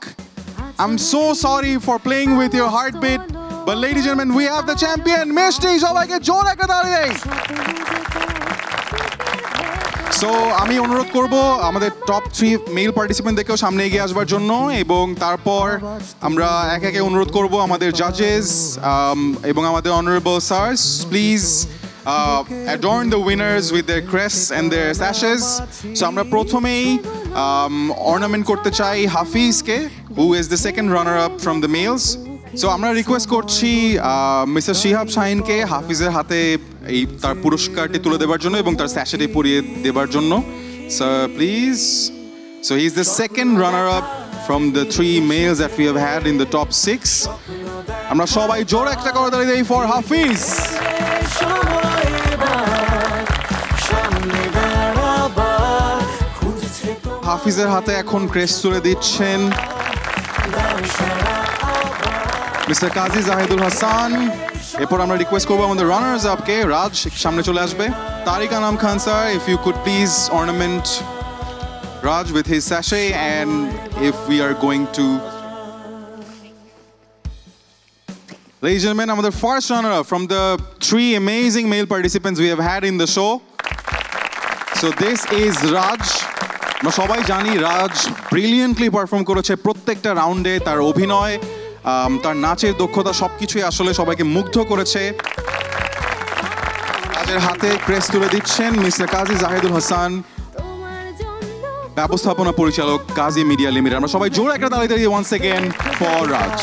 I'm so sorry for playing with your heartbeat, but ladies and gentlemen, we have the champion, Mishti. সবাইকে জোর একটা তালি। So আমি অনুরোধ করব আমাদের top 3 mail পার্টিসিপেন্টদেরকেও সামনে এগিয়ে আসবার জন্য, এবং তারপর আমরা এক একে অনুরোধ করব আমাদের জাজেস এবং আমাদের honourable sirs, please adorn the winners with their crests and their sashes. So আমরা প্রথমেই ornament করতে চাই হাফিজকে, who is the second runner up from the males. So আমরা রিকোয়েস্ট করছি মিস্টার শিহাব শাহিনকে হাফিজের হাতে এই তার পুরস্কারটি তুলে দেবার জন্য এবং তার স্যাশেটি পরিয়ে দেবার জন্য। Sir, please. So he is the second runner up from the 3 males that we have had in the top 6. আমরা সবাই জোর একটা করে তালি দেই for হাফিজ। হাফিজের হাতে এখন ক্রেস্ট তুলে দিচ্ছেন মিস্টার কাজী জাহিদুল হাসান। এরপর আমরা রিকোয়েস্ট করবো আমাদের রানার্স আপকে, রাজ সামনে চলে আসবে। Tarique Anam Khan sir, if you could please ornament Raj with his sachet, and if we are going to, ladies and gentlemen, আমাদের first runner up from the 3 amazing male participants we have had in the show. So this is Raj. আমরা সবাই জানি রাজ brilliantly perform করেছে প্রত্যেকটা রাউন্ডে। তার অভিনয়, তার নাচের দক্ষতা সবকিছুই আসলে সবাইকে মুগ্ধ করেছে। রাজের হাতে ক্রেস্ট তুলে দিচ্ছেন মিস্টার কাজী জাহিদুল হাসান, ব্যবস্থাপনা পরিচালক কাজী মিডিয়া লিমিটেড। আমরা সবাই জোরে একটা তালি দিই ওয়ান্স अगेन ফর রাজ।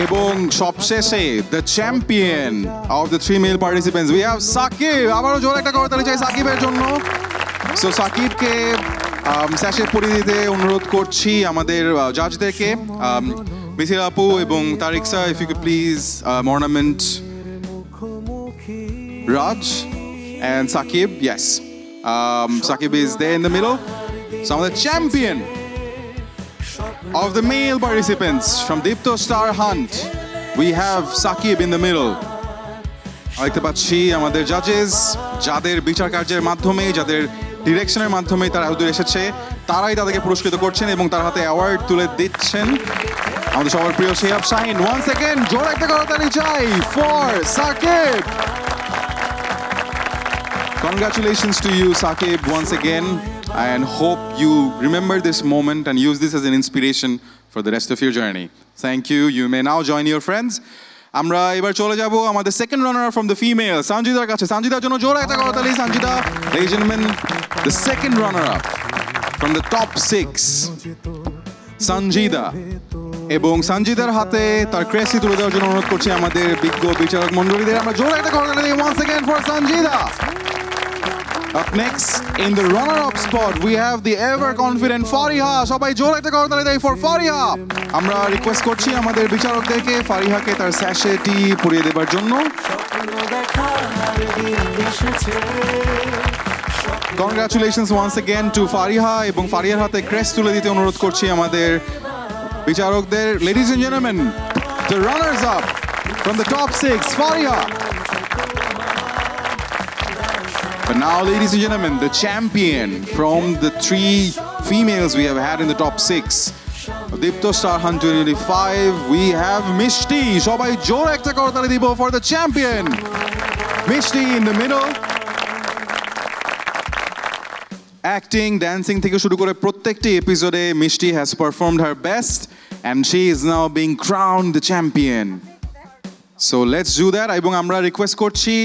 এবং সবশেষে the champion of the 3 male participants we have Sakib. আবারও জোরে একটা করতালি চাই সাকিবের জন্য। সো সাকিবকে স্যাশে পরিয়ে দিতে অনুরোধ করছি আমাদের জাজদেরকে, মিথিলা আপু এবং Tarique sir, if you could please ornament Raj and Saqib. Yes, Saqib is there in the middle. So the champion of the male participants from Deepto Star Hunt, we have Saqib in the middle. দেখতে পাচ্ছি আমাদের জাজেস যাদের বিচার কার্যের মাধ্যমে, যাদের ডিরেকশনের মাধ্যমে তারা হুজুর এসেছে, তারাই তাদেরকে পুরস্কৃত করছেন এবং তার হাতে অ্যাওয়ার্ড তুলে দিচ্ছেন আমাদের সবার প্রিয় শিহাব শাহিন। ওয়ান্স अगेन জোরে একটা করতালি চাই for Sakib. Congratulations to you, Saqib, once again, and hope you remember this moment and use this as an inspiration for the rest of your journey. Thank you. You may now join your friends. আমরা এবার চলে যাব আমাদের second runner from the female সঞ্জিদার কাছে। সঞ্জিদার জন্য জোরে একটা করতালি। Sanjida, ladies and gentlemen, the second runner up from the top 6, Sanjida. এবং সঞ্জিদার হাতে তার ক্রেসি তুলে দেওয়ার জন্য অনুরোধ করছি আমাদের বিজ্ঞ বিচারক মণ্ডলীদের। আমরা জোরে একটা করতালি দিই once again for Sanjida. Up next in the runner-up spot we have the ever confident Fariha. সবাই জোরে একটা করতালি দেই for Fariha. আমরা রিকোয়েস্ট করছি আমাদের বিচারকদেরকে ফারিহাকে তার স্যাশেটি পরিয়ে দেবার জন্য। Congratulations once again to Fariha এবং ফারিহার হাতে ক্রেস্ট তুলে দিতে অনুরোধ করছি আমাদের বিচারকদের। Ladies and gentlemen, the runners up from the top 6, Fariha. But now, ladies and gentlemen, the champion from the 3 females we have had in the top 6, Dipto Star Hunt 2025, we have Mishti. Shobai jore ekta kortali dibo for the champion. Mishti in the middle. Acting, dancing থেকে শুরু করে প্রত্যেকটি এপিসোডে Mishti has performed her best and she is now being crowned the champion. So let's do that. এবং আমরা request করছি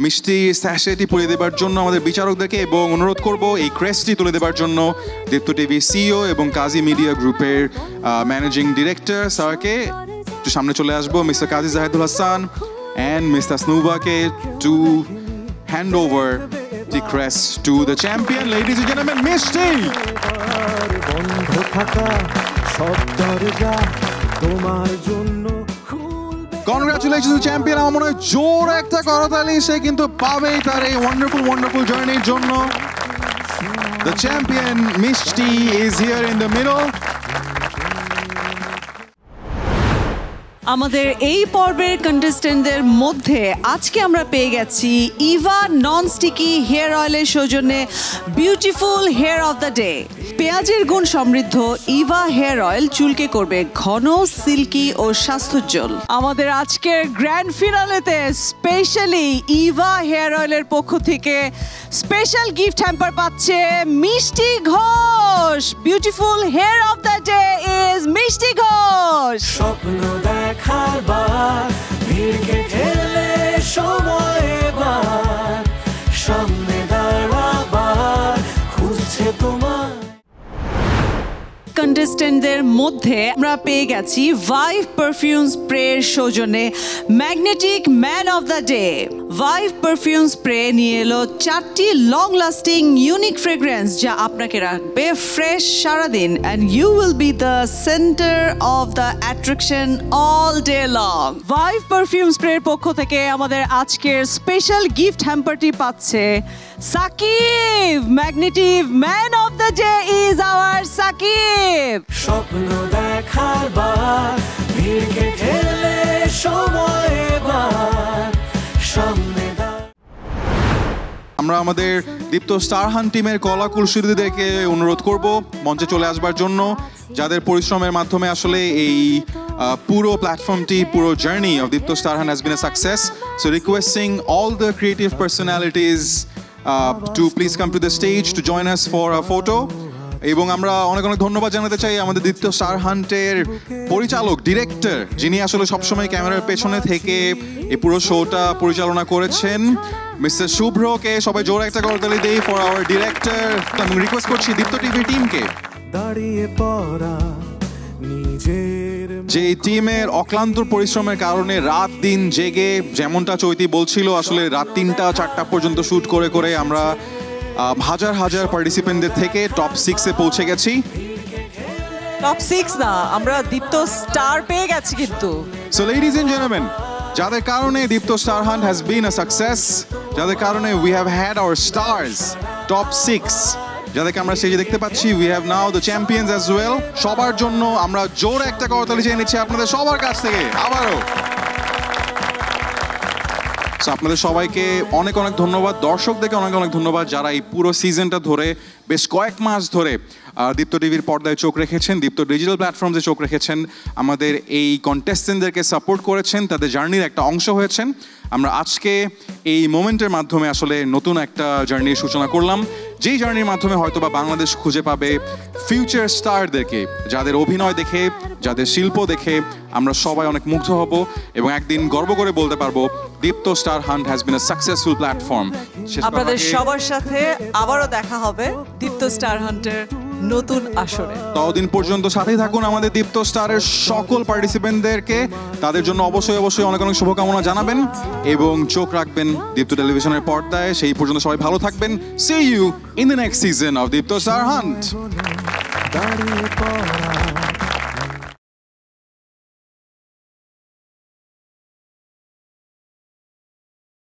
মিষ্টি স্যাশেটি পরিয়ে দেবার জন্য আমাদের বিচারকদেরকে এবং অনুরোধ করব এই ক্রেস্টটি তুলে দেবার জন্য দীপ্ত টিভি সিইও এবং কাজী মিডিয়া গ্রুপের ম্যানেজিং ডিরেক্টর স্যারকে একটু সামনে চলে আসবো, mister Kazi Zahidul Hasan and miss তাসনুবাকে to hand over the crest to the champion. Ladies and gentleman, মিষ্টি। বন্ধ থাকা সব দরজা তোমার জন্য। Congratulations to the champion. আমার মনে হয় জোর একটা করতালি সে কিন্তু পাবেই তার এই ওয়ান্ডারফুল জার্নির জন্য। The champion Mishti is here in the middle. আমাদের এই পর্বের কন্টেস্টেন্টদের মধ্যে আজকে আমরা পেয়ে গেছি ইভা নন স্টিকি হেয়ার অয়েলের সৌজন্যে beautiful hair of the day. পেঁয়াজের গুণ সমৃদ্ধ ইভা হেয়ার অয়েল চুলকে করবে ঘন, সিল্কি ও স্বাস্থ্যোজ্জ্বল। আমাদের আজকের গ্র্যান্ড ফিনালেতে স্পেশালি ইভা হেয়ার অয়েলের পক্ষ থেকে স্পেশাল গিফট হ্যাম্পার পাচ্ছে Mishti Ghosh. Beautiful hair of the day is Mishti Ghosh. স্বপ্ন দেখার বার ভিড়কে ঠেলে সময় এবার সামনে দাঁড়াবার খুঁজছে তোমার। কন্টেস্টেন্টদের মধ্যে আমরা পেয়ে গেছি ভাইভ পারফিউম স্প্রের সৌজন্যে magnetic man of the day. Vibe perfume spray নিয়ে এলো 4টি লং লাস্টিং ইউনিক ফ্রেগ্রেন্স যা আপনাকে রাখবে ফ্রেশ সারাদিন and you will be the centre of the attraction all day long. Vibe perfume স্প্রের পক্ষ থেকে আমাদের আজকের স্পেশাল গিফট হ্যাম্পারটি পাচ্ছে Sakib. Magnetic man of the day is our Sakib. স্বপ্ন দেখার বার ভিড়কে ঠেলে সময় এবার সামনে। আমরা আমাদের দীপ্ত স্টার হান্ট টিমের কলা কুশলীদেরকে অনুরোধ করব মঞ্চে চলে আসবার জন্য, যাদের পরিশ্রমের মাধ্যমে আসলে এই পুরো প্ল্যাটফর্মটি, পুরো journey of Deepto star hunt has been a success. So requesting all the creative personalities to please come to the stage to join us for a photo. এবং আমরা অনেক ধন্যবাদ জানাতে চাই আমাদের দীপ্ত স্টার হান্টের পরিচালক, ডিরেক্টর, যিনি আসলে সবসময় ক্যামেরার পেছনে থেকে এই পুরো শোটা পরিচালনা করেছেন, মিস্টার শুভ্রকে। সবাই জোরে একটা করতালি দেই ফর আওয়ার ডিরেক্টর। আমি রিকোয়েস্ট করছি দীপ্ত টিভি টিমকে, দাঁড়িয়ে পড়া নিজের যে টিমের অক্লান্ত পরিশ্রমের কারণে রাত দিন জেগে, যেমনটা চৈতি বলছিল, আসলে রাত 3টা-4টা পর্যন্ত শুট করে করে আমরা হাজার পার্টিসিপেন্টদের থেকে টপ 6-এ পৌঁছে গেছি। টপ 6 না, আমরা দীপ্ত স্টার পেয়ে গেছি কিন্তু। সো লেডিজ এন্ড জেন্টলম্যান, যাদের কারণে Deepto star hunt has been a success, যাদের কারণে we have had our stars top 6, যাদেরকে আমরা সেই যে দেখতে পাচ্ছি, we have now the champions as well. সবার জন্য আমরা জোরে একটা করতালি চেয়ে নিচ্ছি আপনাদের সবার কাছ থেকে আবারও। সো আপনাদের সবাইকে অনেক অনেক ধন্যবাদ, দর্শকদেরকে অনেক অনেক ধন্যবাদ যারা এই পুরো সিজনটা ধরে বেশ কয়েক মাস ধরে দীপ্ত টিভির পর্দায় চোখ রেখেছেন, দীপ্ত ডিজিটাল প্ল্যাটফর্মসে চোখ রেখেছেন, আমাদের এই কন্টেস্টেন্টদেরকে সাপোর্ট করেছেন, তাদের জার্নির একটা অংশ হয়েছেন। আমরা আজকে এই মোমেন্টের মাধ্যমে আসলে নতুন একটা জার্নির সূচনা করলাম, যেই জার্নির মাধ্যমে হয়তো বা বাংলাদেশ খুঁজে পাবে ফিউচার স্টারদেরকে, যাদের অভিনয় দেখে, যাদের শিল্প দেখে আমরা সবাই অনেক মুগ্ধ হব এবং একদিন গর্ব করে বলতে পারবো Deepto star hunt has been a successful platform. আপনাদের সবার সাথে আবারও দেখা হবে দীপ্ত স্টার হান্টের নতুন আসরে। ততদিন পর্যন্ত সাথেই থাকুন আমাদের দীপ্ত স্টারের সকল পার্টিসিপেন্টদেরকে, তাদের জন্য অবশ্যই অবশ্যই অনেক অনেক শুভকামনা জানাবেন এবং চোখ রাখবেন দীপ্ত টেলিভিশনের পর্দায়। সেই পর্যন্ত সবাই ভালো থাকবেন। See you in the next season of Deepto star hunt.